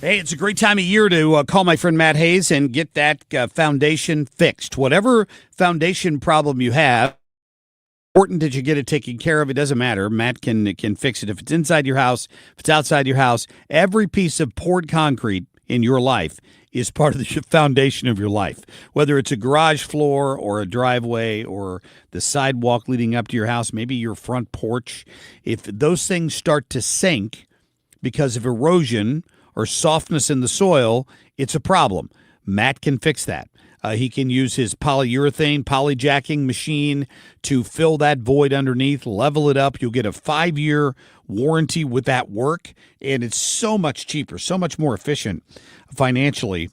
Hey, it's a great time of year to call my friend Matt Hayes and get that foundation fixed. Whatever foundation problem you have, important that you get it taken care of. It doesn't matter. Matt can fix it. If it's inside your house, if it's outside your house, every piece of poured concrete in your life is part of the foundation of your life. Whether it's a garage floor or a driveway or the sidewalk leading up to your house, maybe your front porch, if those things start to sink because of erosion or softness in the soil, it's a problem. Matt can fix that. He can use his polyurethane polyjacking machine to fill that void underneath, level it up. You'll get a 5-year warranty with that work, and it's so much cheaper, so much more efficient financially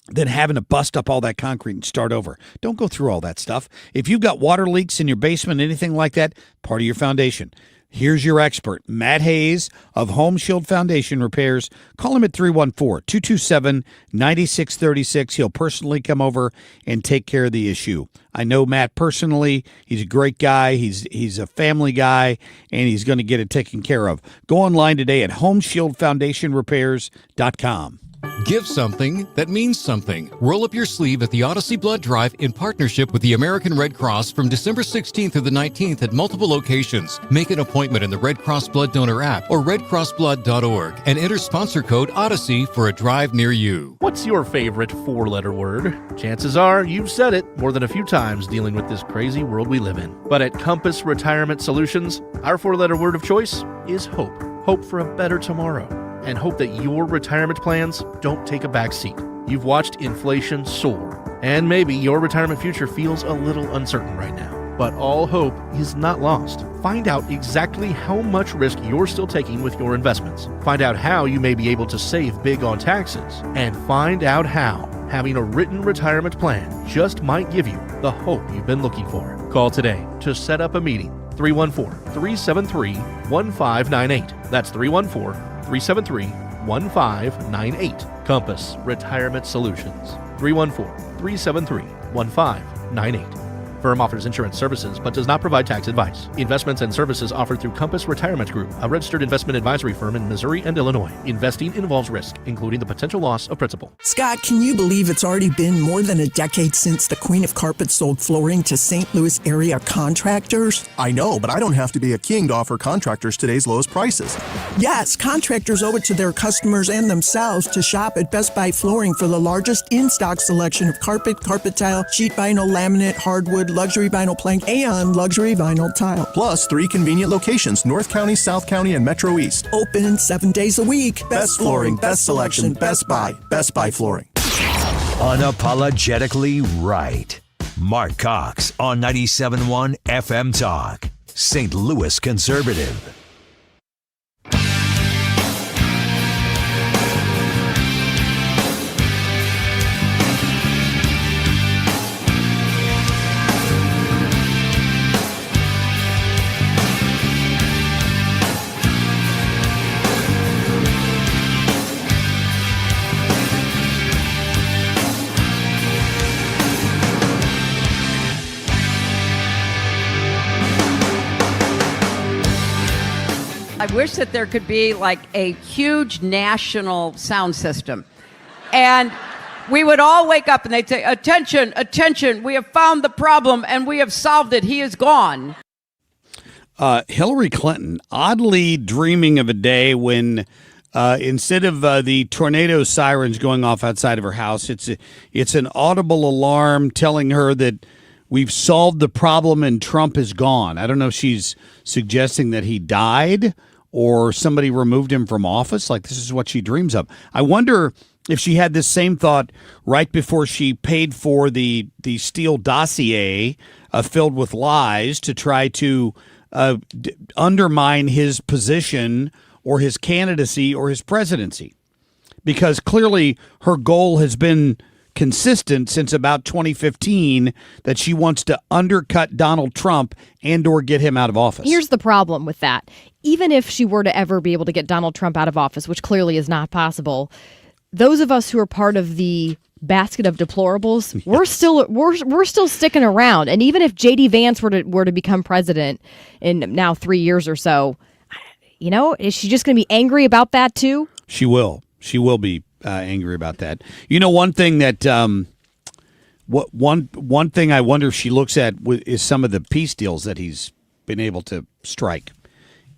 than having to bust up all that concrete and start over. Don't go through all that stuff. If you've got water leaks in your basement, anything like that, part of your foundation. Here's your expert, Matt Hayes of Home Shield Foundation Repairs. Call him at 314-227-9636. He'll personally come over and take care of the issue. I know Matt personally. He's a great guy. He's a family guy, and he's going to get it taken care of. Go online today at homeshieldfoundationrepairs.com. Give something that means something. Roll up your sleeve at the Odyssey Blood Drive in partnership with the American Red Cross from December 16th through the 19th at multiple locations. Make an appointment in the Red Cross Blood Donor app or redcrossblood.org and enter sponsor code Odyssey for a drive near you. What's your favorite 4-letter word? Chances are you've said it more than a few times dealing with this crazy world we live in. But at Compass Retirement Solutions, our 4-letter word of choice is hope. Hope for a better tomorrow. And hope that your retirement plans don't take a back seat. You've watched inflation soar, and maybe your retirement future feels a little uncertain right now. But all hope is not lost. Find out exactly how much risk you're still taking with your investments. Find out how you may be able to save big on taxes. And find out how having a written retirement plan just might give you the hope you've been looking for. Call today to set up a meeting. 314-373-1598. That's 314-373-1598. Compass Retirement Solutions. 314-373-1598. Firm offers insurance services but does not provide tax advice. Investments and services offered through Compass Retirement Group, a registered investment advisory firm in Missouri and Illinois. Investing involves risk, including the potential loss of principal. Scott, can you believe it's already been more than a decade since the Queen of Carpet sold flooring to St. Louis area contractors? I know, but I don't have to be a king to offer contractors today's lowest prices. Yes, contractors owe it to their customers and themselves to shop at Best Buy Flooring for the largest in-stock selection of carpet, carpet tile, sheet vinyl, laminate, hardwood, luxury vinyl plank, and luxury vinyl tile. Plus 3 convenient locations, North County, South County, and Metro East. Open 7 days a week. Best flooring, best selection, Best Buy. Best Buy Flooring. Unapologetically right. Marc Cox on 97.1 FM Talk, St. Louis Conservative. I wish that there could be like a huge national sound system. And we would all wake up and they'd say, attention, attention, we have found the problem and we have solved it. He is gone. Hillary Clinton, oddly dreaming of a day when instead of the tornado sirens going off outside of her house, it's an audible alarm telling her that we've solved the problem and Trump is gone. I don't know if she's suggesting that he died or somebody removed him from office. Like, this is what she dreams of. I wonder if she had this same thought right before she paid for the Steele dossier filled with lies to try to undermine his position or his candidacy or his presidency. Because clearly her goal has been consistent since about 2015 that she wants to undercut Donald Trump and or get him out of office. Here's the problem with that. Even if she were to ever be able to get Donald Trump out of office, which clearly is not possible, those of us who are part of the basket of deplorables, yes, we're still sticking around. And even if JD Vance were to become president in now 3 years or so, is she just going to be angry about that too? She will. She will be angry about that. One thing that one thing I wonder if she looks at is some of the peace deals that he's been able to strike,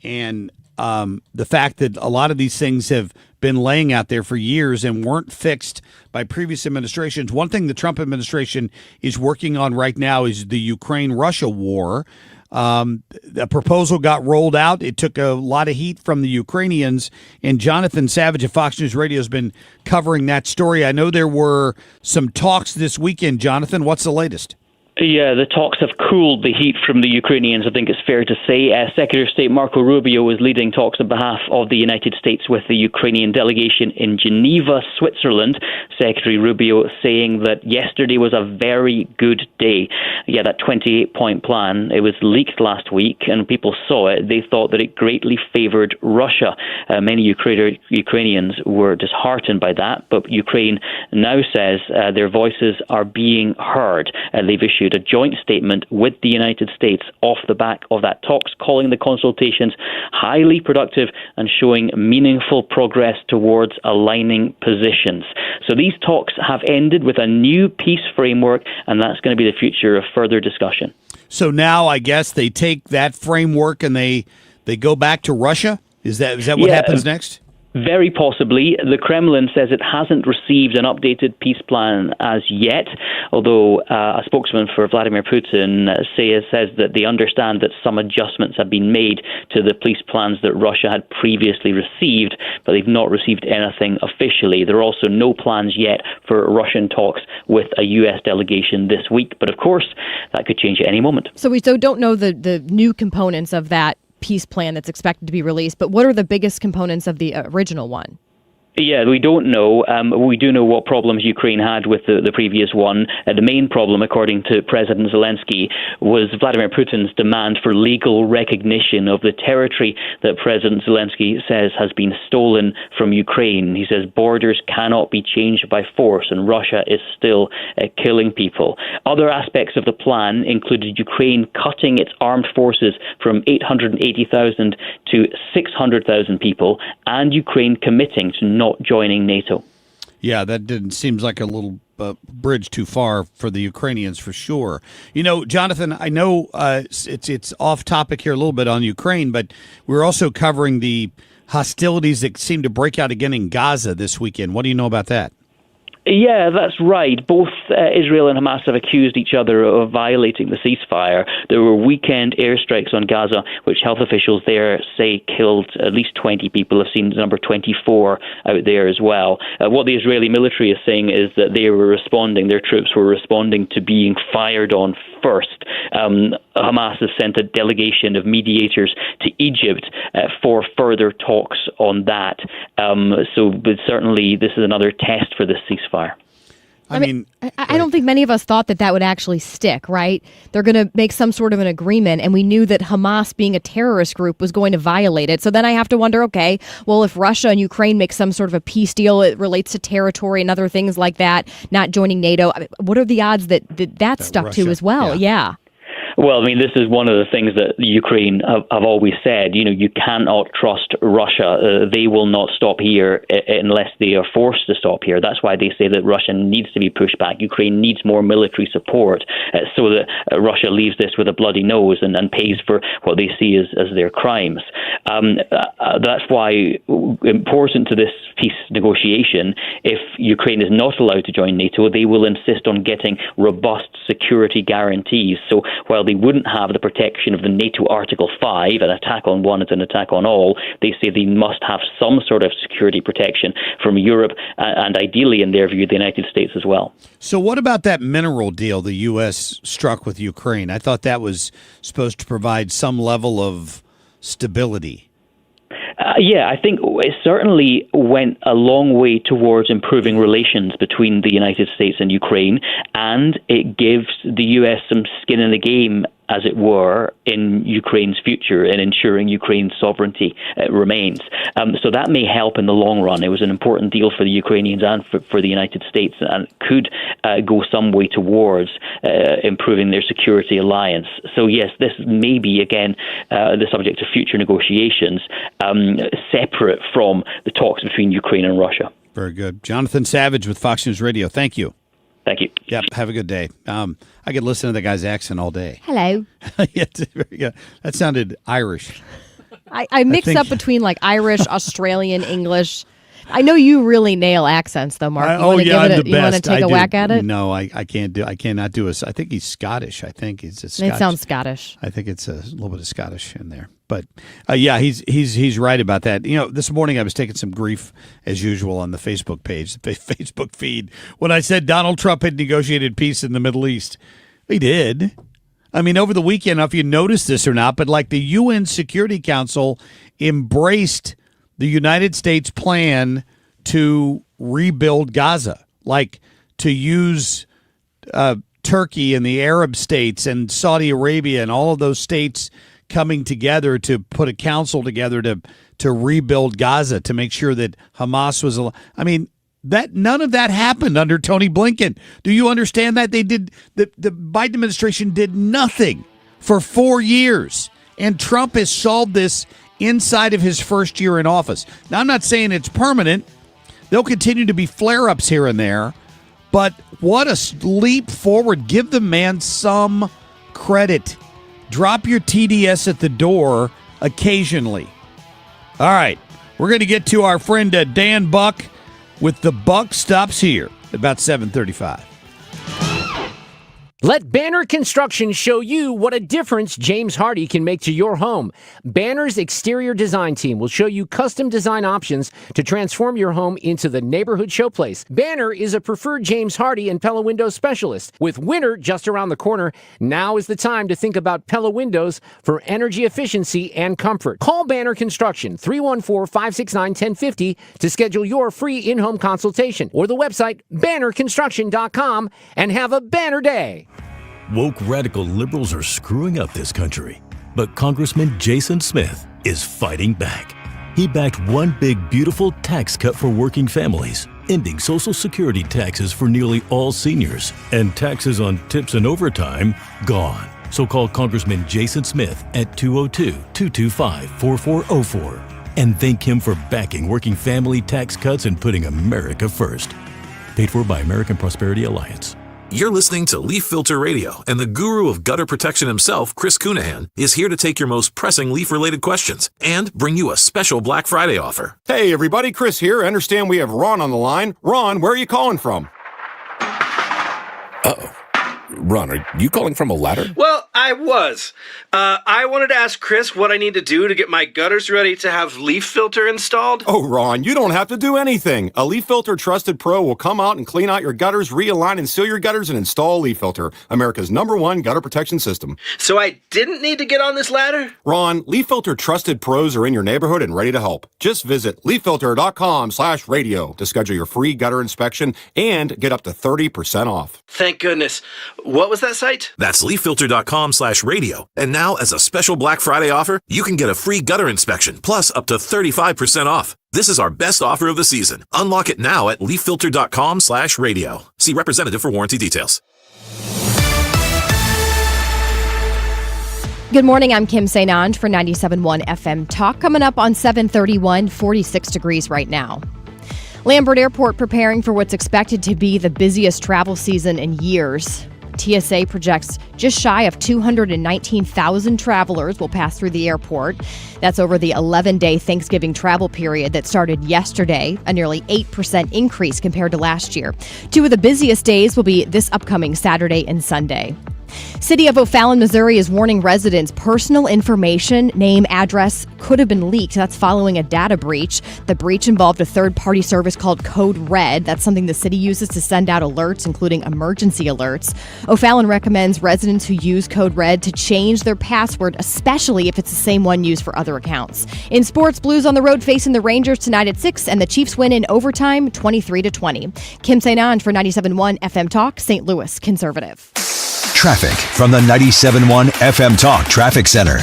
and the fact that a lot of these things have been laying out there for years and weren't fixed by previous administrations. One thing the Trump administration is working on right now is the Ukraine-Russia war. The proposal got rolled out. It took a lot of heat from the Ukrainians, and Jonathan Savage of Fox News Radio has been covering that story. I know there were some talks this weekend. Jonathan, what's the latest? Yeah, the talks have cooled the heat from the Ukrainians, I think it's fair to say. Secretary of State Marco Rubio is leading talks on behalf of the United States with the Ukrainian delegation in Geneva, Switzerland. Secretary Rubio saying that yesterday was a very good day. Yeah, that 28-point plan, it was leaked last week, and people saw it. They thought that it greatly favored Russia. Many Ukrainians were disheartened by that, but Ukraine now says their voices are being heard. They've issued a joint statement with the United States off the back of that talks, calling the consultations highly productive and showing meaningful progress towards aligning positions. So these talks have ended with a new peace framework, and that's going to be the future of further discussion. So now I guess they take that framework and they go back to Russia? Is that what happens next? Very possibly. The Kremlin says it hasn't received an updated peace plan as yet, although a spokesman for Vladimir Putin says that they understand that some adjustments have been made to the peace plans that Russia had previously received, but they've not received anything officially. There are also no plans yet for Russian talks with a U.S. delegation this week, but of course that could change at any moment. So we don't know the new components of that peace plan that's expected to be released, but what are the biggest components of the original one? Yeah, we don't know. We do know what problems Ukraine had with the previous one. The main problem, according to President Zelensky, was Vladimir Putin's demand for legal recognition of the territory that President Zelensky says has been stolen from Ukraine. He says borders cannot be changed by force, and Russia is still killing people. Other aspects of the plan included Ukraine cutting its armed forces from 880,000 to 600,000 people, and Ukraine committing to not joining NATO. Yeah, that seems like a little bridge too far for the Ukrainians, for sure. Jonathan, I know it's off topic here a little bit on Ukraine, but we're also covering the hostilities that seem to break out again in Gaza this weekend. What do you know about that? Yeah, that's right. Both Israel and Hamas have accused each other of violating the ceasefire. There were weekend airstrikes on Gaza, which health officials there say killed at least 20 people. I've seen the number 24 out there as well. What the Israeli military is saying is that their troops were responding to being fired on first. Hamas has sent a delegation of mediators to Egypt for further talks on that. But certainly this is another test for this ceasefire. I mean, I don't think many of us thought that would actually stick, right? They're going to make some sort of an agreement, and we knew that Hamas, being a terrorist group, was going to violate it. So then I have to wonder, okay, well, if Russia and Ukraine make some sort of a peace deal, it relates to territory and other things like that, not joining NATO, what are the odds that stuck Russia, to as well? Yeah. Well, I mean, this is one of the things that Ukraine have always said. You cannot trust Russia. They will not stop here unless they are forced to stop here. That's why they say that Russia needs to be pushed back. Ukraine needs more military support so that Russia leaves this with a bloody nose and pays for what they see as their crimes. That's why important to this peace negotiation, if Ukraine is not allowed to join NATO, they will insist on getting robust security guarantees. So while they wouldn't have the protection of the NATO Article 5, an attack on one is an attack on all, they say they must have some sort of security protection from Europe and ideally, in their view, the United States as well. So what about that mineral deal the U.S. struck with Ukraine? I thought that was supposed to provide some level of stability. Yeah, I think it certainly went a long way towards improving relations between the United States and Ukraine, and it gives the U.S. some skin in the game, as it were, in Ukraine's future and ensuring Ukraine's sovereignty remains. So that may help in the long run. It was an important deal for the Ukrainians and for the United States, and could go some way towards improving their security alliance. So yes, this may be, again, the subject of future negotiations, separate from the talks between Ukraine and Russia. Very good. Jonathan Savage with Fox News Radio. Thank you. Thank you. Yep. Have a good day. I could listen to the guy's accent all day. Hello. Yeah, that sounded Irish. I mix up between like Irish, Australian, English. I know you really nail accents, though, Mark. I'm the best. You want to take a whack at it? No, I can't do. I cannot do it. I think he's Scottish. I think he's a Scottish. It sounds Scottish. I think it's a little bit of Scottish in there. But yeah, he's right about that. You know, this morning I was taking some grief as usual on the Facebook page, the Facebook feed, when I said Donald Trump had negotiated peace in the Middle East. He did. I mean, over the weekend, I don't know if you noticed this or not, but like the UN Security Council embraced the United States plan to rebuild Gaza, like to use Turkey and the Arab states and Saudi Arabia and all of those states coming together to put a council together to rebuild Gaza, to make sure that Hamas was alive. I mean, that none of that happened under Tony Blinken. Do you understand that? They did the Biden administration did nothing for 4 years, and Trump has solved this inside of his first year in office. Now, I'm not saying it's permanent. There'll continue to be flare-ups here and there, but what a leap forward. Give the man some credit. Drop your TDS at the door occasionally. All right, we're going to get to our friend Dan Buck with The Buck Stops Here at about 7:35. Let Banner Construction show you what a difference James Hardy can make to your home. Banner's exterior design team will show you custom design options to transform your home into the neighborhood showplace. Banner is a preferred James Hardy and Pella Windows specialist. With winter just around the corner, now is the time to think about Pella Windows for energy efficiency and comfort. Call Banner Construction 314-569-1050 to schedule your free in-home consultation, or the website bannerconstruction.com, and have a banner day. Woke radical liberals are screwing up this country, but Congressman Jason Smith is fighting back. He backed one big, beautiful tax cut for working families, ending Social Security taxes for nearly all seniors, and taxes on tips and overtime gone. So call Congressman Jason Smith at 202-225-4404 and thank him for backing working family tax cuts and putting America first. Paid for by American Prosperity Alliance. You're listening to Leaf Filter Radio, and the guru of gutter protection himself, Chris Cunahan, is here to take your most pressing leaf-related questions and bring you a special Black Friday offer. Hey, everybody, Chris here. I understand we have Ron on the line. Ron, where are you calling from? Uh-oh. Ron, are you calling from a ladder? Well, I was. I wanted to ask Chris what I need to do to get my gutters ready to have leaf filter installed. Oh, Ron, you don't have to do anything. A Leaf Filter Trusted Pro will come out and clean out your gutters, realign and seal your gutters, and install Leaf Filter, America's #1 gutter protection system. So I didn't need to get on this ladder? Ron, Leaf Filter Trusted Pros are in your neighborhood and ready to help. Just visit leaffilter.com/radio to schedule your free gutter inspection and get up to 30% off. Thank goodness. What was that site? That's leaffilter.com/radio. And now, as a special Black Friday offer, you can get a free gutter inspection, plus up to 35% off. This is our best offer of the season. Unlock it now at leaffilter.com/radio. See representative for warranty details. Good morning, I'm Kim St. for 97.1 FM Talk. Coming up on 7:31, 46 degrees right now. Lambert Airport preparing for what's expected to be the busiest travel season in years. TSA projects just shy of 219,000 travelers will pass through the airport. That's over the 11-day Thanksgiving travel period that started yesterday, a nearly 8% increase compared to last year. Two of the busiest days will be this upcoming Saturday and Sunday. City of O'Fallon, Missouri is warning residents personal information, name, address could have been leaked. That's following a data breach. The breach involved a third-party service called Code Red. That's something the city uses to send out alerts, including emergency alerts. O'Fallon recommends residents who use Code Red to change their password, especially if it's the same one used for other accounts. In sports, Blues on the road facing the Rangers tonight at 6, and the Chiefs win in overtime 23-20. Kim St. Ange for 97.1 FM Talk, St. Louis Conservative. Traffic from the 97.1 FM Talk Traffic Center.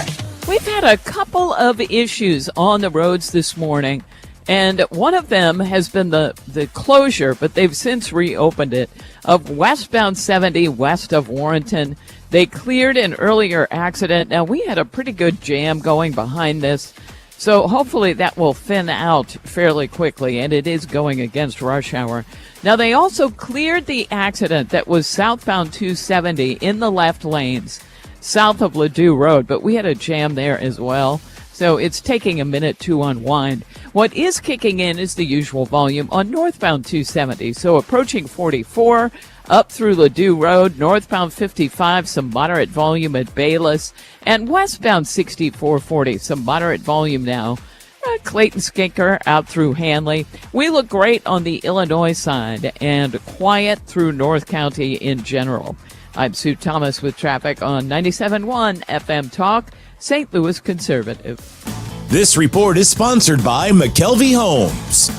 We've had a couple of issues on the roads this morning, and one of them has been the closure, but they've since reopened it, of westbound 70 west of Warrenton. They cleared an earlier accident. Now, we had a pretty good jam going behind this, so hopefully that will thin out fairly quickly, and it is going against rush hour. Now, they also cleared the accident that was southbound 270 in the left lanes, south of Ladue Road, but we had a jam there as well, so it's taking a minute to unwind. What is kicking in is the usual volume on northbound 270, so approaching 44, up through Ladue Road, northbound 55, some moderate volume at Bayless, and westbound 6440, some moderate volume now. Clayton Skinker out through Hanley. We look great on the Illinois side and quiet through North County in general. I'm Sue Thomas with traffic on 97.1 FM Talk, St. Louis Conservative. This report is sponsored by McKelvey Homes.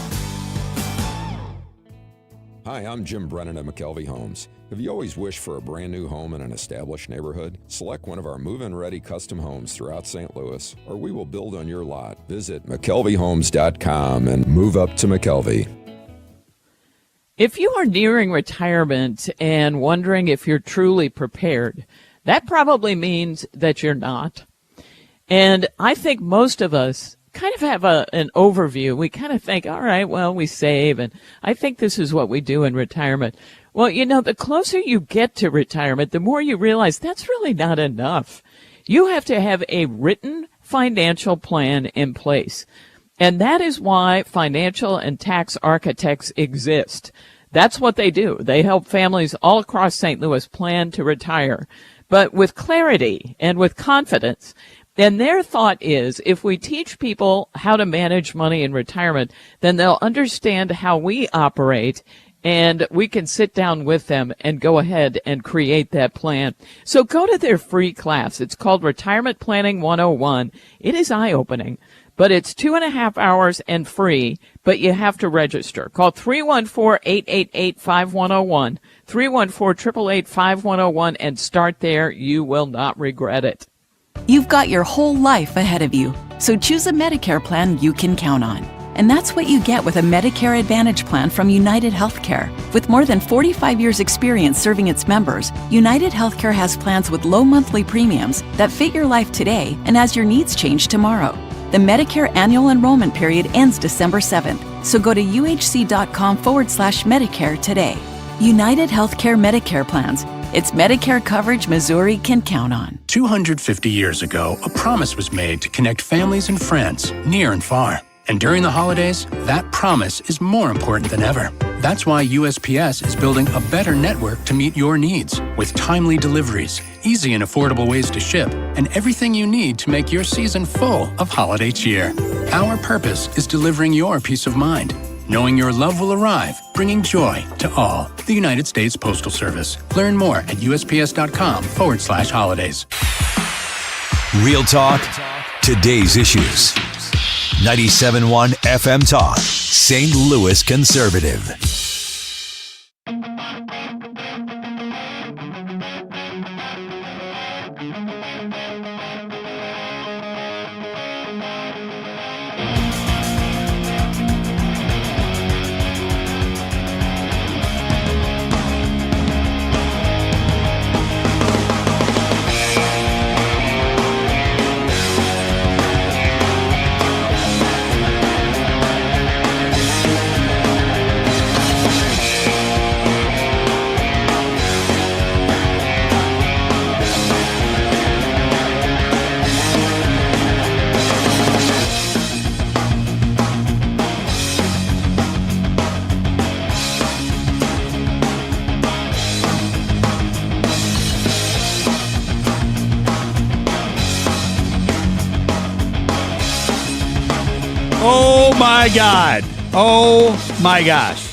Hi, I'm Jim Brennan at McKelvey Homes. Have you always wished for a brand new home in an established neighborhood? Select one of our move-in ready custom homes throughout St. Louis, or we will build on your lot. Visit McKelveyhomes.com and move up to McKelvey. If you are nearing retirement and wondering if you're truly prepared, that probably means that you're not. And I think most of us kind of have an overview. We kind of think, all right, well, we save, and I think this is what we do in retirement. Well, you know, the closer you get to retirement, the more you realize that's really not enough. You have to have a written financial plan in place. And that is why financial and tax architects exist. That's what they do. They help families all across St. Louis plan to retire, but with clarity and with confidence. And their thought is, if we teach people how to manage money in retirement, then they'll understand how we operate, and we can sit down with them and go ahead and create that plan. So go to their free class. It's called Retirement Planning 101. It is eye-opening, but it's 2.5 hours and free, but you have to register. Call 314-888-5101, 314-888-5101, and start there. You will not regret it. You've got your whole life ahead of you, so choose a Medicare plan you can count on. And that's what you get with a Medicare Advantage plan from United Healthcare. With more than 45 years' experience serving its members, United Healthcare has plans with low monthly premiums that fit your life today and as your needs change tomorrow. The Medicare annual enrollment period ends December 7th, so go to uhc.com/Medicare today. United Healthcare Medicare plans. It's Medicare coverage Missouri can count on. 250 years ago, a promise was made to connect families and friends, near and far. And during the holidays, that promise is more important than ever. That's why USPS is building a better network to meet your needs, with timely deliveries, easy and affordable ways to ship, and everything you need to make your season full of holiday cheer. Our purpose is delivering your peace of mind, knowing your love will arrive, bringing joy to all. The United States Postal Service. Learn more at USPS.com/holidays. Real talk, today's issues. 97.1 FM Talk, St. Louis Conservative. my God. Oh, my gosh.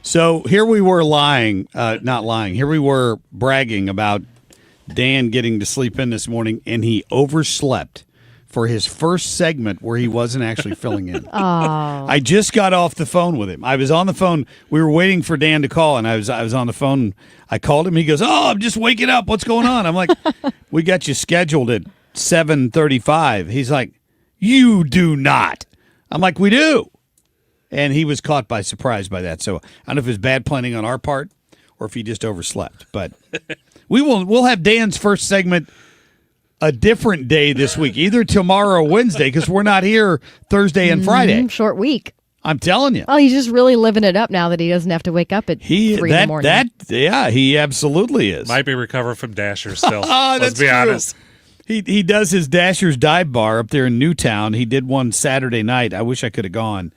So here we were not lying. Here we were bragging about Dan getting to sleep in this morning, and he overslept for his first segment where he wasn't actually filling in. I just got off the phone with him. I was on the phone. We were waiting for Dan to call, and I was on the phone. I called him. He goes, I'm just waking up. What's going on? I'm like, we got you scheduled at 7:35. He's like, you do not. I'm like, we do. And he was caught by surprise by that. So I don't know if it's bad planning on our part or if he just overslept. But we'll have Dan's first segment a different day this week, either tomorrow or Wednesday, because we're not here Thursday and Friday. Short week. I'm telling you. Well, he's just really living it up now that he doesn't have to wake up at 3 in the morning. He absolutely is. Might be recovering from Dashers still. Let's be honest. He does his Dashers dive bar up there in Newtown. He did one Saturday night. I wish I could have gone.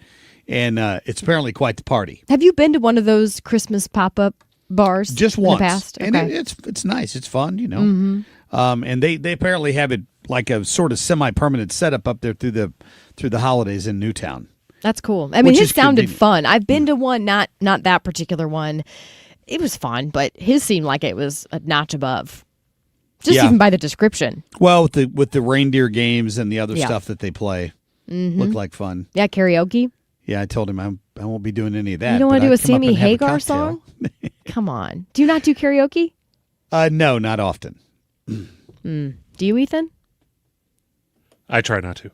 And it's apparently quite the party. Have you been to one of those Christmas pop-up bars? Just in once. The past? And okay. it's nice. It's fun, you know. Mm-hmm. And they apparently have it like a sort of semi-permanent setup up there through the holidays in Newtown. That's cool. I mean, his sounded convenient. fun. I've been to one, not that particular one. It was fun, but his seemed like it was a notch above. Just even by the description. Well, with the reindeer games and the other stuff that they play, looked like fun. Yeah, karaoke. Yeah, I told him I won't be doing any of that. You don't want to do a Sammy Hagar cocktail. song? Come on. Do you not do karaoke? No, not often. Do you, Ethan? I try not to.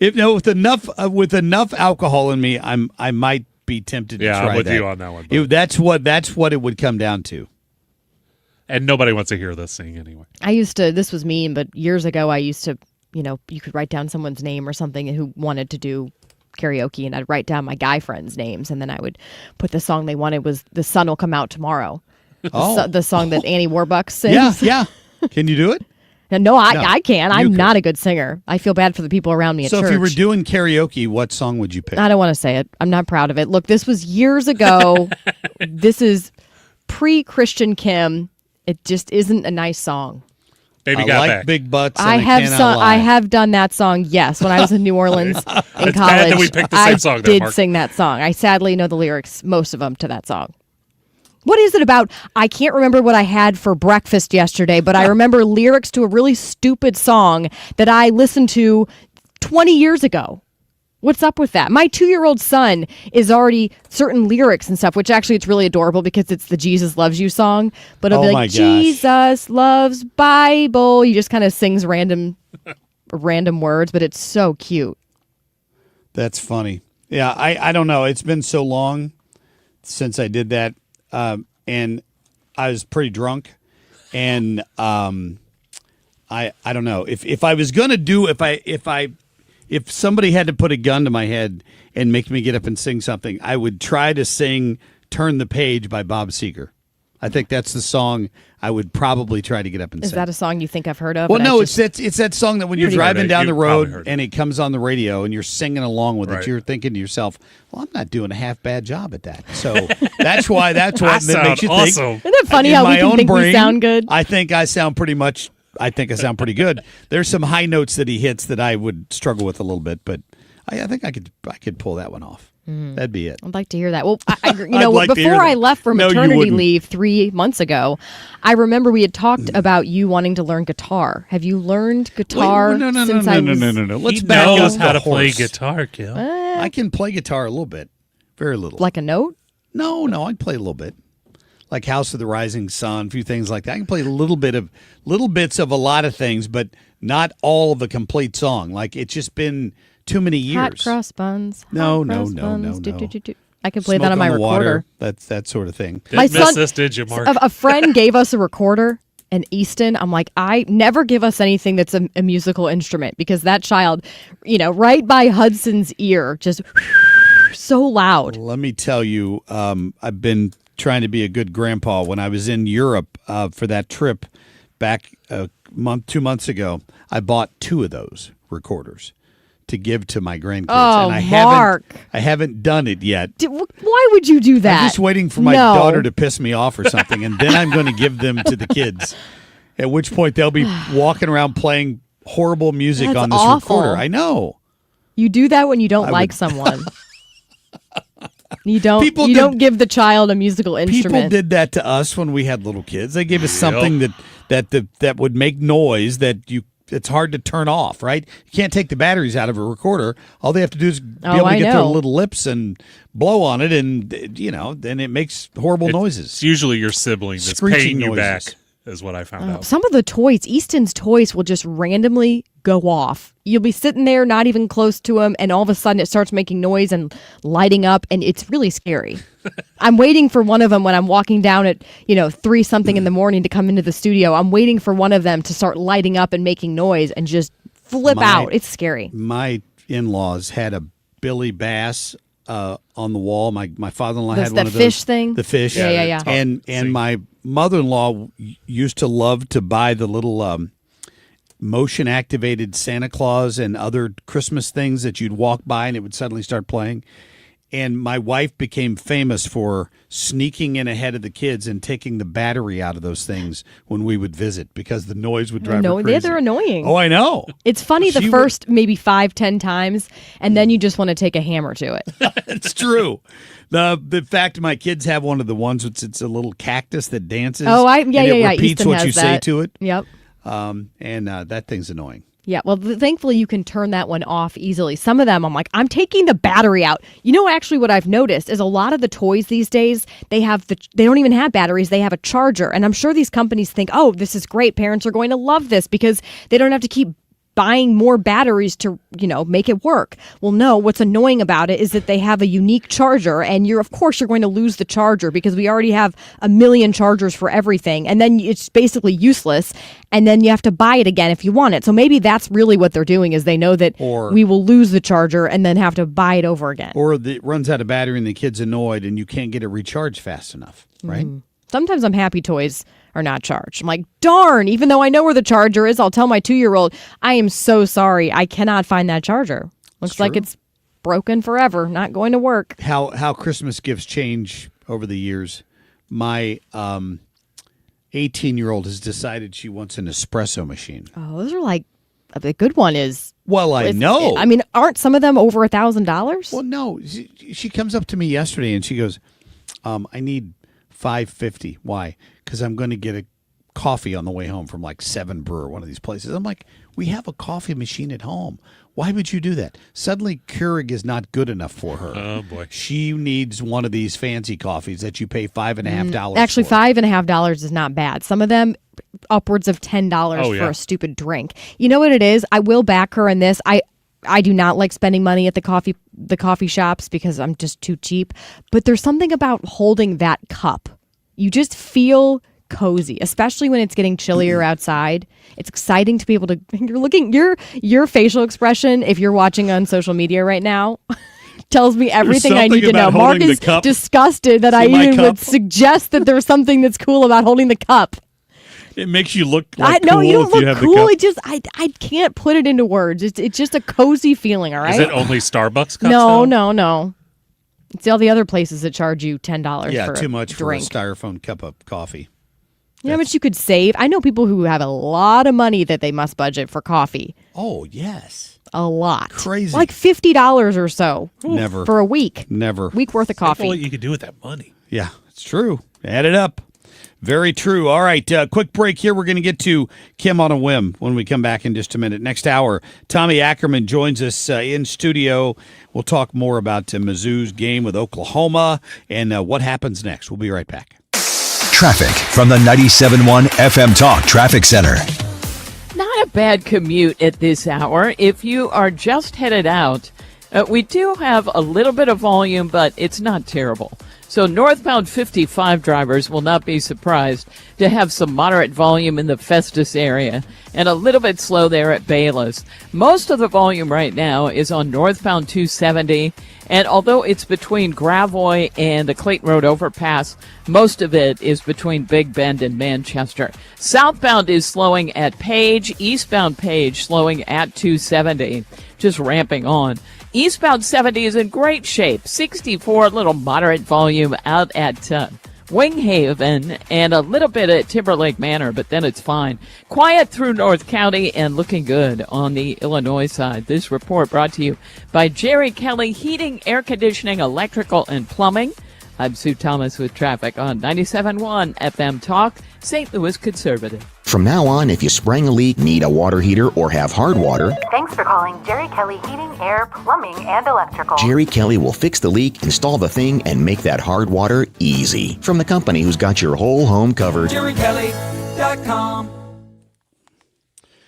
With enough alcohol in me, I might be tempted to try that. Yeah, I'm with you on that one. That's what it would come down to. And nobody wants to hear this sing anyway. This was mean, but years ago I used to, you could write down someone's name or something who wanted to do karaoke, and I'd write down my guy friends' names, and then I would put the song they wanted was The Sun Will Come Out Tomorrow. The song that Annie Warbucks sings. Yeah. Can you do it? No, I can. I'm not a good singer. I feel bad for the people around me at church. So if you were doing karaoke, what song would you pick? I don't want to say it. I'm not proud of it. Look, this was years ago. This is pre-Christian Kim. It just isn't a nice song. Baby I got like back. big butts. I have done that song. Yes, when I was in New Orleans in college. It's bad that we picked the same song. I did sing that song. I sadly know the lyrics, most of them, to that song. What is it about? I can't remember what I had for breakfast yesterday, but I remember lyrics to a really stupid song that I listened to 20 years ago. What's up with that? My 2-year-old son is already certain lyrics and stuff, which actually it's really adorable because it's the Jesus Loves You song. But it'll be like, Jesus loves Bible. He just kind of sings random words, but it's so cute. That's funny. Yeah, I don't know. It's been so long since I did that. And I was pretty drunk. And I don't know. If I was going to do, if somebody had to put a gun to my head and make me get up and sing something, I would try to sing Turn the Page by Bob Seger. I think that's the song I would probably try to get up and sing. Is that a song you think I've heard of? Well, no, it's that song that when you're driving down the road it. and it comes on the radio and you're singing along with it, you're thinking to yourself, well, I'm not doing a half bad job at that. So that's what that makes you think. Isn't it funny how we can think we sound good? I think I sound pretty good. There's some high notes that he hits that I would struggle with a little bit, but I think I could pull that one off. That'd be it. I'd like to hear that. Well, like before I left for maternity leave 3 months ago, I remember we had talked about you wanting to learn guitar. Have you learned guitar? No. Let's back up how to play guitar, Gil. I can play guitar a little bit, very little. Like a note? No, I play a little bit. Like House of the Rising Sun, a few things like that. I can play little bits of a lot of things, but not all of a complete song. Like it's just been too many years. Hot cross buns. No. I can play that on my recorder. Water, that's that sort of thing. Didn't miss this, did you, Mark? A friend gave us a recorder in Easton. I'm like, I never give us anything that's a musical instrument because that child, right by Hudson's ear, just so loud. Let me tell you, I've been trying to be a good grandpa. When I was in Europe for that trip back 2 months ago, I bought 2 of those recorders to give to my grandkids. Oh, and Mark. I haven't done it yet. Why would you do that? I'm just waiting for my daughter to piss me off or something, and then I'm going to give them to the kids. At which point they'll be walking around playing horrible music That's on this awful. recorder. I know. You do that when you don't like someone. You don't give the child a musical instrument. People did that to us when we had little kids. They gave us something that would make noise that it's hard to turn off, right? You can't take the batteries out of a recorder. All they have to do is be able to get their little lips and blow on it, and then it makes horrible noises. It's usually your sibling that's Screeching paying you noises. back, is what I found out. Some of the toys, Easton's toys, will just randomly go off. You'll be sitting there, not even close to them, and all of a sudden it starts making noise and lighting up, and it's really scary. I'm waiting for one of them when I'm walking down at 3-something in the morning to come into the studio. I'm waiting for one of them to start lighting up and making noise and just flip out. It's scary. My in-laws had a Billy Bass on the wall. My father-in-law had one of those. The fish thing? The fish. Yeah. And my mother-in-law used to love to buy the little motion-activated Santa Claus and other Christmas things that you'd walk by and it would suddenly start playing. And my wife became famous for sneaking in ahead of the kids and taking the battery out of those things when we would visit because the noise would drive her crazy. Yeah, they're annoying. Oh, I know. It's funny the first maybe 5-10 times, and then you just want to take a hammer to it. It's true. The fact my kids have one of the ones it's a little cactus that dances. Oh, and it repeats Easton what has you say that. to it. Yep. And that thing's annoying. Yeah, well, thankfully you can turn that one off easily. Some of them, I'm like, I'm taking the battery out. Actually what I've noticed is a lot of the toys these days, they don't even have batteries. They have a charger. And I'm sure these companies think, oh, this is great. Parents are going to love this because they don't have to keep buying more batteries to, make it work. Well, no, what's annoying about it is that they have a unique charger, and of course you're going to lose the charger because we already have a million chargers for everything, and then it's basically useless, and then you have to buy it again if you want it. So maybe that's really what they're doing is they know that we will lose the charger and then have to buy it over again. Or it runs out of battery and the kid's annoyed and you can't get it recharged fast enough, right? Mm-hmm. Sometimes I'm happy toys are not charged. I'm like, darn, even though I know where the charger is, I'll tell my 2-year-old, I am so sorry. I cannot find that charger. Looks like it's broken forever, not going to work. How Christmas gifts change over the years. My 18-year-old has decided she wants an espresso machine. Oh, those are like, the good one is. Well, I know. I mean, aren't some of them over $1,000? Well, no. She comes up to me yesterday and she goes, I need $5.50. Why? Because I'm going to get a coffee on the way home from like Seven Brewer, one of these places. I'm like, we have a coffee machine at home. Why would you do that? Suddenly, Keurig is not good enough for her. Oh, boy. She needs one of these fancy coffees that you pay $5.50 Actually, for. $5.50 is not bad. Some of them upwards of $10 for a stupid drink. You know what it is? I will back her in this. I do not like spending money at the coffee shops because I'm just too cheap. But there's something about holding that cup. You just feel cozy, especially when it's getting chillier outside. It's exciting to be able to. You're looking your facial expression. If you're watching on social media right now, tells me everything I need to know. Mark is disgusted that I even would suggest that there's something that's cool about holding the cup. It makes you look like no, cool you don't if you look have cool. the cup. It just I can't put it into words. It's just a cozy feeling. All right. Is it only Starbucks cups? No. It's all the other places that charge you $10 Yeah, for too much a drink. for a styrofoam cup of coffee. You know how much you could save? I know people who have a lot of money that they must budget for coffee. Oh, yes. A lot. Crazy. Like $50 or so. Never. For a week. Never. Week worth of coffee. What you could do with that money. Yeah, it's true. Add it up. Very true. All right, quick break here. We're going to get to Kim on a Whim when we come back in just a minute. Next hour, Tommy Ackerman joins us in studio. We'll talk more about Mizzou's game with Oklahoma and what happens next. We'll be right back. Traffic from the 97.1 FM Talk Traffic Center. Not a bad commute at this hour. If you are just headed out, we do have a little bit of volume, but it's not terrible. So northbound 55 drivers will not be surprised to have some moderate volume in the Festus area and a little bit slow there at Bayless. Most of the volume right now is on northbound 270, and although it's between Gravois and the Clayton Road overpass, most of it is between Big Bend and Manchester. Southbound is slowing at Page, eastbound Page slowing at 270, just ramping on. Eastbound 70 is in great shape. 64, little moderate volume out at Winghaven, and a little bit at Timberlake Manor, but then it's fine. Quiet through North County and looking good on the Illinois side. This report brought to you by Jerry Kelly Heating, Air Conditioning, Electrical, and Plumbing. I'm Sue Thomas with traffic on 97.1 FM Talk, St. Louis Conservative. From now on, if you spring a leak, need a water heater, or have hard water, thanks for calling Jerry Kelly Heating, Air, Plumbing, and Electrical. Jerry Kelly will fix the leak, install the thing, and make that hard water easy. From the company who's got your whole home covered. JerryKelly.com.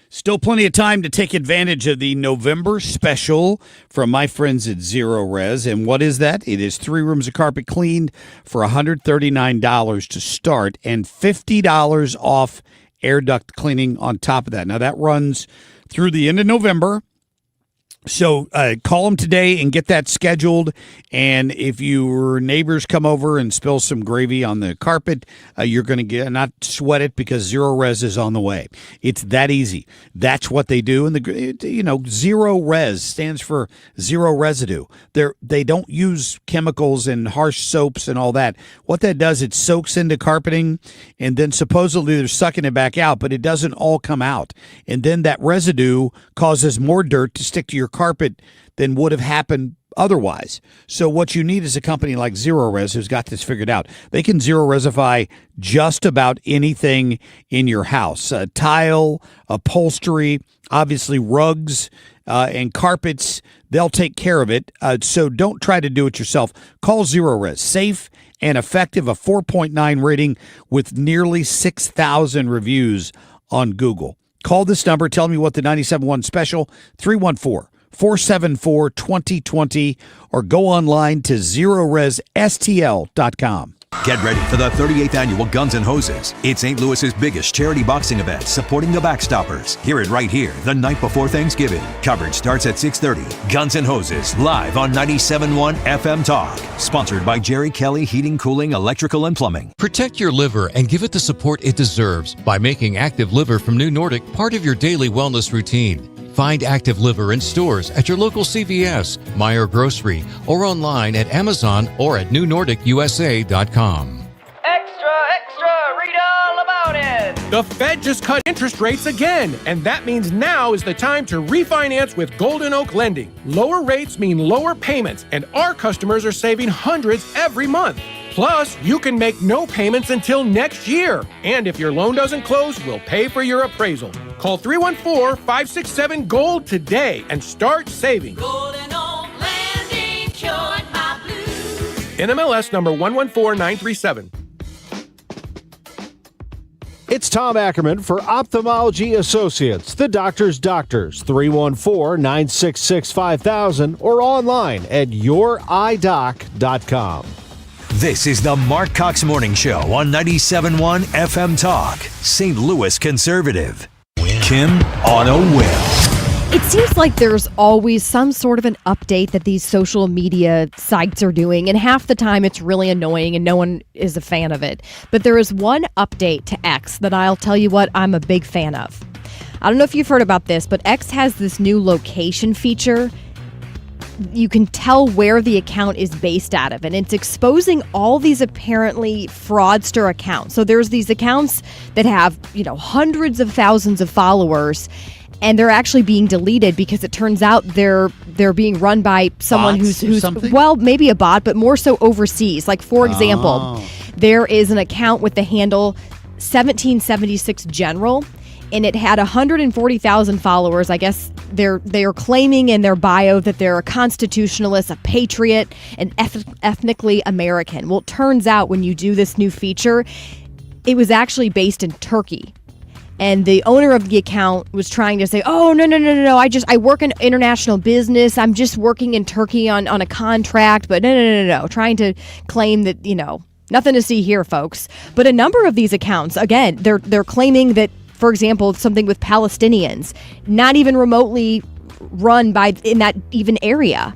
Still plenty of time to take advantage of the November special from my friends at Zero Res. And what is that? It is 3 rooms of carpet cleaned for $139 to start and $50 off air duct cleaning on top of that. Now, that runs through the end of November. So call them today and get that scheduled. And if your neighbors come over and spill some gravy on the carpet, you're going to not sweat it because Zero Res is on the way. It's that easy. That's what they do. And Zero Res stands for zero residue. They don't use chemicals and harsh soaps and all that. What that does, it soaks into carpeting, and then supposedly they're sucking it back out, but it doesn't all come out. And then that residue causes more dirt to stick to your carpet than would have happened otherwise. So what you need is a company like Zero Res who's got this figured out. They can zero resify just about anything in your house. Tile, upholstery, obviously rugs, and carpets. They'll take care of it. So don't try to do it yourself. Call Zero Res. Safe and effective, a 4.9 rating with nearly 6,000 reviews on Google. Call this number. Tell me what the 97.1 special, 314-474-2020, or go online to ZeroResSTL.com. Get ready for the 38th Annual Guns N' Hoses. It's St. Louis's biggest charity boxing event supporting the Backstoppers. Hear it right here the night before Thanksgiving. Coverage starts at 6:30. Guns N' Hoses live on 97.1 FM Talk. Sponsored by Jerry Kelly Heating, Cooling, Electrical, and Plumbing. Protect your liver and give it the support it deserves by making Active Liver from New Nordic part of your daily wellness routine. Find Active Liver in stores at your local CVS, Meijer Grocery, or online at Amazon or at newnordicusa.com. Extra, extra, read all about it. The Fed just cut interest rates again, and that means now is the time to refinance with Golden Oak Lending. Lower rates mean lower payments, and our customers are saving hundreds every month. Plus, you can make no payments until next year. And if your loan doesn't close, we'll pay for your appraisal. Call 314-567-GOLD today and start saving. Golden Oak Landing cured my blues. NMLS number 114937. It's Tom Ackerman for Ophthalmology Associates, the doctor's doctors, 314-966-5000 or online at youridoc.com. This is the Marc Cox Morning Show on 97.1 FM Talk, St. Louis Conservative. Kim on a whim. It seems like there's always some sort of an update that these social media sites are doing, and half the time it's really annoying and no one is a fan of it. But there is one update to X that I'll tell you what I'm a big fan of. I don't know if you've heard about this, but X has this new location feature. You can tell where the account is based out of, and it's exposing all these apparently fraudster accounts. So there's these accounts that have, hundreds of thousands of followers, and they're actually being deleted because it turns out they're being run by someone who's well, maybe a bot, but more so overseas. Like, for example, there is an account with the handle 1776 General, and it had 140,000 followers. I guess they are claiming in their bio that they're a constitutionalist, a patriot, and ethnically American. Well, it turns out when you do this new feature, it was actually based in Turkey. And the owner of the account was trying to say, oh, no, I work in international business. I'm just working in Turkey on a contract. But no. Trying to claim that, nothing to see here, folks. But a number of these accounts, again, they're claiming that, for example, something with Palestinians, not even remotely run in that even area.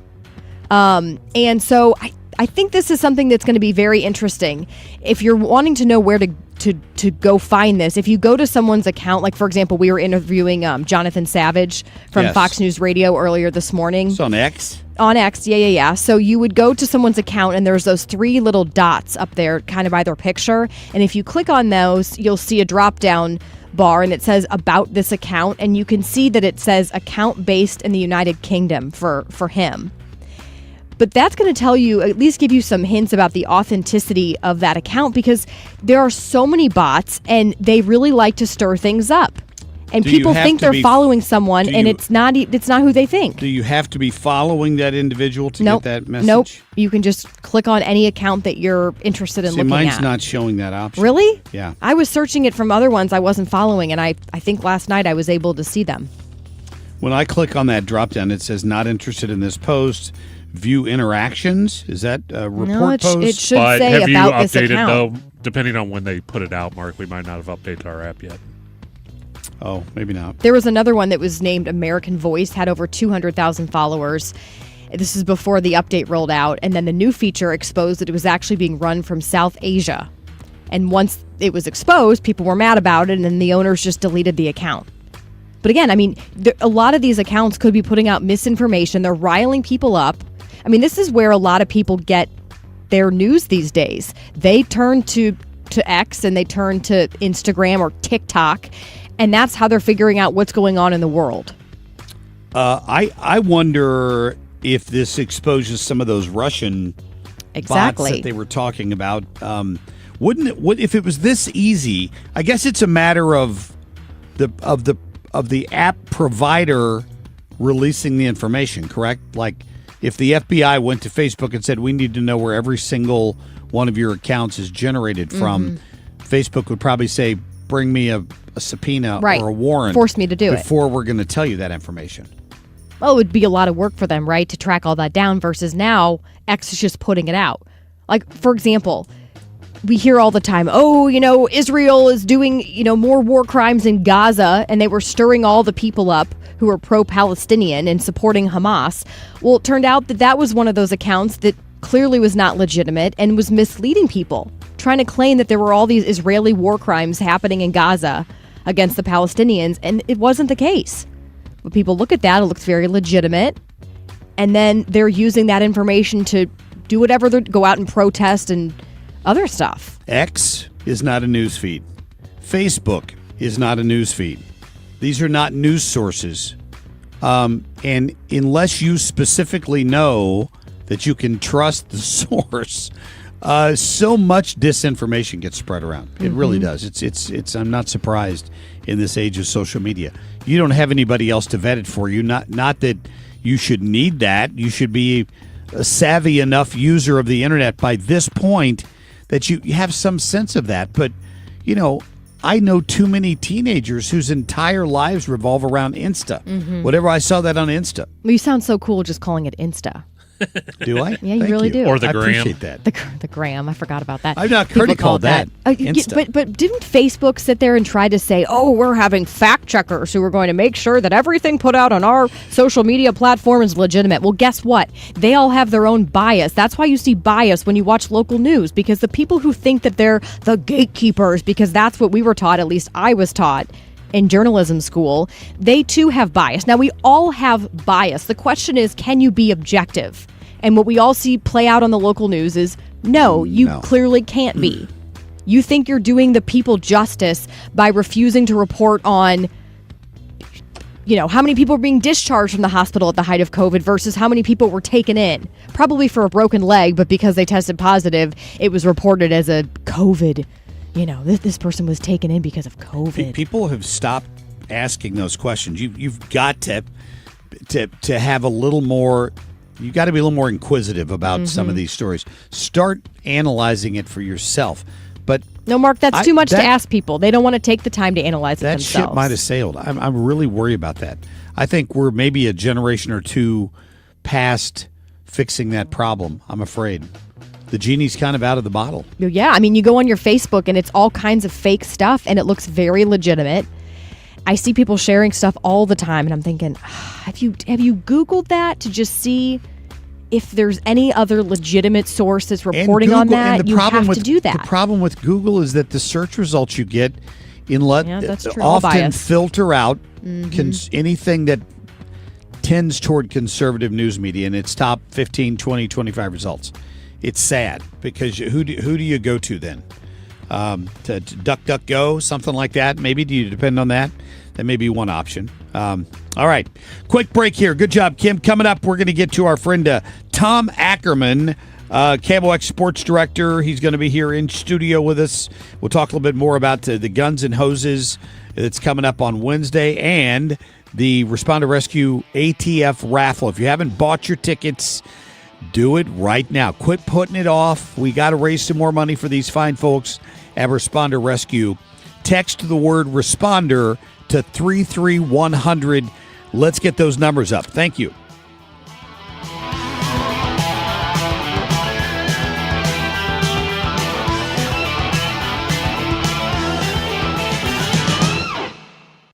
And so I think this is something that's going to be very interesting. If you're wanting to know where to go find this, if you go to someone's account, like for example, we were interviewing Jonathan Savage from Fox News Radio earlier this morning. It's on X. On X, yeah. So you would go to someone's account and there's those 3 little dots up there kind of by their picture. And if you click on those, you'll see a drop down bar and it says about this account. And you can see that it says account based in the United Kingdom for him. But that's going to tell you, at least give you some hints about the authenticity of that account, because there are so many bots and they really like to stir things up. And people think they're following someone, and it's not who they think. Do you have to be following that individual to get that message? Nope. You can just click on any account that you're interested in looking at. Mine's not showing that option. Really? Yeah. I was searching it from other ones I wasn't following, and I think last night I was able to see them. When I click on that drop down, it says not interested in this post. View interactions. Is that a report post? It should say about this account. Have you updated, though? Depending on when they put it out, Mark, we might not have updated our app yet. Oh, maybe not. There was another one that was named American Voice, had over 200,000 followers. This is before the update rolled out. And then the new feature exposed that it was actually being run from South Asia. And once it was exposed, people were mad about it, and then the owners just deleted the account. But again, I mean, a lot of these accounts could be putting out misinformation. They're riling people up. I mean, this is where a lot of people get their news these days. They turn to X and they turn to Instagram or TikTok, and that's how they're figuring out what's going on in the world. I wonder if this exposes some of those Russian bots that they were talking about. Wouldn't it? If it was this easy? I guess it's a matter of the app provider releasing the information. Correct? Like if the FBI went to Facebook and said, "We need to know where every single one of your accounts is generated from," Facebook would probably say, "Bring me a subpoena or a warrant. Force me to do it before we're going to tell you that information." Well, it would be a lot of work for them, right, to track all that down versus now X is just putting it out. Like, for example, we hear all the time, Israel is doing, more war crimes in Gaza, and they were stirring all the people up who are pro-Palestinian and supporting Hamas. Well, it turned out that was one of those accounts that clearly was not legitimate and was misleading people, trying to claim that there were all these Israeli war crimes happening in Gaza against the Palestinians, and it wasn't the case. When people look at that, it looks very legitimate, and then they're using that information to do whatever, go out and protest and other stuff. X is not a news feed. Facebook is not a news feed. These are not news sources. And unless you specifically know that you can trust the source, so much disinformation gets spread around. It really does. It's. I'm not surprised in this age of social media. You don't have anybody else to vet it for you. Not that you should need that. You should be a savvy enough user of the internet by this point that you have some sense of that. But, I know too many teenagers whose entire lives revolve around Insta. Whatever, I saw that on Insta. Well, you sound so cool just calling it Insta. Do I? Yeah, you really do. Or the I gram. appreciate that. The gram. I forgot about that. I've not heard it called that. Insta. But didn't Facebook sit there and try to say, we're having fact checkers who are going to make sure that everything put out on our social media platform is legitimate? Well, guess what? They all have their own bias. That's why you see bias when you watch local news, because the people who think that they're the gatekeepers, because that's what we were taught, at least I was taught in journalism school, they too have bias. Now, we all have bias. The question is, can you be objective? And what we all see play out on the local news is, no, you clearly can't be. You think you're doing the people justice by refusing to report on, how many people are being discharged from the hospital at the height of COVID versus how many people were taken in. Probably for a broken leg, but because they tested positive, it was reported as a COVID. This person was taken in because of COVID. People have stopped asking those questions. You've got to have a little more. You got to be a little more inquisitive about some of these stories. Start analyzing it for yourself. But no, Mark, that's too much to ask people. They don't want to take the time to analyze it themselves. That ship might have sailed. I'm really worried about that. I think we're maybe a generation or two past fixing that problem. I'm afraid. The genie's kind of out of the bottle. Yeah, I mean, you go on your Facebook and it's all kinds of fake stuff and it looks very legitimate. I see people sharing stuff all the time and I'm thinking, have you Googled that to just see if there's any other legitimate source that's reporting on that, you have to do that. The problem with Google is that the search results you get that's true. often filter out anything that tends toward conservative news media in its top 15, 20, 25 results. It's sad because who do you go to then? To DuckDuckGo, something like that? Maybe do you depend on that? That may be one option. All right, quick break here. Good job, Kim. Coming up, we're going to get to our friend Tom Ackerman, KMOX Sports Director. He's going to be here in studio with us. We'll talk a little bit more about the Guns and Hoses that's coming up on Wednesday and the Responder Rescue ATF raffle. If you haven't bought your tickets, do it right now. Quit putting it off. We got to raise some more money for these fine folks at Responder Rescue. Text the word responder to 33100. Let's get those numbers up. Thank you.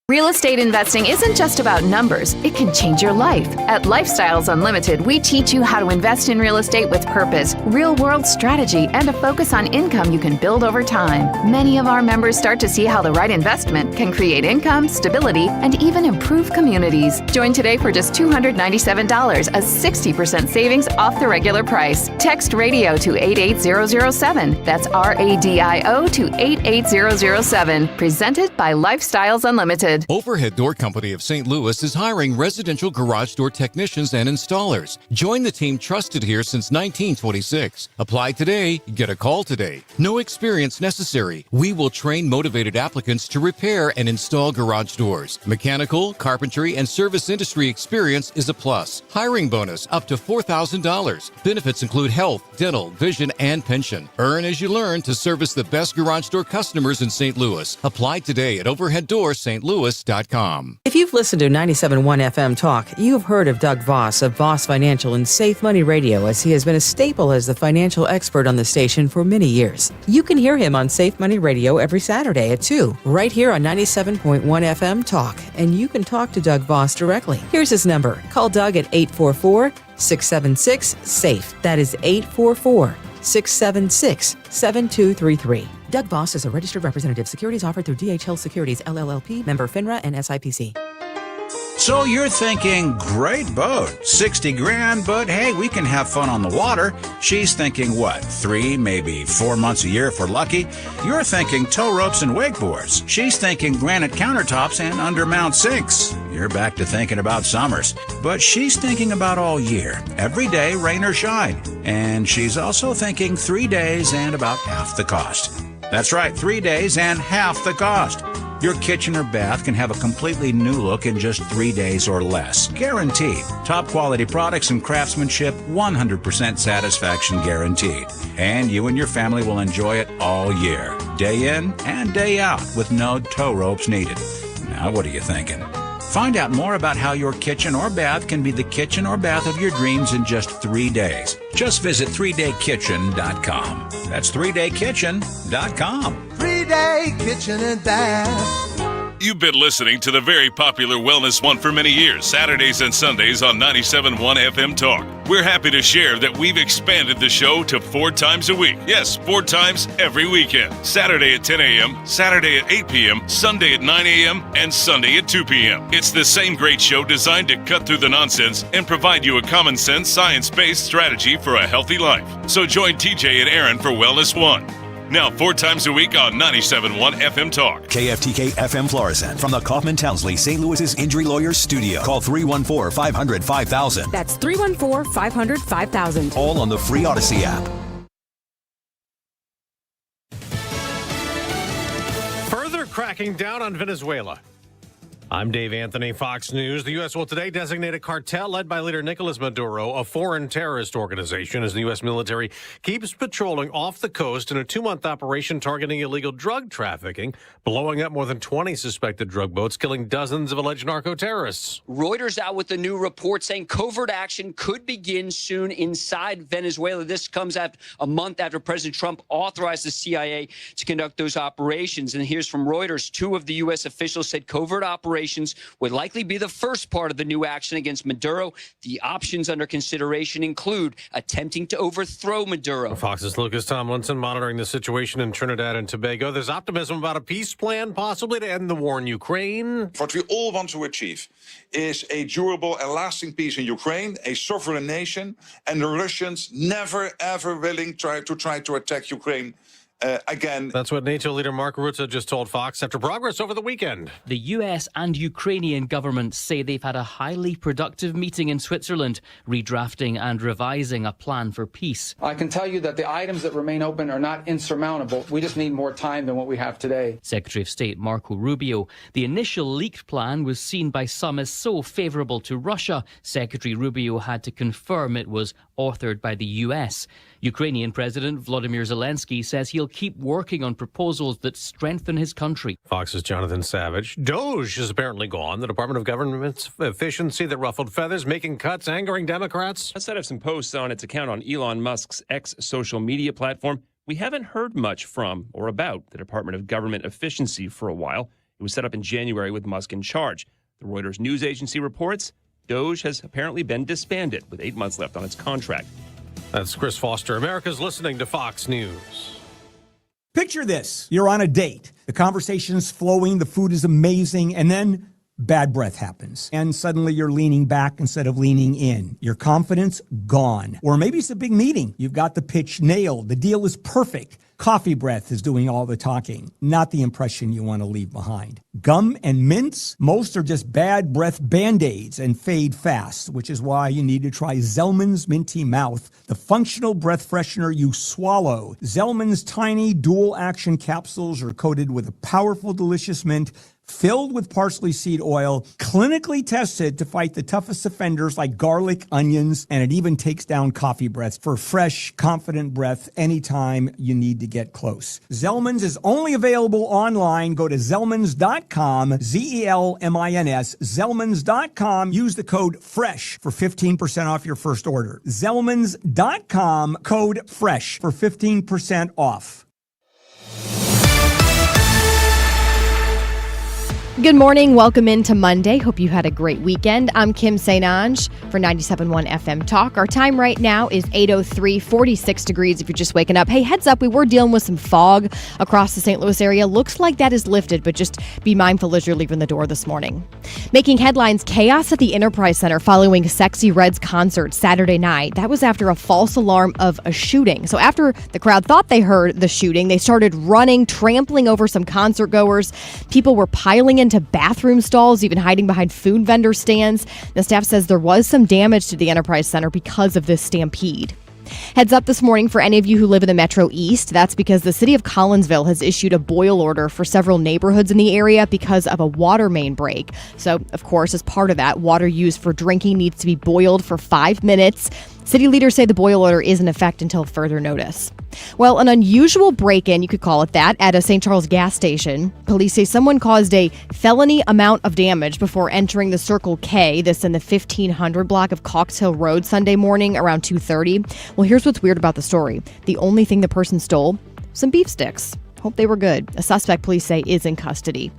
Real estate investing isn't just about numbers, it can change your life. At Lifestyles Unlimited, we teach you how to invest in real estate with purpose, real-world strategy, and a focus on income you can build over time. Many of our members start to see how the right investment can create income, stability, and even improve communities. Join today for just $297, a 60% savings off the regular price. Text RADIO to 88007. That's RADIO to 88007. Presented by Lifestyles Unlimited. Overhead Door Company of St. Louis is hiring residential garage door technicians and installers. Join the team trusted here since 1926. Apply today, get a call today. No experience necessary. We will train motivated applicants to repair and install garage doors. Mechanical, carpentry, and service industry experience is a plus. Hiring bonus up to $4,000. Benefits include health, dental, vision, and pension. Earn as you learn to service the best garage door customers in St. Louis. Apply today at overheaddoorstlouis.com. If you've listened to 97.1 FM Talk, you've heard of Doug Voss of Voss Financial and Safe Money Radio, as he has been a staple as the financial expert on the station for many years. You can hear him on Safe Money Radio every Saturday at 2, right here on 97.1 FM Talk, and you can talk to Doug Voss directly. Here's his number. Call Doug at 844-676-SAFE. That is 844-676-7233. Doug Voss is a registered representative. Securities offered through DHL Securities, LLLP, member FINRA and SIPC. So you're thinking, great boat, 60 grand, but hey, we can have fun on the water. She's thinking, what, 3, maybe 4 months a year if we're lucky? You're thinking tow ropes and wakeboards. She's thinking granite countertops and undermount sinks. You're back to thinking about summers. But she's thinking about all year, every day, rain or shine. And she's also thinking 3 days and about half the cost. That's right, 3 days and half the cost. Your kitchen or bath can have a completely new look in just 3 days or less. Guaranteed. Top quality products and craftsmanship, 100% satisfaction guaranteed. And you and your family will enjoy it all year, day in and day out, with no tow ropes needed. Now, what are you thinking? Find out more about how your kitchen or bath can be the kitchen or bath of your dreams in just 3 days. Just visit 3daykitchen.com. That's 3daykitchen.com. 3-Day Kitchen and Bath. You've been listening to the very popular Wellness One for many years, Saturdays and Sundays on 97.1 FM Talk. We're happy to share that we've expanded the show to 4 times a week. Yes, 4 times every weekend. Saturday at 10 a.m., Saturday at 8 p.m., Sunday at 9 a.m., and Sunday at 2 p.m. It's the same great show designed to cut through the nonsense and provide you a common sense, science-based strategy for a healthy life. So join TJ and Aaron for Wellness One. Now 4 times a week on 97.1 FM Talk. KFTK FM Florissant from the Kaufman Townsley St. Louis's Injury Lawyers Studio. Call 314-500-5000. That's 314-500-5000. All on the free Odyssey app. Further cracking down on Venezuela. I'm Dave Anthony, Fox News. The U.S. will today designate a cartel led by leader Nicolas Maduro a foreign terrorist organization as the U.S. military keeps patrolling off the coast in a 2-month operation targeting illegal drug trafficking, blowing up more than 20 suspected drug boats, killing dozens of alleged narco-terrorists. Reuters out with a new report saying covert action could begin soon inside Venezuela. This comes after a month after President Trump authorized the CIA to conduct those operations. And here's from Reuters. 2 of the U.S. officials said covert operations operations would likely be the first part of the new action against Maduro. The options under consideration include attempting to overthrow Maduro. Fox's Lucas Tomlinson monitoring the situation in Trinidad and Tobago. There's optimism about a peace plan possibly to end the war in Ukraine. What we all want to achieve is a durable and lasting peace in Ukraine, a sovereign nation, and the Russians never, ever willing to attack Ukraine again. That's what NATO leader Mark Rutte just told Fox after progress over the weekend. The US and Ukrainian governments say they've had a highly productive meeting in Switzerland, redrafting and revising a plan for peace. I can tell you that the items that remain open are not insurmountable. We just need more time than what we have today. Secretary of State Marco Rubio. The initial leaked plan was seen by some as so favourable to Russia. Secretary Rubio had to confirm it was authored by the US. Ukrainian President Volodymyr Zelensky says he'll keep working on proposals that strengthen his country. Fox's Jonathan Savage. Doge is apparently gone. The Department of Government Efficiency that ruffled feathers, making cuts, angering Democrats. Outside of some posts on its account on Elon Musk's X social media platform, we haven't heard much from or about the Department of Government Efficiency for a while. It was set up in January with Musk in charge. The Reuters news agency reports Doge has apparently been disbanded with 8 months left on its contract. That's Chris Foster. America's listening to Fox News. Picture this. You're on a date. The conversation's flowing. The food is amazing. And then bad breath happens. And suddenly you're leaning back instead of leaning in. Your confidence gone. Or maybe it's a big meeting. You've got the pitch nailed. The deal is perfect. Coffee breath is doing all the talking, not the impression you want to leave behind. Gum and mints, most are just bad breath Band-Aids and fade fast, which is why you need to try Zellman's Minty Mouth, the functional breath freshener you swallow. Zellman's tiny dual-action capsules are coated with a powerful, delicious mint filled with parsley seed oil, clinically tested to fight the toughest offenders like garlic, onions, and it even takes down coffee breath for fresh, confident breath anytime you need to get close. Zellman's is only available online. Go to Zellmans.com, Zelmins, Zellmans.com. Use the code FRESH for 15% off your first order. Zellmans.com, code FRESH for 15% off. Good morning. Welcome into Monday. Hope you had a great weekend. I'm Kim St. Ange for 97.1 FM Talk. Our time right now is 8:03, 46 degrees if you're just waking up. Hey, heads up, we were dealing with some fog across the St. Louis area. Looks like that is lifted, but just be mindful as you're leaving the door this morning. Making headlines, chaos at the Enterprise Center following Sexy Red's concert Saturday night. That was after a false alarm of a shooting. So after the crowd thought they heard the shooting, they started running, trampling over some concert goers. People were piling into bathroom stalls, even hiding behind food vendor stands. The staff says there was some damage to the Enterprise Center because of this stampede. Heads up this morning for any of you who live in the Metro East. That's because the city of Collinsville has issued a boil order for several neighborhoods in the area because of a water main break. So, of course, as part of that, water used for drinking needs to be boiled for 5 minutes. City leaders say the boil order is in effect until further notice. Well, an unusual break-in, you could call it that, at a St. Charles gas station. Police say someone caused a felony amount of damage before entering the Circle K, this in the 1500 block of Cox Hill Road Sunday morning around 2:30. Well, here's what's weird about the story. The only thing the person stole, some beef sticks. Hope they were good. A suspect, police say, is in custody.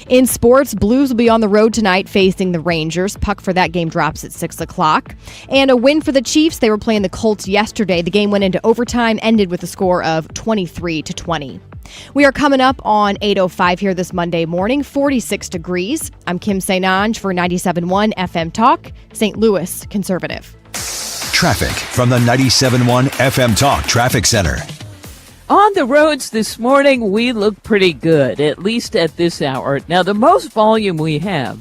In sports, Blues will be on the road tonight facing the Rangers. Puck for that game drops at 6 o'clock. And a win for the Chiefs. They were playing the Colts yesterday. The game went into overtime, ended with a score of 23-20. We are coming up on 8:05 here this Monday morning, 46 degrees. I'm Kim St. Ange for 97.1 FM Talk, St. Louis Conservative. Traffic from the 97.1 FM Talk Traffic Center. On the roads this morning, we look pretty good, at least at this hour. Now, the most volume we have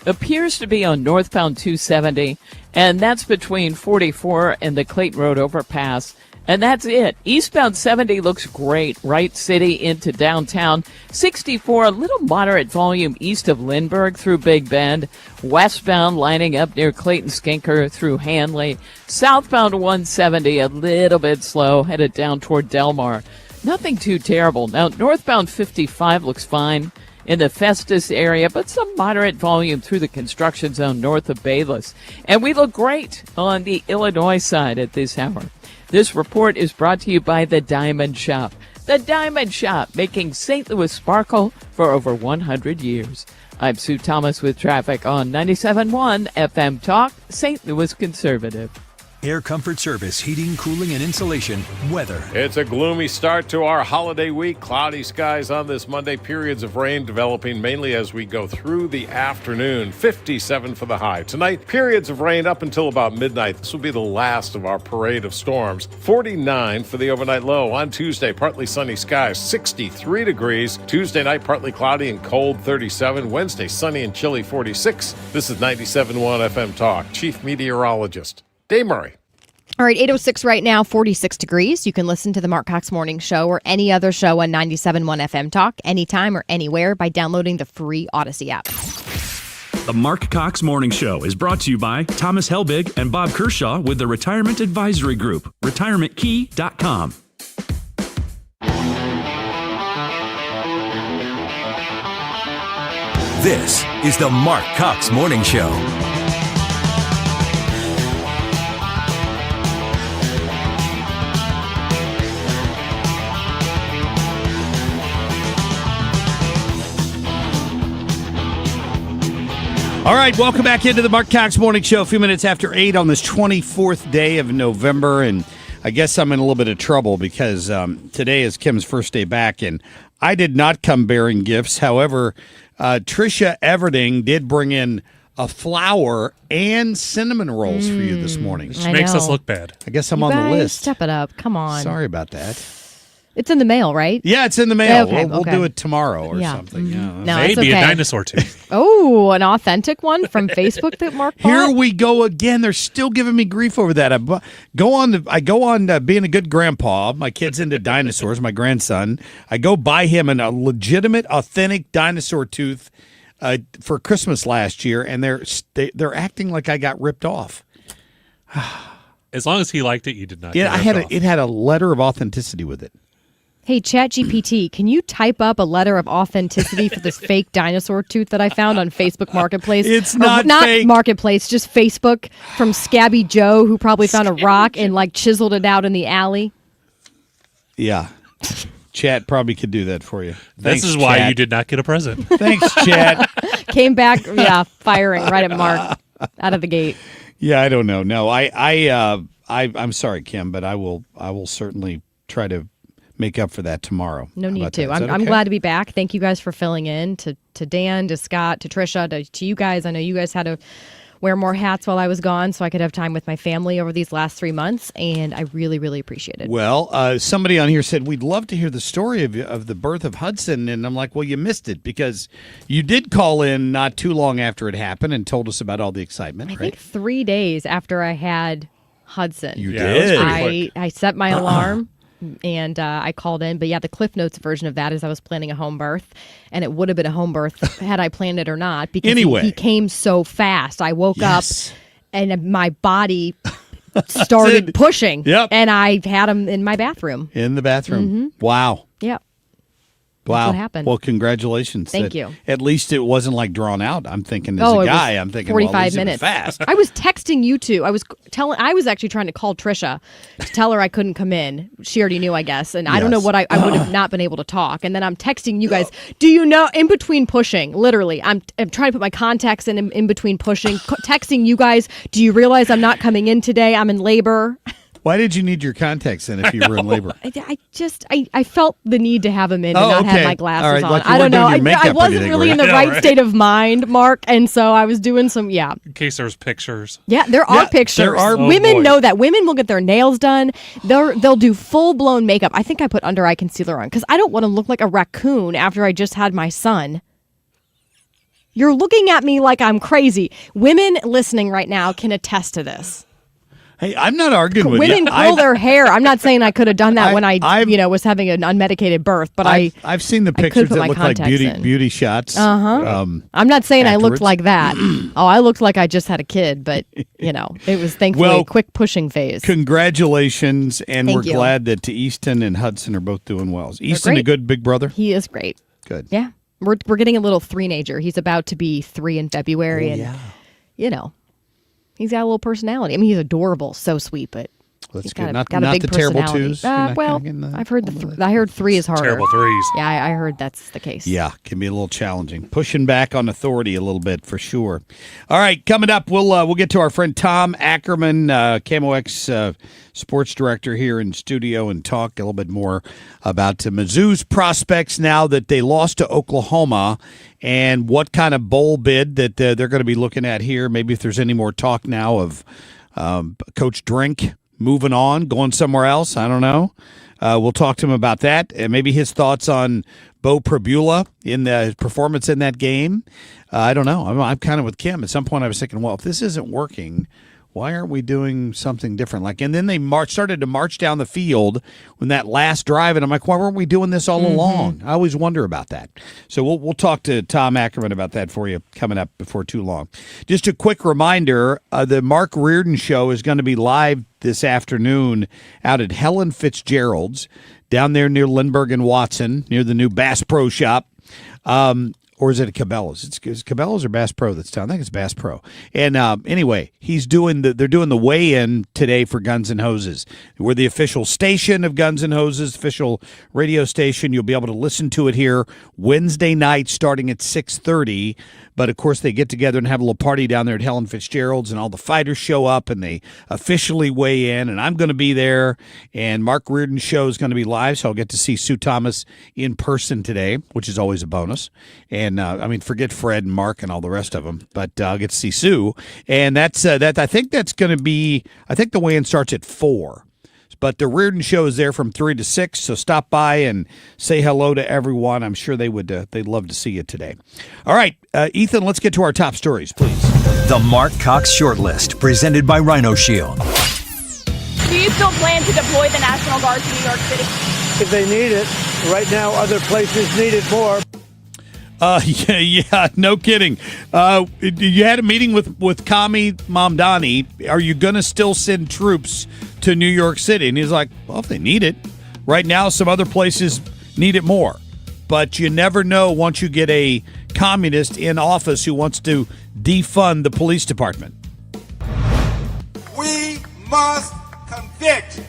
appears to be on northbound 270, and that's between 44 and the Clayton Road overpass. And that's it. Eastbound 70 looks great. Wright City into downtown. 64, a little moderate volume east of Lindbergh through Big Bend. Westbound lining up near Clayton Skinker through Hanley. Southbound 170, a little bit slow, headed down toward Delmar. Nothing too terrible. Now, northbound 55 looks fine in the Festus area, but some moderate volume through the construction zone north of Bayless. And we look great on the Illinois side at this hour. This report is brought to you by the Diamond Shop. the Diamond Shop, making St. Louis sparkle for over 100 years. I'm Sue Thomas with traffic on 97.1 FM Talk, St. Louis Conservative. Air Comfort Service, heating, cooling, and insulation. Weather. It's a gloomy start to our holiday week. Cloudy skies on this Monday. Periods of rain developing mainly as we go through the afternoon. 57 for the high. Tonight, periods of rain up until about midnight. This will be the last of our parade of storms. 49 for the overnight low. On Tuesday, partly sunny skies. 63 degrees. Tuesday night, partly cloudy and cold. 37. Wednesday, sunny and chilly. 46. This is 97.1 FM Talk. Chief Meteorologist Dave Murray. All right, 8:06 right now, 46 degrees. You can listen to the Marc Cox Morning Show or any other show on 97.1 FM Talk anytime or anywhere by downloading the free Odyssey app. The Marc Cox Morning Show is brought to you by Thomas Helbig and Bob Kershaw with the Retirement Advisory Group, retirementkey.com. This is the Marc Cox Morning Show. All right, welcome back into the Marc Cox Morning Show. A few minutes after 8 on this 24th day of November, and I guess I'm in a little bit of trouble because today is Kim's first day back, and I did not come bearing gifts. However, Trisha Everding did bring in a flower and cinnamon rolls for you this morning. Which makes us look bad. I guess I'm You on the guys, list. Step it up. Come on. Sorry about that. It's in the mail, right? Yeah, it's in the mail. Okay, We'll okay. do it tomorrow or Yeah. something. Yeah. No, it's Maybe okay. a dinosaur tooth. Oh, an authentic one from Facebook that Mark bought? Here we go again. They're still giving me grief over that. I go on being a good grandpa. My kid's into dinosaurs, my grandson. I go buy him a legitimate, authentic dinosaur tooth for Christmas last year, and they're acting like I got ripped off. As long as he liked it, you did not. Yeah, get it had a letter of authenticity with it. Hey, ChatGPT, can you type up a letter of authenticity for this fake dinosaur tooth that I found on Facebook Marketplace? It's Or not fake. Marketplace, just Facebook from Scabby Joe, who probably found a rock and chiseled it out in the alley. Yeah. Chat probably could do that for you. This is why you did not get a present. Thanks, Chat. Came back, firing right at Mark out of the gate. Yeah, I don't know. No, I'm sorry, Kim, but I will certainly try to make up for that tomorrow. No How need about to. that? Is that I'm okay? glad to be back. Thank you guys for filling in. To Dan, to Scott, to Trisha, to you guys. I know you guys had to wear more hats while I was gone so I could have time with my family over these last 3 months, and I really, really appreciate it. Well, somebody on here said, we'd love to hear the story of the birth of Hudson, and I'm like, well, you missed it because you did call in not too long after it happened and told us about all the excitement, I right? think 3 days after I had Hudson. You did? I set my alarm. And I called in. But yeah, the Cliff Notes version of that is I was planning a home birth. And it would have been a home birth had I planned it or not. Because Anyway. he came so fast. I woke Yes. up and my body started pushing. Yep. And I had him in my bathroom. In the bathroom. Wow. Yep. Wow. what happened. Well, congratulations. Thank you. At least it wasn't like drawn out. I'm thinking as a it guy, was I'm thinking 45 well, at least minutes. It was fast. I was texting you two. I was actually trying to call Trisha to tell her I couldn't come in. She already knew, I guess. And I don't know Yes. what I would have not been able to talk. And then I'm texting you guys. Do you know, in between pushing, literally, I'm trying to put my contacts in between pushing, texting you guys. Do you realize I'm not coming in today? I'm in labor. Why did you need your contacts in if you were in labor? I felt the need to have them in and not have my glasses All right, on. like you I don't weren't know. doing your makeup I or wasn't anything, really in the right? right Yeah, right. state of mind, Mark, and so I was doing some, In case there's pictures. Yeah, there are pictures. there are. Oh, Women boy. know that. Women will get their nails done. They'll do full-blown makeup. I think I put under-eye concealer on because I don't want to look like a raccoon after I just had my son. You're looking at me like I'm crazy. Women listening right now can attest to this. Hey, I'm not arguing with Women you. curl their hair. I'm not saying I could have done that when I was having an unmedicated birth, but I've seen the I could pictures put that my look like contacts in. beauty shots. I'm not saying I looked afterwards. like that. I looked like I just had a kid, but it was thankfully Well, a quick pushing phase. Congratulations, and Thank we're you. glad that Easton and Hudson are both doing well. Is Easton a great. good big brother? He is great. Good. Yeah. We're getting a little three-nager. He's about to be 3 in February. He's got a little personality. I mean, he's adorable, so sweet, but That's He's good. got Not a big the terrible personality. twos. You're not Well, getting the- I've heard I heard 3 is harder. Terrible threes. Yeah, I heard that's the case. Yeah, can be a little challenging. Pushing back on authority a little bit for sure. All right, coming up, we'll get to our friend Tom Ackerman, Camo X sports director here in studio, and talk a little bit more about Mizzou's prospects now that they lost to Oklahoma, and what kind of bowl bid that they're going to be looking at here. Maybe if there's any more talk now of Coach Drink moving on, going somewhere else. I don't know. We'll talk to him about that, and maybe his thoughts on Bo Prabula in the performance in that game. I don't know. I'm kind of with Kim. At some point, I was thinking, well, if this isn't working, why aren't we doing something different? And then they started to march down the field when that last drive, and I'm like, why weren't we doing this all along? I always wonder about that. So we'll talk to Tom Ackerman about that for you coming up before too long. Just a quick reminder, the Mark Reardon Show is going to be live this afternoon out at Helen Fitzgerald's down there near Lindbergh and Watson, near the new Bass Pro Shop. Or is it a Cabela's? It's Cabela's or Bass Pro that's down. I think it's Bass Pro. And anyway, they're doing the weigh-in today for Guns N' Hoses. We're the official station of Guns N' Hoses, official radio station. You'll be able to listen to it here Wednesday night starting at 6:30. But, of course, they get together and have a little party down there at Helen Fitzgerald's, and all the fighters show up, and they officially weigh in, and I'm going to be there. And Mark Reardon's show is going to be live, so I'll get to see Sue Thomas in person today, which is always a bonus. And, forget Fred and Mark and all the rest of them, but I'll get to see Sue. And I think that's going to be, I think the weigh-in starts at 4. But the Reardon Show is there from 3 to 6, so stop by and say hello to everyone. I'm sure they'd love to see you today. All right, Ethan, let's get to our top stories, please. The Marc Cox Shortlist, presented by Rhino Shield. Do you still plan to deploy the National Guard to New York City? If they need it. Right now, other places need it more. Yeah, no kidding. You had a meeting with Kami Mamdani. Are you going to still send troops to New York City? And he's like, well, if they need it. Right now, some other places need it more. But you never know once you get a communist in office who wants to defund the police department. We must convict.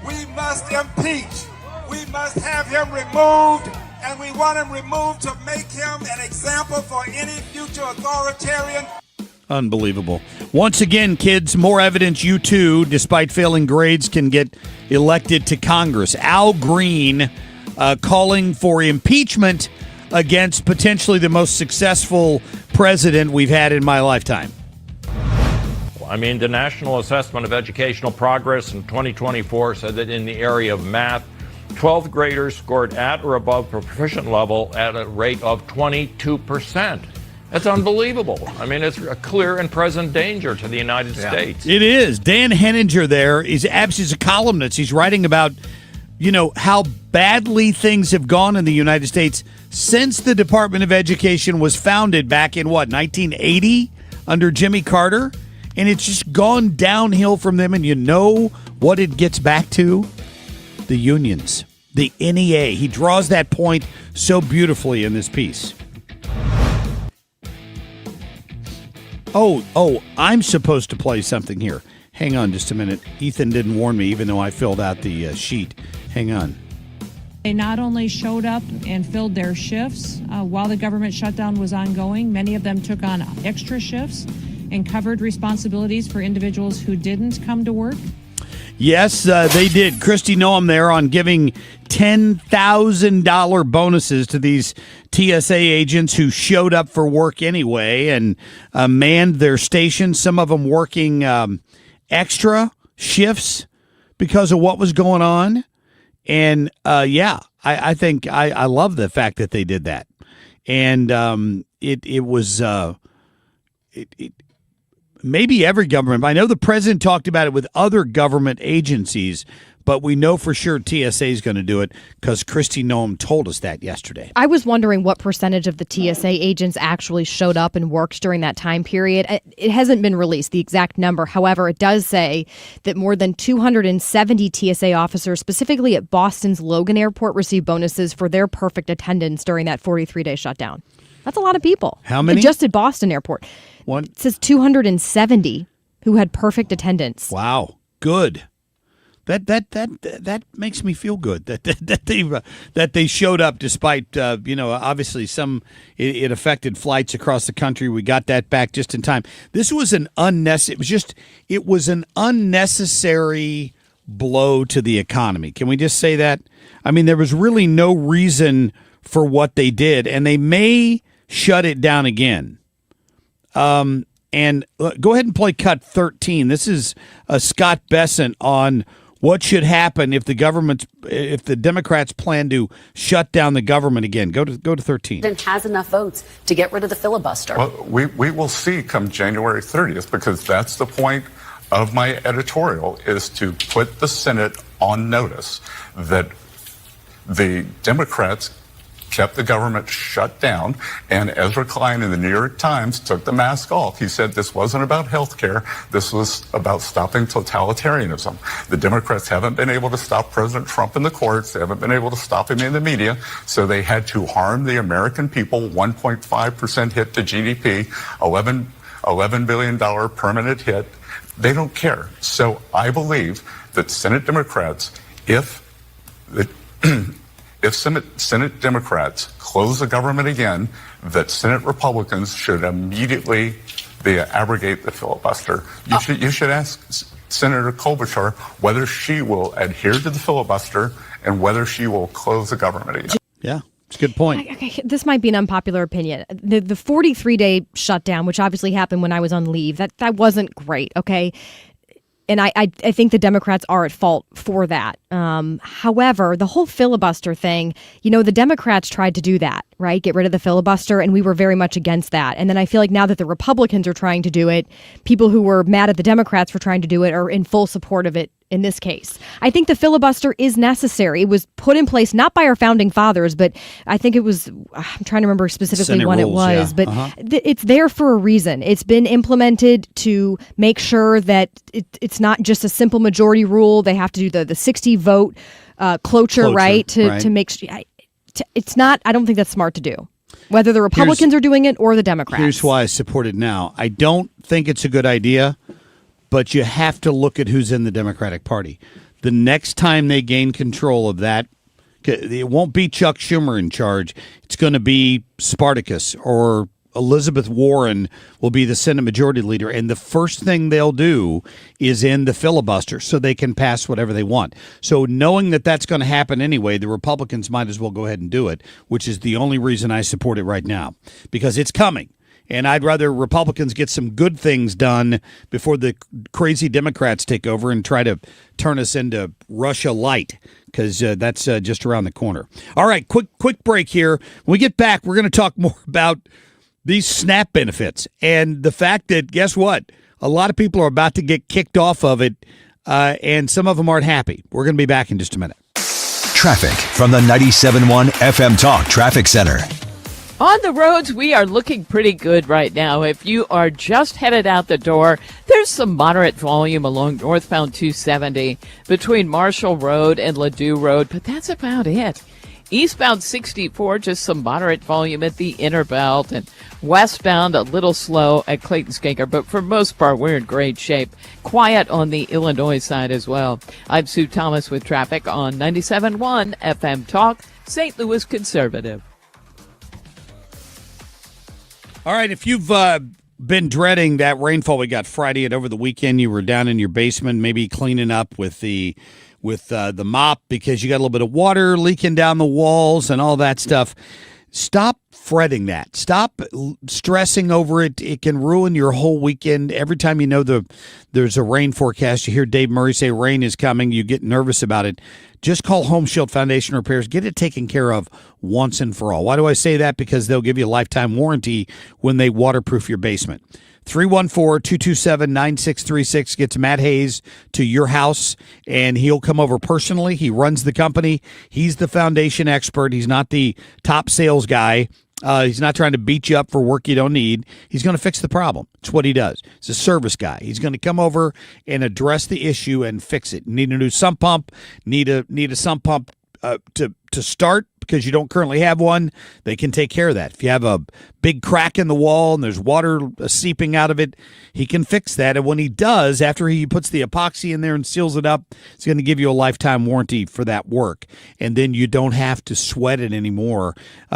We must impeach. We must have him removed. And we want him removed to make him an example for any future authoritarian. Unbelievable. Once again, kids, more evidence you too, despite failing grades, can get elected to Congress. Al Green calling for impeachment against potentially the most successful president we've had in my lifetime. The National Assessment of Educational Progress in 2024 said that in the area of math, 12th graders scored at or above proficient level at a rate of 22%. That's unbelievable. It's a clear and present danger to the United States. It is. Dan Henninger there is absolutely a columnist. He's writing about, how badly things have gone in the United States since the Department of Education was founded back in, 1980 under Jimmy Carter? And it's just gone downhill from them. And you know what it gets back to? The unions, the NEA. He draws that point so beautifully in this piece. Oh, I'm supposed to play something here. Hang on just a minute. Ethan didn't warn me, even though I filled out the sheet. Hang on. They not only showed up and filled their shifts while the government shutdown was ongoing, many of them took on extra shifts and covered responsibilities for individuals who didn't come to work. Yes, they did. Kristi Noem there on giving $10,000 bonuses to these TSA agents who showed up for work anyway and manned their stations, some of them working extra shifts because of what was going on. And, I think I love the fact that they did that. And it was maybe every government. I know the president talked about it with other government agencies, but we know for sure TSA is going to do it because Kristi Noem told us that yesterday. I was wondering what percentage of the TSA agents actually showed up and worked during that time period. It hasn't been released, the exact number. However, it does say that more than 270 TSA officers, specifically at Boston's Logan Airport, received bonuses for their perfect attendance during that 43-day shutdown. That's a lot of people. How many? Just at Boston Airport. It says 270 who had perfect attendance. Wow. Good. That makes me feel good that they showed up despite obviously it affected flights across the country. We got that back just in time. This was an unnecessary blow to the economy. Can we just say that? I mean, there was really no reason for what they did, and they may shut it down again. And go ahead and play cut 13. This is Scott Bessent on what should happen if the Democrats plan to shut down the government again. Go to 13. Has enough votes to get rid of the filibuster. Well, we will see come January 30th, because that's the point of my editorial, is to put the Senate on notice that the Democrats kept the government shut down, and Ezra Klein in the New York Times took the mask off. He said this wasn't about health care. This was about stopping totalitarianism. The Democrats haven't been able to stop President Trump in the courts. They haven't been able to stop him in the media. So they had to harm the American people. 1.5% hit to GDP, $11 billion permanent hit. They don't care. So I believe that Senate Democrats, if Senate Democrats close the government again, that Senate Republicans should immediately abrogate the filibuster. You should ask Senator Klobuchar whether she will adhere to the filibuster and whether she will close the government again. Yeah, it's a good point. Okay, this might be an unpopular opinion. The 43-day shutdown, which obviously happened when I was on leave, that wasn't great, okay? And I think the Democrats are at fault for that. However, the whole filibuster thing, the Democrats tried to do that, right? Get rid of the filibuster, and we were very much against that. And then I feel like now that the Republicans are trying to do it, people who were mad at the Democrats for trying to do it are in full support of it in this case. I think the filibuster is necessary. It was put in place not by our founding fathers, but I think it was, I'm trying to remember specifically Senate when rules, it was, yeah. but it's there for a reason. It's been implemented to make sure that it's not just a simple majority rule. They have to do the 60 vote cloture, right? To make sure it's not, I don't think that's smart to do. Whether the Republicans are doing it or the Democrats. Here's why I support it now. I don't think it's a good idea, but you have to look at who's in the Democratic Party. The next time they gain control of that, it won't be Chuck Schumer in charge. It's going to be Spartacus, or Elizabeth Warren will be the Senate Majority Leader. And the first thing they'll do is end the filibuster so they can pass whatever they want. So knowing that that's going to happen anyway, the Republicans might as well go ahead and do it, which is the only reason I support it right now, because it's coming. And I'd rather Republicans get some good things done before the crazy Democrats take over and try to turn us into Russia light, because that's just around the corner. All right, quick break here. When we get back, we're going to talk more about these SNAP benefits and the fact that, guess what? A lot of people are about to get kicked off of it, and some of them aren't happy. We're going to be back in just a minute. Traffic from the 97.1 FM Talk Traffic Center. On the roads, we are looking pretty good right now. If you are just headed out the door, there's some moderate volume along northbound 270 between Marshall Road and Ladue Road, but that's about it. Eastbound 64, just some moderate volume at the Inner Belt, and westbound a little slow at Clayton-Skinker, but for most part, we're in great shape. Quiet on the Illinois side as well. I'm Sue Thomas with traffic on 97.1 FM Talk, St. Louis Conservative. All right, if you've been dreading that rainfall we got Friday and over the weekend, you were down in your basement, maybe cleaning up with the mop because you got a little bit of water leaking down the walls and all that stuff. Stop fretting that. Stop stressing over it. It can ruin your whole weekend. Every time you know there's a rain forecast, you hear Dave Murray say rain is coming, you get nervous about it. Just call Home Shield Foundation Repairs. Get it taken care of once and for all. Why do I say that? Because they'll give you a lifetime warranty when they waterproof your basement. 314-227-9636 gets Matt Hayes to your house, and he'll come over personally. He runs the company. He's the foundation expert. He's not the top sales guy. He's not trying to beat you up for work you don't need. He's going to fix the problem. It's what he does. He's a service guy. He's going to come over and address the issue and fix it. Need a new sump pump. Need a sump pump to start. because you don't currently have one, they can take care of that. If you have a big crack in the wall and there's water seeping out of it, he can fix that. And when he does, after he puts the epoxy in there and seals it up, it's going to give you a lifetime warranty for that work. And then you don't have to sweat it anymore.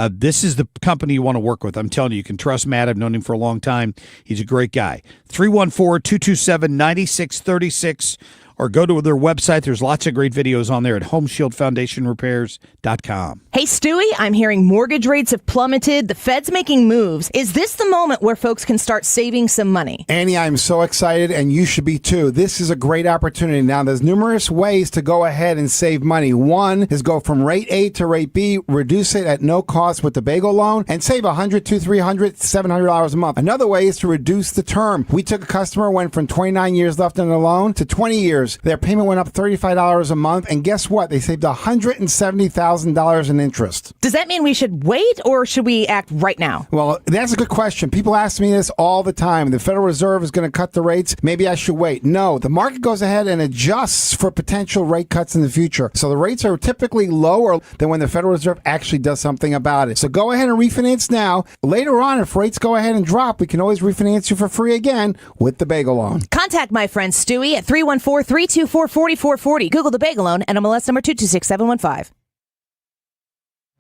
This is the company you want to work with. I'm telling you, you can trust Matt. I've known him for a long time. He's a great guy. 314-227-9636. Or go to their website. There's lots of great videos on there at homeshieldfoundationrepairs.com. Hey, Stewie, I'm hearing mortgage rates have plummeted. The Fed's making moves. Is this the moment where folks can start saving some money? Annie, I'm so excited, and you should be too. This is a great opportunity. Now, there's numerous ways to go ahead and save money. One is go from rate A to rate B, reduce it at no cost with the bagel loan, and save $100, $200, $300, $700 a month. Another way is to reduce the term. We took a customer, went from 29 years left on the loan to 20 years. Their payment went up $35 a month, and guess what? They saved $170,000 in interest. Does that mean we should wait, or should we act right now? Well, that's a good question. People ask me this all the time. The Federal Reserve is going to cut the rates. Maybe I should wait. No, the market goes ahead and adjusts for potential rate cuts in the future. So the rates are typically lower than when the Federal Reserve actually does something about it. So go ahead and refinance now. Later on, if rates go ahead and drop, we can always refinance you for free again with the bagel loan. Contact my friend Stewie at 314-324-4440. Google the bagel loan and MLS number 226715.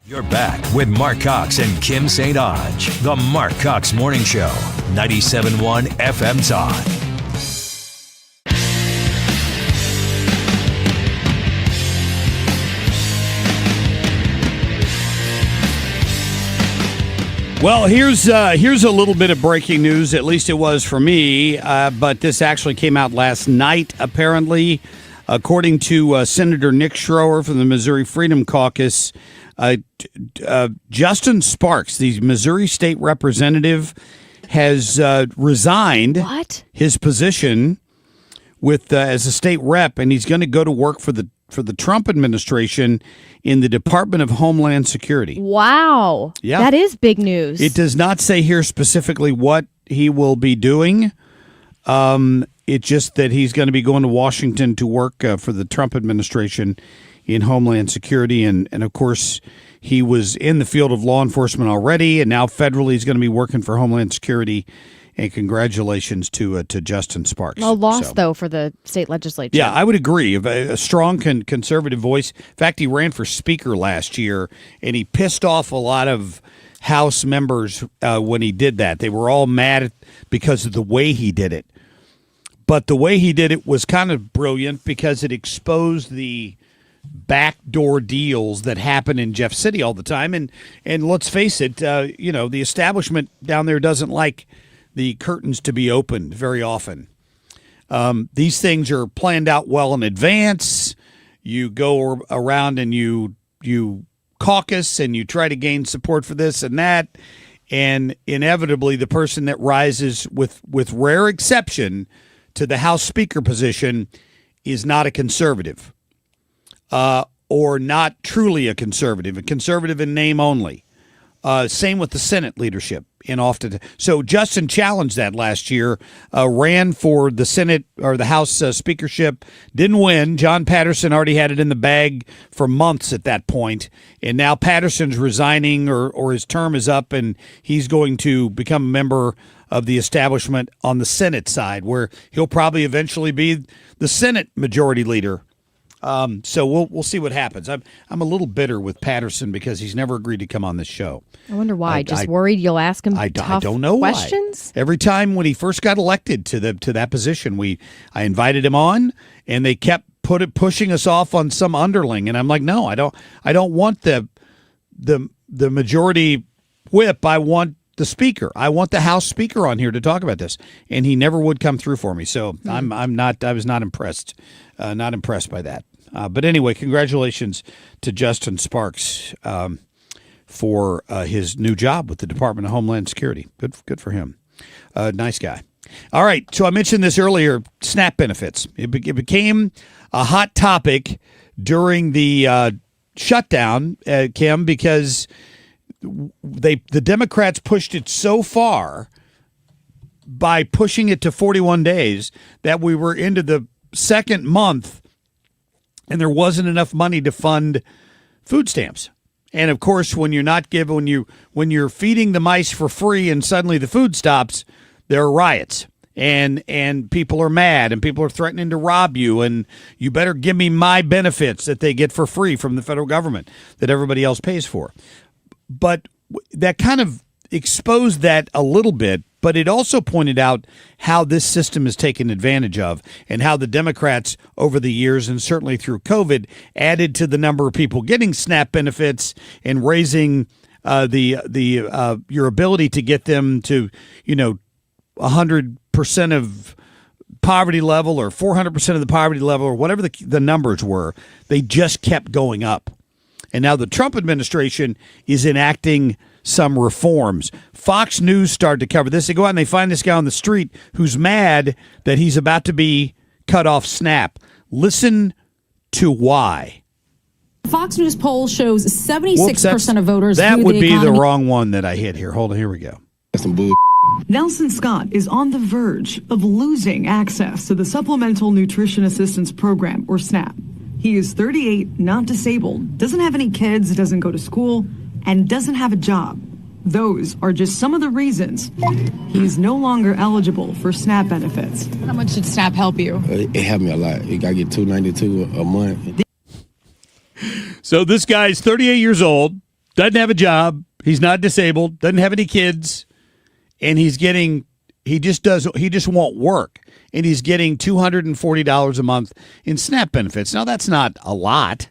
You're back with Marc Cox and Kim St. Onge. The Marc Cox Morning Show. 97.1 FM Talk. Well, here's a little bit of breaking news. At least it was for me. But this actually came out last night, apparently. According to Senator Nick Schroer from the Missouri Freedom Caucus, Justin Sparks, the Missouri state representative, has resigned his position with as a state rep, and he's going to go to work for the Trump administration in the Department of Homeland Security. Wow. Yeah. That is big news. It does not say here specifically what he will be doing. It's just that he's going to be going to Washington to work for the Trump administration in Homeland Security. And of course, he was in the field of law enforcement already, and now federally he's going to be working for Homeland Security. And congratulations to Justin Sparks. A loss, though, for the state legislature. Yeah, I would agree. A strong conservative voice. In fact, he ran for speaker last year, and he pissed off a lot of House members when he did that. They were all mad because of the way he did it. But the way he did it was kind of brilliant because it exposed the backdoor deals that happen in Jeff City all the time. And let's face it, the establishment down there doesn't like the curtains to be opened very often. These things are planned out well in advance. You go around and you caucus and you try to gain support for this and that. And inevitably, the person that rises with rare exception to the House Speaker position is not a conservative or not truly a conservative in name only. Same with the Senate leadership. So Justin challenged that last year, ran for the Senate or the House speakership, didn't win. John Patterson already had it in the bag for months at that point, and now Patterson's resigning or his term is up, and he's going to become a member of the establishment on the Senate side, where he'll probably eventually be the Senate majority leader. So we'll see what happens. I'm a little bitter with Patterson because he's never agreed to come on this show. I wonder why. Just worried you'll ask him tough I don't know questions? Why. Every time when he first got elected to that position, I invited him on, and they kept pushing us off on some underling, and I'm like, no, I don't want the majority whip. I want the speaker. I want the House Speaker on here to talk about this, and he never would come through for me. So I was not impressed. Not impressed by that. But anyway, congratulations to Justin Sparks for his new job with the Department of Homeland Security. Good for him. Nice guy. All right, so I mentioned this earlier, SNAP benefits. It became a hot topic during the shutdown, Kim, because the Democrats pushed it so far by pushing it to 41 days that we were into the second month and there wasn't enough money to fund food stamps. And of course, when you're feeding the mice for free and suddenly the food stops, there are riots. And people are mad, and people are threatening to rob you, and you better give me my benefits that they get for free from the federal government that everybody else pays for. But that kind of exposed that a little bit, but it also pointed out how this system is taken advantage of and how the Democrats over the years, and certainly through COVID, added to the number of people getting SNAP benefits and raising your ability to get them to, 100% of poverty level or 400% of the poverty level or whatever the numbers were. They just kept going up. And now the Trump administration is enacting some reforms. Fox News started to cover this. They go out and they find this guy on the street who's mad that he's about to be cut off SNAP. Listen to why. Fox News poll shows 76% of voters that view would the be economy. the wrong one that I hit here. Hold on, here we go. That's some bull. Nelson Scott is on the verge of losing access to the Supplemental Nutrition Assistance Program, or SNAP. He is 38, not disabled, doesn't have any kids, doesn't go to school, and doesn't have a job. Those are just some of the reasons he's no longer eligible for SNAP benefits. How much did SNAP help you? It helped me a lot. I get $292 a month. So this guy's 38 years old, doesn't have a job, he's not disabled, doesn't have any kids, and he just won't work. And he's getting $240 a month in SNAP benefits. Now, that's not a lot,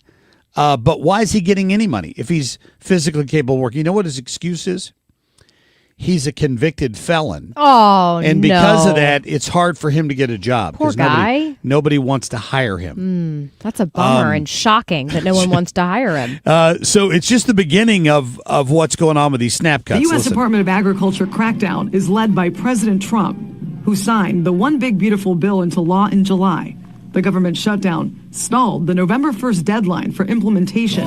but why is he getting any money if he's physically capable of working? You know what his excuse is? He's a convicted felon. Oh, and because of that, it's hard for him to get a job. Poor guy. Nobody wants to hire him. That's a bummer and shocking that no one wants to hire him. So it's just the beginning of what's going on with these SNAP cuts. The U.S. Listen. Department of Agriculture crackdown is led by President Trump, who signed the One Big Beautiful Bill into law in July. The government shutdown stalled the November 1st deadline for implementation.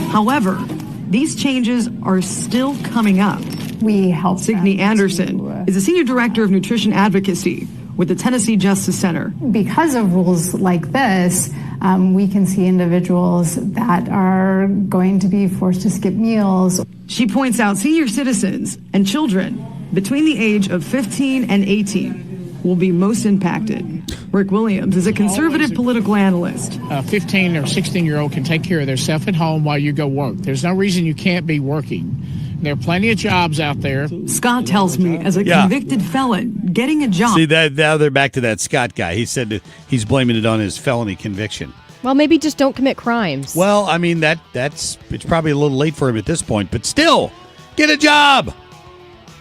However, these changes are still coming up. We help. Signe Anderson is a senior director of nutrition advocacy with the Tennessee Justice Center. Because of rules like this, we can see individuals that are going to be forced to skip meals. She points out senior citizens and children between the age of 15 and 18 will be most impacted. Rick Williams is a conservative political analyst. A 15 or 16-year-old can take care of themselves at home while you go work. There's no reason you can't be working. There are plenty of jobs out there. Scott tells me, as a convicted felon, getting a job. See, now they're back to that Scott guy. He said that he's blaming it on his felony conviction. Well, maybe just don't commit crimes. Well, I mean, it's probably a little late for him at this point, but still, get a job.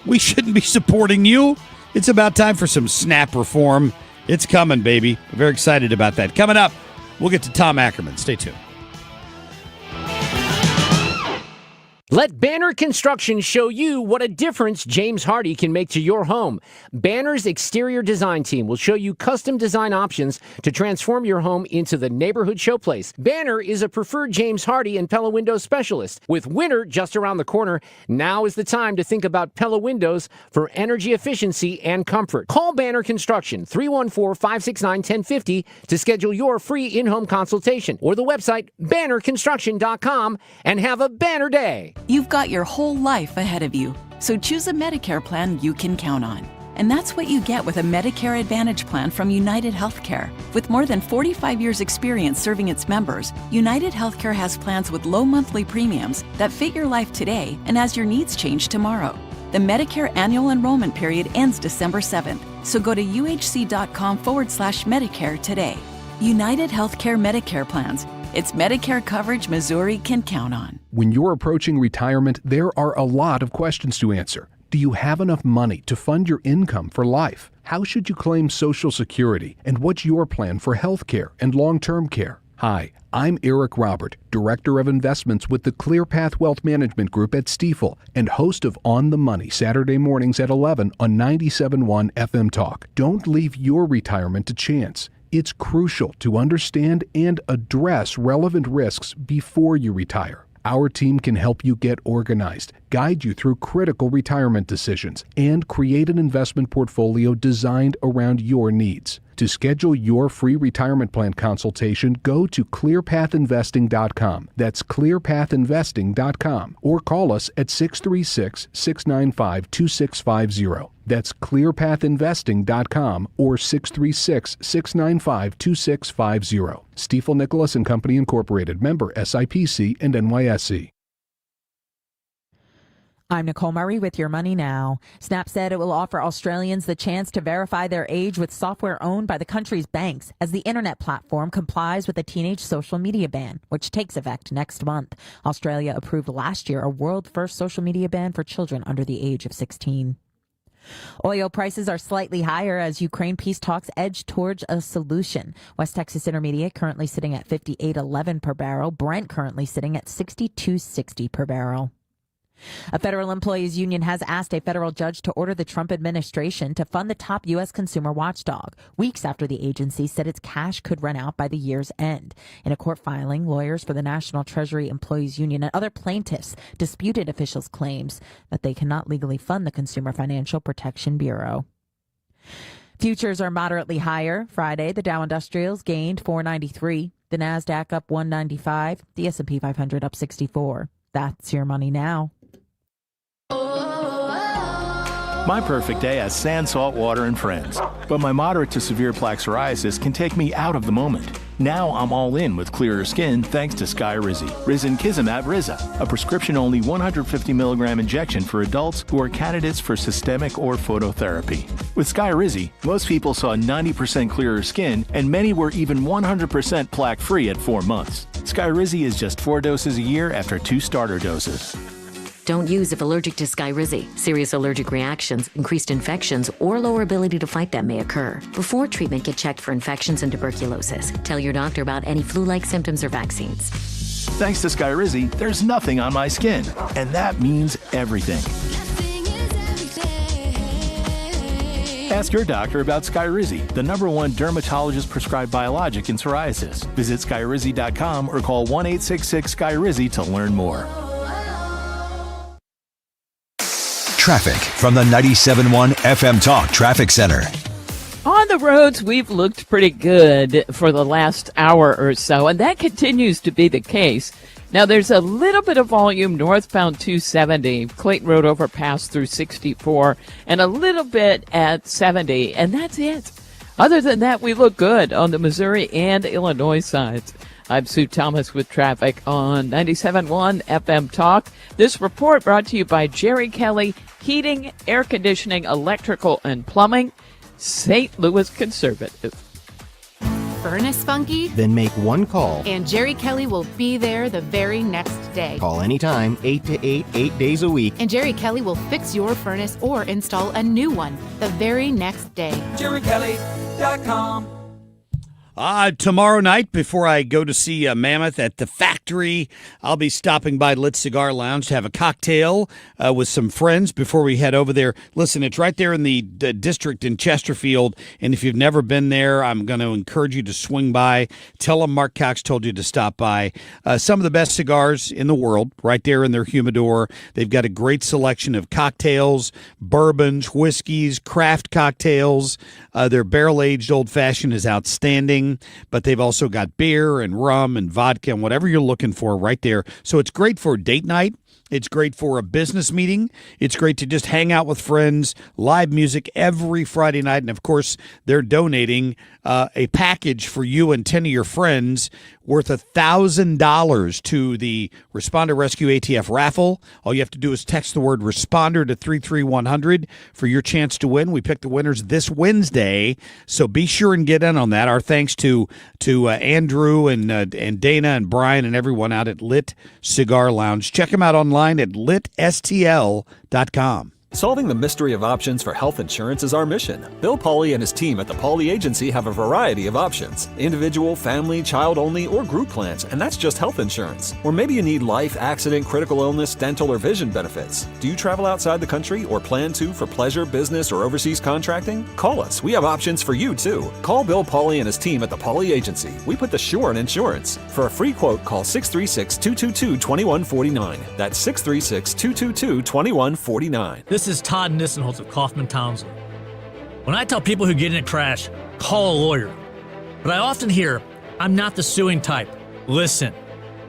We shouldn't be supporting you. It's about time for some SNAP reform. It's coming, baby. I'm very excited about that. Coming up, we'll get to Tom Ackerman. Stay tuned. Let Banner Construction show you what a difference James Hardy can make to your home. Banner's exterior design team will show you custom design options to transform your home into the neighborhood showplace. Banner is a preferred James Hardy and Pella Windows specialist. With winter just around the corner, now is the time to think about Pella Windows for energy efficiency and comfort. Call Banner Construction 314-569-1050 to schedule your free in-home consultation, or the website bannerconstruction.com, and have a banner day. You've got your whole life ahead of you, so choose a Medicare plan you can count on. And that's what you get with a Medicare Advantage plan from United Healthcare. With more than 45 years' experience serving its members, United Healthcare has plans with low monthly premiums that fit your life today and as your needs change tomorrow. The Medicare annual enrollment period ends December 7th, so go to uhc.com/Medicare today. United Healthcare Medicare plans. It's Medicare coverage Missouri can count on. When you're approaching retirement, there are a lot of questions to answer. Do you have enough money to fund your income for life? How should you claim Social Security? And what's your plan for health care and long-term care? Hi, I'm Eric Robert, Director of Investments with the ClearPath Wealth Management Group at Stifel and host of On the Money Saturday mornings at 11 on 97.1 FM Talk. Don't leave your retirement to chance. It's crucial to understand and address relevant risks before you retire. Our team can help you get organized, guide you through critical retirement decisions, and create an investment portfolio designed around your needs. To schedule your free retirement plan consultation, go to clearpathinvesting.com. That's clearpathinvesting.com. Or call us at 636-695-2650. That's clearpathinvesting.com or 636-695-2650. Stifel Nicholas and Company Incorporated, member SIPC and NYSE. I'm Nicole Murray with Your Money Now. Snap said it will offer Australians the chance to verify their age with software owned by the country's banks as the internet platform complies with a teenage social media ban, which takes effect next month. Australia approved last year a world-first social media ban for children under the age of 16. Oil prices are slightly higher as Ukraine peace talks edge towards a solution. West Texas Intermediate currently sitting at $58.11 per barrel. Brent currently sitting at $62.60 per barrel. A federal employees union has asked a federal judge to order the Trump administration to fund the top U.S. consumer watchdog, weeks after the agency said its cash could run out by the year's end. In a court filing, lawyers for the National Treasury Employees Union and other plaintiffs disputed officials' claims that they cannot legally fund the Consumer Financial Protection Bureau. Futures are moderately higher. Friday, the Dow Industrials gained 493, the NASDAQ up 195, the S&P 500 up 64. That's Your Money Now. My perfect day has sand, salt water, and friends. But my moderate to severe plaque psoriasis can take me out of the moment. Now I'm all in with clearer skin thanks to Skyrizi. Risankizumab Riza, a prescription-only 150 milligram injection for adults who are candidates for systemic or phototherapy. With Skyrizi, most people saw 90% clearer skin, and many were even 100% plaque-free at 4 months. Skyrizi is just 4 doses a year after 2 starter doses. Don't use if allergic to Skyrizi. Serious allergic reactions, increased infections, or lower ability to fight them may occur. Before treatment, get checked for infections and tuberculosis. Tell your doctor about any flu-like symptoms or vaccines. Thanks to Skyrizi, there's nothing on my skin, and that means everything. Ask your doctor about Skyrizi, the #1 dermatologist-prescribed biologic in psoriasis. Visit Skyrizi.com or call 1-866-SKYRIZI to learn more. Traffic from the 97.1 FM Talk Traffic Center. On the roads, we've looked pretty good for the last hour or so, and that continues to be the case. Now, there's a little bit of volume northbound 270, Clayton Road overpass through 64, and a little bit at 70, and that's it. Other than that, we look good on the Missouri and Illinois sides. I'm Sue Thomas with traffic on 97.1 FM Talk. This report brought to you by Jerry Kelly Heating, Air Conditioning, Electrical, and Plumbing, St. Louis Conservative. Furnace funky? Then make one call. And Jerry Kelly will be there the very next day. Call anytime, 8 to 8, 8 days a week. And Jerry Kelly will fix your furnace or install a new one the very next day. JerryKelly.com. Tomorrow night, before I go to see Mammoth at the Factory, I'll be stopping by Lit Cigar Lounge to have a cocktail with some friends before we head over there. Listen, it's right there in the district in Chesterfield, and if you've never been there, I'm going to encourage you to swing by. Tell them Marc Cox told you to stop by. Some of the best cigars in the world right there in their humidor. They've got a great selection of cocktails, bourbons, whiskeys, craft cocktails. Their barrel-aged old-fashioned is outstanding. But they've also got beer and rum and vodka and whatever you're looking for right there. So it's great for a date night. It's great for a business meeting. It's great to just hang out with friends, live music every Friday night. And, of course, they're donating a package for you and 10 of your friends worth $1,000 to the Responder Rescue ATF raffle. All you have to do is text the word Responder to 33100 for your chance to win. We pick the winners this Wednesday, so be sure and get in on that. Our thanks to Andrew and Dana and Brian and everyone out at Lit Cigar Lounge. Check them out online at litstl.com. Solving the mystery of options for health insurance is our mission. Bill Pauly and his team at the Pauly Agency have a variety of options. Individual, family, child-only, or group plans, and that's just health insurance. Or maybe you need life, accident, critical illness, dental, or vision benefits. Do you travel outside the country or plan to for pleasure, business, or overseas contracting? Call us. We have options for you, too. Call Bill Pauly and his team at the Pauly Agency. We put the sure in insurance. For a free quote, call 636-222-2149. That's 636-222-2149. This is Todd Nissenholtz of Kaufman Townsend. When I tell people who get in a crash, call a lawyer. But I often hear, I'm not the suing type. Listen,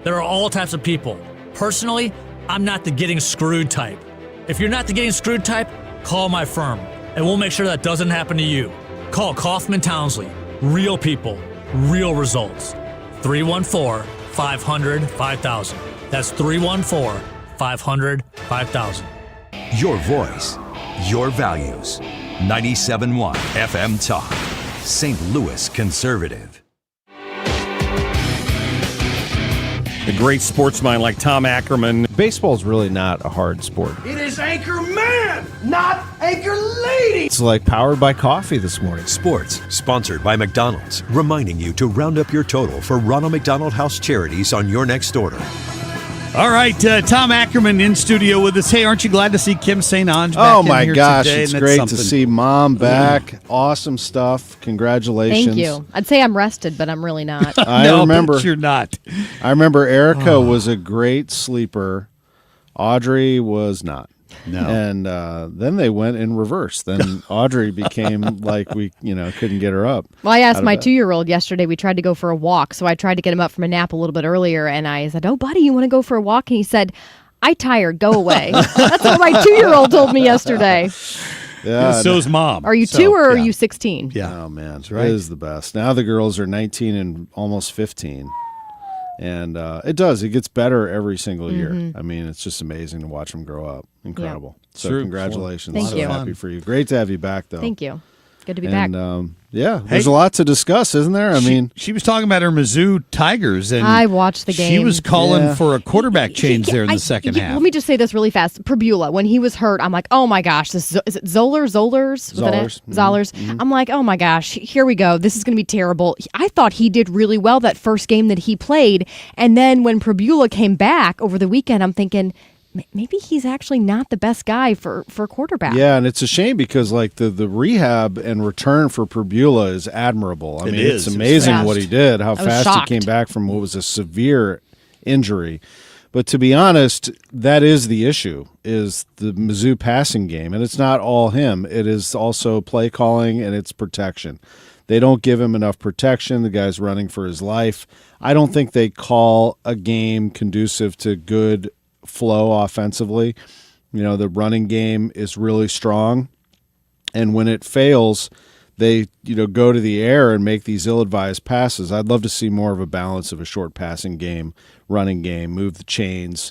there are all types of people. Personally, I'm not the getting screwed type. If you're not the getting screwed type, call my firm, and we'll make sure that doesn't happen to you. Call Kaufman Townsley. Real people, real results. 314-500-5000. That's 314-500-5000. Your voice, your values. 97.1 FM Talk. St. Louis Conservative. A great sports mind like Tom Ackerman. Baseball's really not a hard sport. It is Anchor Man, not Anchor Lady. It's like powered by coffee this morning. Sports, sponsored by McDonald's, reminding you to round up your total for Ronald McDonald House charities on your next order. All right, Tom Ackerman in studio with us. Hey, aren't you glad to see Kim St. Ange back Oh, in my here gosh. today? It's And great that's to something. see Mom back. Awesome stuff. Congratulations. Thank you. I'd say I'm rested, but I'm really not. No, remember. but you're not. I remember Erica was a great sleeper. Audrey was not. No. And then they went in reverse. Then Audrey became like we, couldn't get her up. Well, I asked out of my bed. 2-year-old yesterday. We tried to go for a walk, so I tried to get him up from a nap a little bit earlier, and I said, "Oh, buddy, you want to go for a walk?" And he said, "I tired. Go away." That's what my 2-year-old told me yesterday. Yeah, so's Mom. Are you So, 2 or are yeah. you 16? Yeah. Oh, man. right. It is the best. Now the girls are 19 and almost 15. And it gets better every single year. I mean, it's just amazing to watch them grow up. Incredible. So True. congratulations. Thank so you. happy for you. Great to have you back, though. Thank you. Good to be back. And there's a lot to discuss, isn't there? I mean, she was talking about her Mizzou Tigers, and I watched the game. She was calling Yeah. for a quarterback change there in the second half. Let me just say this really fast. Prabula, when he was hurt, I'm like, oh my gosh, is it Zollers? Zollers. Zollers. I'm like, oh my gosh, here we go. This is going to be terrible. I thought he did really well that first game that he played. And then when Prabula came back over the weekend, I'm thinking, maybe he's actually not the best guy for quarterback. yeah, and it's a shame because like the rehab and return for Prabula is admirable. I mean, it's amazing fast. what he did, how I was fast shocked. he came back from what was a severe injury. But to be honest, that is the issue, is the Mizzou passing game. And it's not all him. It is also play calling and it's protection. They don't give him enough protection. The guy's running for his life. I don't think they call a game conducive to good flow offensively. The running game is really strong. And when it fails, they go to the air and make these ill-advised passes. I'd love to see more of a balance of a short passing game, running game, move the chains,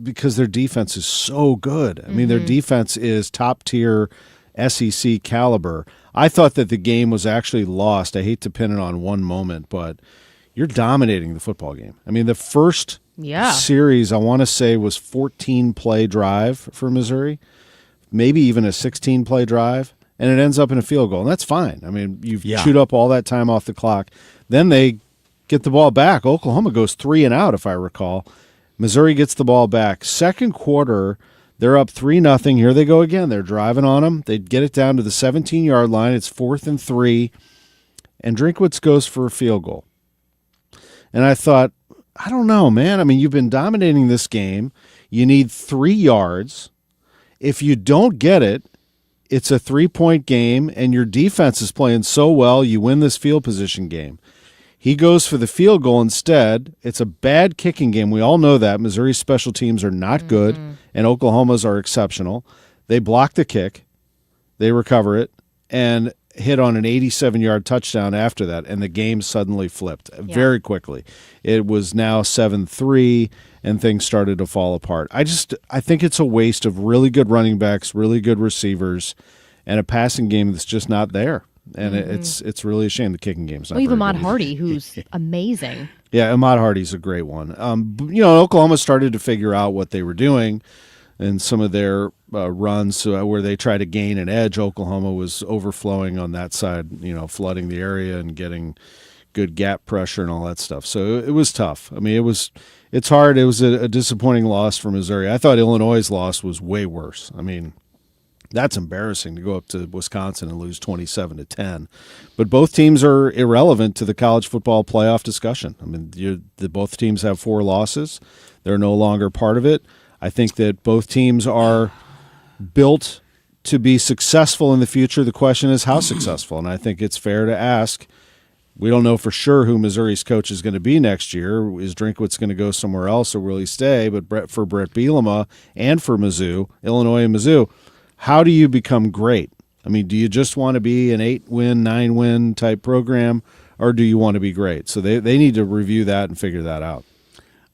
because their defense is so good. I mean, their defense is top-tier SEC caliber. I thought that the game was actually lost. I hate to pin it on one moment, but you're dominating the football game. I mean, the first series, I want to say, was 14-play drive for Missouri, maybe even a 16-play drive. And it ends up in a field goal, and that's fine. I mean, you've chewed up all that time off the clock. Then they get the ball back. Oklahoma goes 3 and out, if I recall. Missouri gets the ball back. Second quarter, they're up 3-0. Here they go again. They're driving on them. They get it down to the 17-yard line. It's 4th and 3, and Drinkwitz goes for a field goal. And I thought, I don't know, man. I mean, you've been dominating this game. You need 3 yards. If you don't get it, it's a 3-point game, and your defense is playing so well, you win this field position game. He goes for the field goal instead. It's a bad kicking game. We all know that. Missouri's special teams are not good, and Oklahoma's are exceptional. They block the kick. They recover it, and hit on an 87-yard touchdown after that, and the game suddenly flipped very quickly. It was now 7-3, and things started to fall apart. I think it's a waste of really good running backs, really good receivers, and a passing game that's just not there. And it's really a shame the kicking game's not Well, even very Ahmad good. Hardy, who's amazing. Yeah, Ahmad Hardy's a great one. Oklahoma started to figure out what they were doing, and some of their runs where they try to gain an edge. Oklahoma was overflowing on that side, flooding the area and getting good gap pressure and all that stuff. So it was tough. I mean, it's hard. It was a disappointing loss for Missouri. I thought Illinois' loss was way worse. I mean, that's embarrassing to go up to Wisconsin and lose 27-10. But both teams are irrelevant to the college football playoff discussion. I mean, both teams have 4 losses. They're no longer part of it. I think that both teams are built to be successful in the future. The question is how successful, and I think it's fair to ask. We don't know for sure who Missouri's coach is going to be next year. Is Drinkwitz going to go somewhere else, or will he stay? But for Brett Bielema and for Mizzou, Illinois and Mizzou, how do you become great? I mean, do you just want to be an 8-win, 9-win type program, or do you want to be great? So they need to review that and figure that out.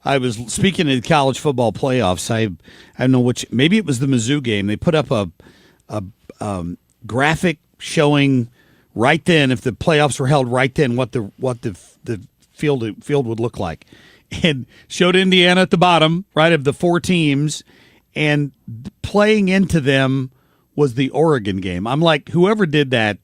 I was speaking of the college football playoffs. I don't know which. Maybe it was the Mizzou game. They put up a graphic showing right then, if the playoffs were held right then, what the field would look like, and showed Indiana at the bottom, right, of the 4 teams, and playing into them was the Oregon game. I'm like, whoever did that,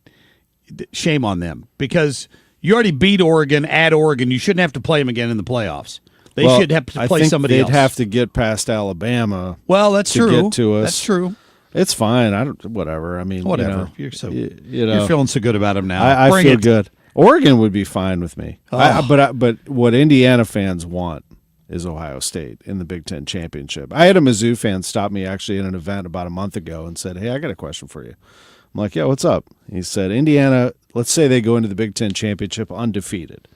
shame on them, because you already beat Oregon at Oregon. You shouldn't have to play them again in the playoffs. They should have to play somebody else. They'd have to get past Alabama. Well, that's true. Get to us. That's true. It's fine. Whatever. I mean, whatever. You're feeling so good about him now. I feel good. Oregon would be fine with me. Oh. But what Indiana fans want is Ohio State in the Big Ten championship. I had a Mizzou fan stop me actually in an event about a month ago and said, "Hey, I got a question for you." I'm like, "Yeah, what's up?" He said, "Indiana. Let's say they go into the Big Ten championship undefeated.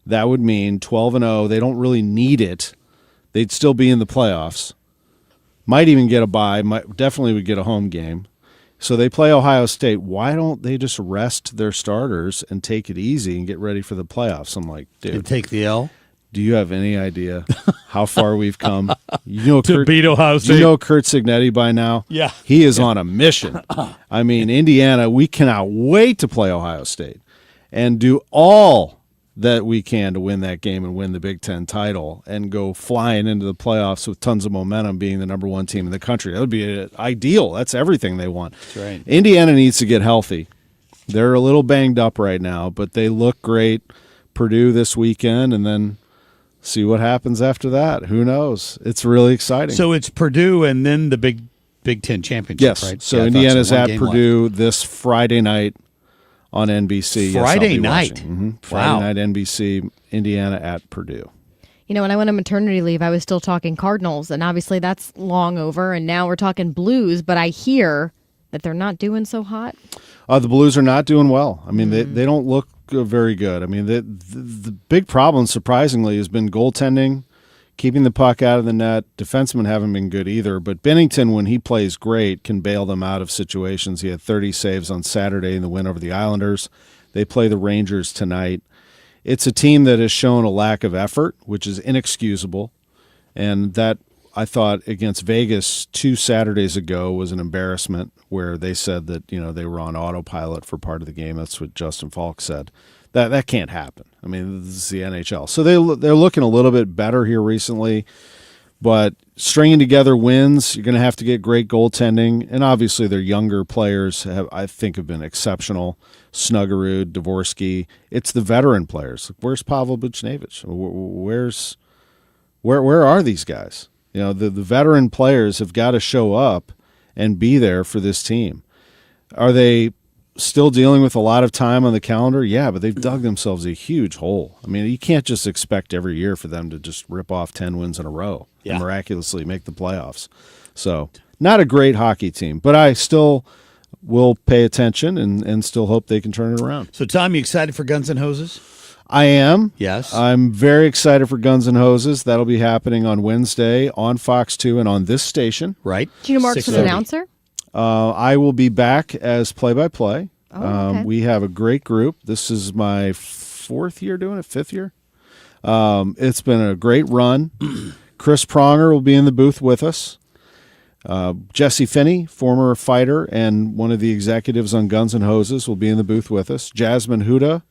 That would mean 12-0. They don't really need it. They'd still be in the playoffs. Might even get a bye. Definitely would get a home game. So they play Ohio State. Why don't they just rest their starters and take it easy and get ready for the playoffs?" I'm like, dude. And take the L? Do you have any idea how far we've come? You know, to beat Ohio State. You know Kurt Signetti by now? Yeah. He is on a mission. I mean, Indiana, we cannot wait to play Ohio State and do all that we can to win that game and win the Big Ten title and go flying into the playoffs with tons of momentum, being the number 1 team in the country. That would be ideal. That's everything they want. That's right. Indiana needs to get healthy. They're a little banged up right now, but they look great. Purdue this weekend, and then see what happens after that. Who knows? It's really exciting. So it's Purdue and then the Big Ten championship, yes. right? So Indiana's at Purdue this Friday night on NBC. Friday night. Friday night, NBC, Indiana at Purdue. You know, when I went on maternity leave, I was still talking Cardinals, and obviously that's long over, and now we're talking Blues, but I hear that they're not doing so hot. The Blues are not doing well. I mean, they don't look very good. I mean, the big problem, surprisingly, has been goaltending, keeping the puck out of the net. Defensemen haven't been good either, but Bennington, when he plays great, can bail them out of situations. He had 30 saves on Saturday in the win over the Islanders. They play the Rangers tonight. It's a team that has shown a lack of effort, which is inexcusable, and that, I thought, against Vegas 2 Saturdays ago was an embarrassment, where they said that, you know, they were on autopilot for part of the game. That's what Justin Falk said. That can't happen. I mean, this is the NHL. So they're looking a little bit better here recently, but stringing together wins, you're going to have to get great goaltending, and obviously their younger players I think have been exceptional. Snuggerud, Dvorsky. It's the veteran players. Where's Pavel Buchnevich? Where are these guys? You know, the veteran players have got to show up and be there for this team. Are they still dealing with a lot of time on the calendar? Yeah, but they've dug themselves a huge hole. I mean, you can't just expect every year for them to just rip off 10 wins in a row and miraculously make the playoffs. So, not a great hockey team, but I still will pay attention and still hope they can turn it around. So, Tom, you excited for Guns N' Hoses? I am. Yes. I'm very excited for Guns N' Hoses. That'll be happening on Wednesday on Fox 2 and on this station. Right. Do you know Mark's an announcer? I will be back as play-by-play. Okay. We have a great group. This is my 4th year doing it, 5th year. It's been a great run. Chris Pronger will be in the booth with us. Jesse Finney, former fighter and one of the executives on Guns N' Hoses, will be in the booth with us. Jasmine Huda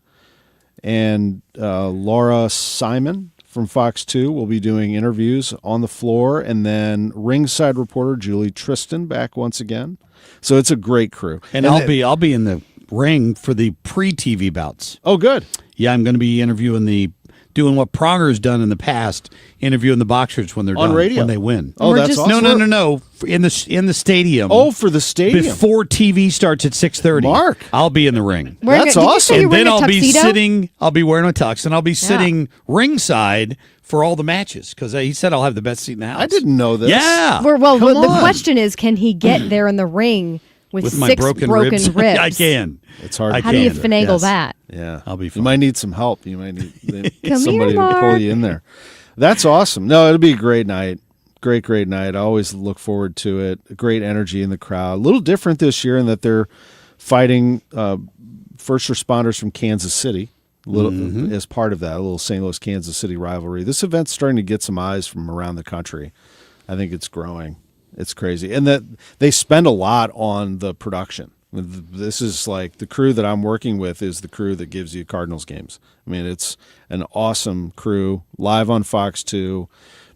and Laura Simon from Fox 2 will be doing interviews on the floor, and then ringside reporter Julie Tristan back once again. So it's a great crew. And I'll be in the ring for the pre-TV bouts. Oh, good. Yeah, I'm going to be doing what Pronger's done in the past, interviewing the boxers when they're on done, radio when they win. Oh, that's awesome. No. In the stadium. Oh, for the stadium. Before TV starts at 6:30. Mark, I'll be in the ring. That's awesome. And then I'll be wearing a tux, and I'll be sitting ringside for all the matches, because he said I'll have the best seat in the house. I didn't know this. Yeah. The question is, can he get there in the ring with my 6 broken ribs. I can. It's hard. How do you finagle that? Yeah, I'll be fine. You might need some help. You might need Come somebody here, to pull Mark. you in there. That's awesome. No, it'll be a great night. Great night. I always look forward to it. Great energy in the crowd. A little different this year in that they're fighting first responders from Kansas City. As part of that, a little St. Louis, Kansas City rivalry. This event's starting to get some eyes from around the country. I think it's growing. It's crazy. And that they spend a lot on the production. This is like the crew that I'm working with is the crew that gives you Cardinals games. I mean, it's an awesome crew, live on Fox 2,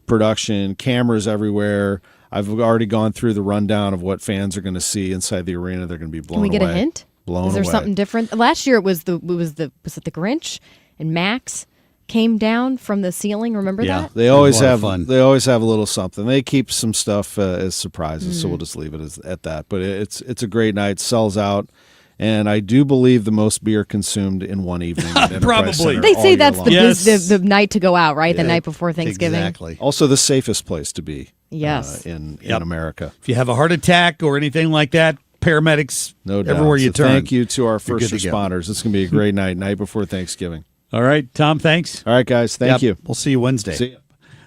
production, cameras everywhere. I've already gone through the rundown of what fans are going to see inside the arena. They're going to be blown away. Can we get a hint? Blown Is there away. something different? Last year was it the Grinch and Max came down from the ceiling? Remember that? They always have fun. They always have a little something. They keep some stuff as surprises, so we'll just leave it at that. But it's a great night. Sells out, and I do believe the most beer consumed in one evening. At Enterprise Probably. Center They all say year that's long. the night to go out, right? The night before Thanksgiving. Exactly. Also the safest place to be. Yes. In America. If you have a heart attack or anything like that, paramedics, No doubt. everywhere you So turn. thank you to our you're first good to go. responders. It's going to be a great night before Thanksgiving. All right, Tom, thanks. All right, guys. Thank you. We'll see you Wednesday. See you.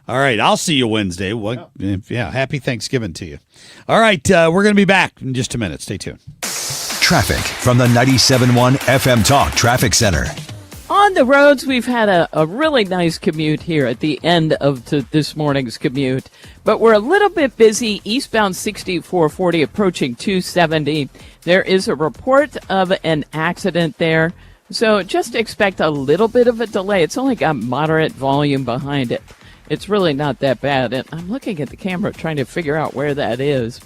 All right, I'll see you Wednesday. Happy Thanksgiving to you. All right, we're going to be back in just a minute. Stay tuned. Traffic from the 97.1 FM Talk Traffic Center. On the roads, we've had a really nice commute here at the end of this morning's commute, but we're a little bit busy eastbound 6440 approaching 270. There is a report of an accident there, so just expect a little bit of a delay. It's only got moderate volume behind it. It's really not that bad, and I'm looking at the camera trying to figure out where that is,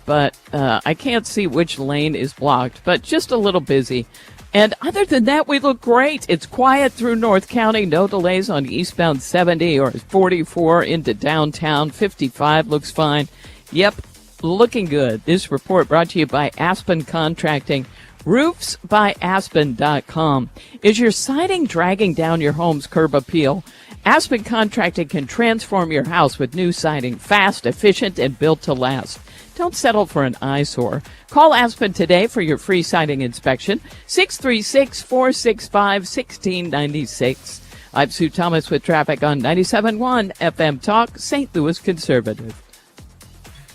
but I can't see which lane is blocked, but just a little busy. And other than that, we look great. It's quiet through North County. No delays on eastbound 70 or 44 into downtown. 55 looks fine. Yep, looking good. This report brought to you by Aspen Contracting. RoofsByAspen.com. Is your siding dragging down your home's curb appeal? Aspen Contracting can transform your house with new siding, fast, efficient, and built to last. Don't settle for an eyesore. Call Aspen today for your free siding inspection, 636-465-1696. I'm Sue Thomas with traffic on 97.1 FM Talk, St. Louis Conservative.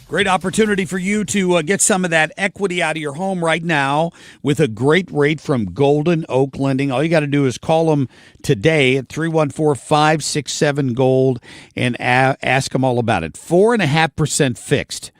Great opportunity for you to get some of that equity out of your home right now with a great rate from Golden Oak Lending. All you got to do is call them today at 314-567-GOLD and ask them all about it. 4.5% fixed.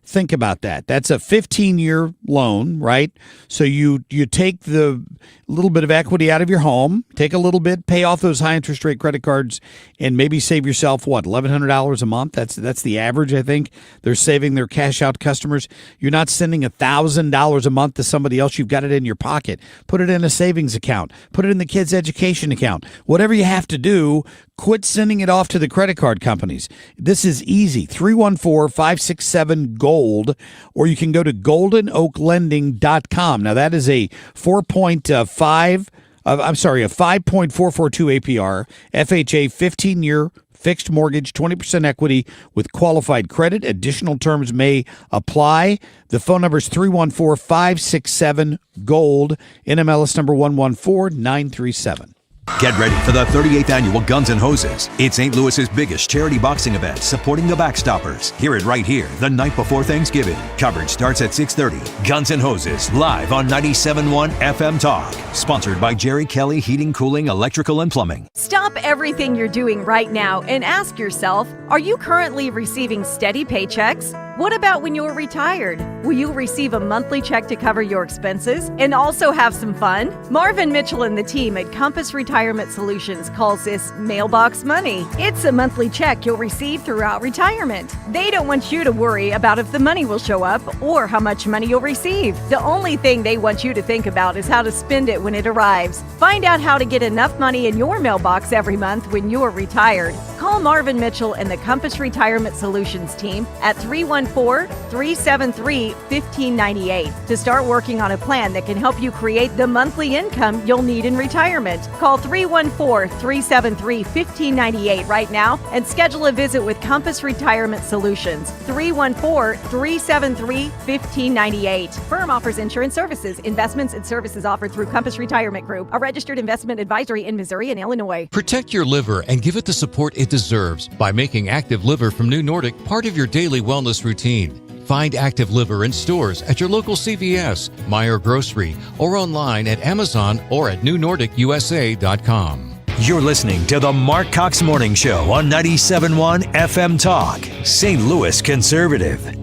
Think about that. That's a 15-year loan, right? So you take the little bit of equity out of your home, take a little bit, pay off those high interest rate credit cards, and maybe save yourself, what, $1,100 a month? That's the average, I think. They're saving their cash out customers. You're not sending $1,000 a month to somebody else. You've got it in your pocket. Put it in a savings account. Put it in the kids' education account. Whatever you have to do, quit sending it off to the credit card companies. This is easy. 314-567-GOLD, or you can go to goldenoaklending.com. Now, that is a 5.442 APR, FHA 15-year fixed mortgage, 20% equity with qualified credit. Additional terms may apply. The phone number is 314-567-GOLD, NMLS number 114937. Get ready for the 38th annual Guns N' Hoses. It's St. Louis's biggest charity boxing event, supporting the Backstoppers. Hear it right here, the night before Thanksgiving. Coverage starts at 6:30. Guns N' Hoses, live on 97.1 FM Talk. Sponsored by Jerry Kelly Heating, Cooling, Electrical, and Plumbing. Stop everything you're doing right now and ask yourself, are you currently receiving steady paychecks? What about when you're retired? Will you receive a monthly check to cover your expenses and also have some fun? Marvin Mitchell and the team at Compass Retirement Solutions calls this mailbox money. It's a monthly check you'll receive throughout retirement. They don't want you to worry about if the money will show up or how much money you'll receive. The only thing they want you to think about is how to spend it when it arrives. Find out how to get enough money in your mailbox every month when you're retired. Call Call Marvin Mitchell and the Compass Retirement Solutions team at 314-373-1598 to start working on a plan that can help you create the monthly income you'll need in retirement. Call 314-373-1598 right now and schedule a visit with Compass Retirement Solutions. 314-373-1598. Firm offers insurance services, investments, and services offered through Compass Retirement Group, a registered investment advisory in Missouri and Illinois. Protect your liver and give it the support it deserves by making Active Liver from New Nordic part of your daily wellness routine. Find Active Liver in stores at your local CVS, Meijer Grocery, or online at Amazon or at newnordicusa.com. You're listening to the Marc Cox Morning Show on 97.1 FM Talk, St. Louis Conservative.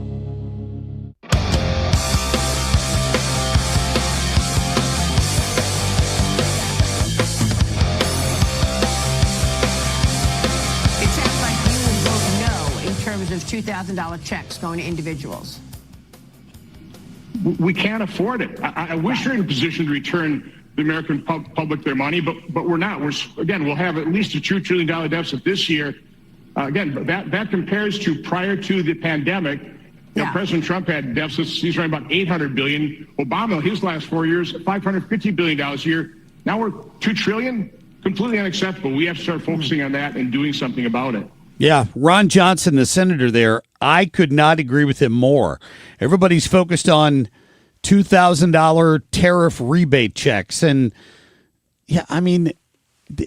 $2,000 checks going to individuals. We can't afford it. I wish we were in a position to return the American public their money, but we're not. We'll have at least a $2 trillion deficit this year. Again, that compares to prior to the pandemic. President Trump had deficits. He's running about $800 billion. Obama, his last 4 years, $550 billion a year. Now we're $2 trillion. Completely unacceptable. We have to start focusing on that and doing something about it. Yeah, Ron Johnson, the senator there, I could not agree with him more. Everybody's focused on $2,000 tariff rebate checks. And, yeah, I mean,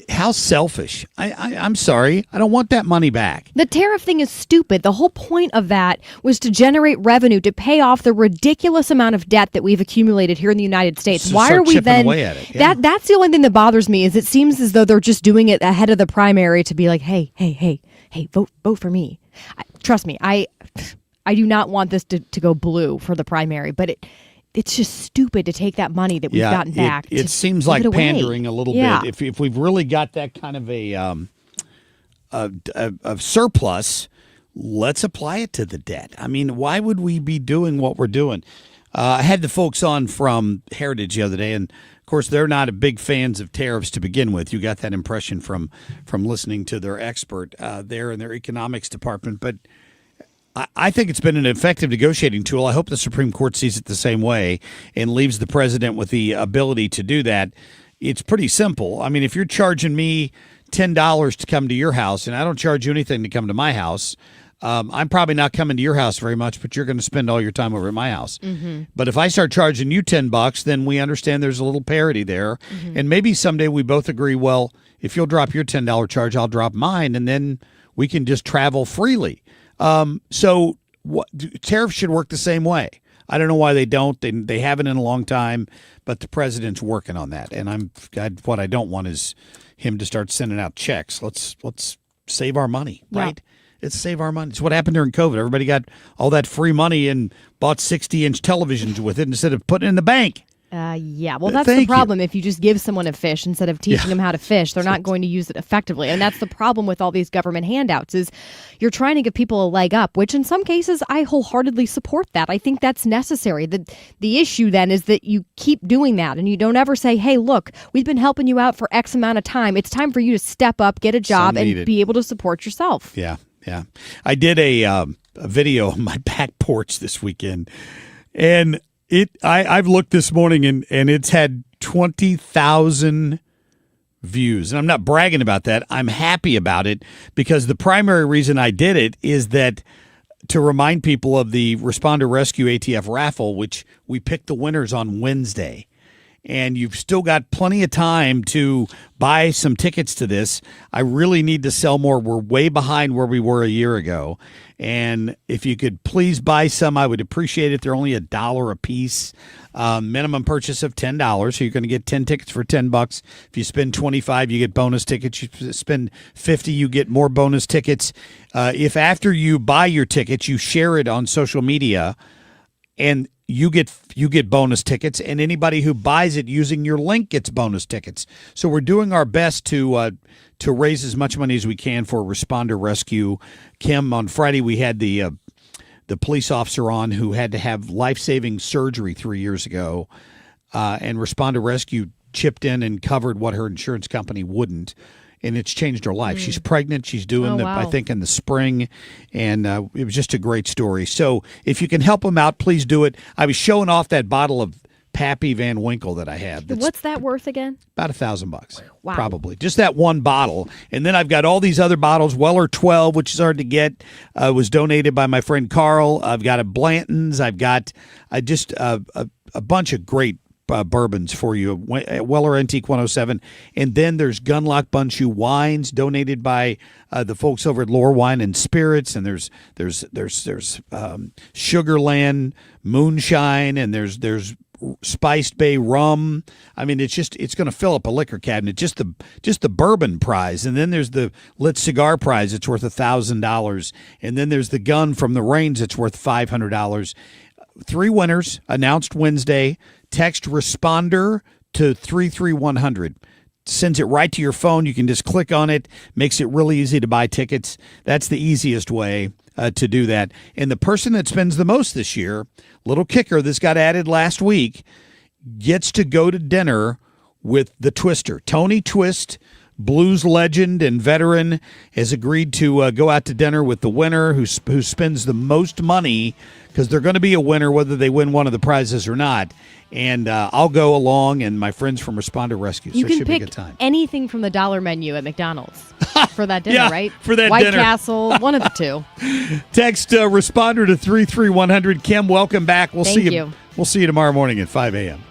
how selfish. I'm sorry. I don't want that money back. The tariff thing is stupid. The whole point of that was to generate revenue to pay off the ridiculous amount of debt that we've accumulated here in the United States. So why are we then away at it? Yeah. That's the only thing that bothers me is it seems as though they're just doing it ahead of the primary to be like, hey, vote for me. Trust me, I do not want this to go blue for the primary, but it's just stupid to take that money that we've gotten back. It seems like pandering a little bit. If we've really got that kind of a surplus, let's apply it to the debt. I mean, why would we be doing what we're doing? I had the folks on from Heritage the other day, and of course, they're not big fans of tariffs to begin with. You got that impression from listening to their expert there in their economics department. But I think it's been an effective negotiating tool. I hope the Supreme Court sees it the same way and leaves the president with the ability to do that. It's pretty simple. I mean, if you're charging me $10 to come to your house and I don't charge you anything to come to my house, I'm probably not coming to your house very much, but you're going to spend all your time over at my house. Mm-hmm. But if I start charging you $10, then we understand there's a little parity there. Mm-hmm. And maybe someday we both agree, well, if you'll drop your $10 charge, I'll drop mine, and then we can just travel freely. So tariffs should work the same way. I don't know why they don't. They haven't in a long time, but the president's working on that. And what I don't want is him to start sending out checks. Let's save our money, right? It's save our money. It's what happened during COVID. Everybody got all that free money and bought 60-inch televisions with it instead of putting it in the bank. Well, that's the problem. If you just give someone a fish instead of teaching them how to fish, they're not going to use it effectively. And that's the problem with all these government handouts is you're trying to give people a leg up, which in some cases I wholeheartedly support that. I think that's necessary. The issue then is that you keep doing that and you don't ever say, hey, look, we've been helping you out for X amount of time. It's time for you to step up, get a job, and be able to support yourself. Yeah. I did a video on my back porch this weekend, and I've looked this morning and it's had 20,000 views. And I'm not bragging about that. I'm happy about it because the primary reason I did it is that to remind people of the Responder Rescue ATF raffle, which we picked the winners on Wednesday. And you've still got plenty of time to buy some tickets to this. I really need to sell more. We're way behind where we were a year ago. And if you could please buy some, I would appreciate it. They're only $1 a piece. Minimum purchase of $10. So you're going to get 10 tickets for $10. If you spend $25, you get bonus tickets. You spend $50, you get more bonus tickets. If after you buy your tickets, you share it on social media, and you get bonus tickets, and anybody who buys it using your link gets bonus tickets. So we're doing our best to raise as much money as we can for Responder Rescue. Kim, on Friday we had the police officer on who had to have life-saving surgery 3 years ago, and Responder Rescue chipped in and covered what her insurance company wouldn't. and it's changed her life. She's pregnant. She's doing wow. I think, in the spring, and it was just a great story. So if you can help them out, please do it. I was showing off that bottle of Pappy Van Winkle that I have. What's that worth again? About $1,000, wow. Probably. Just that one bottle. And then I've got all these other bottles. Weller 12, which is hard to get, was donated by my friend Carl. I've got a Blanton's. I've got just a bunch of great bourbons for you. Weller Antique 107. And then there's Gunlock Bunchu wines donated by the folks over at Lore Wine and Spirits. And there's Sugarland Moonshine, and there's Spiced Bay rum. I mean, it's going to fill up a liquor cabinet. Just the bourbon prize, and then there's the lit cigar prize. It's worth $1,000, and then there's the gun from the Rains. It's worth $500. 3 winners announced Wednesday. Text responder to 33100. Sends it right to your phone. You can just click on it. Makes it really easy to buy tickets. That's the easiest way to do that. And the person that spends the most this year, little kicker, this got added last week, gets to go to dinner with the Twister. Tony Twist, blues legend and veteran, has agreed to go out to dinner with the winner who spends the most money, because they're going to be a winner whether they win one of the prizes or not. And I'll go along, and my friends from Responder Rescue. You so it can should be a pick good time. anything from the dollar menu at McDonald's for that dinner, Yeah, right? for that White dinner. Castle, one of the two. Text Responder to 33100. Kim, welcome back. Thank you. We'll see you tomorrow morning at 5 a.m.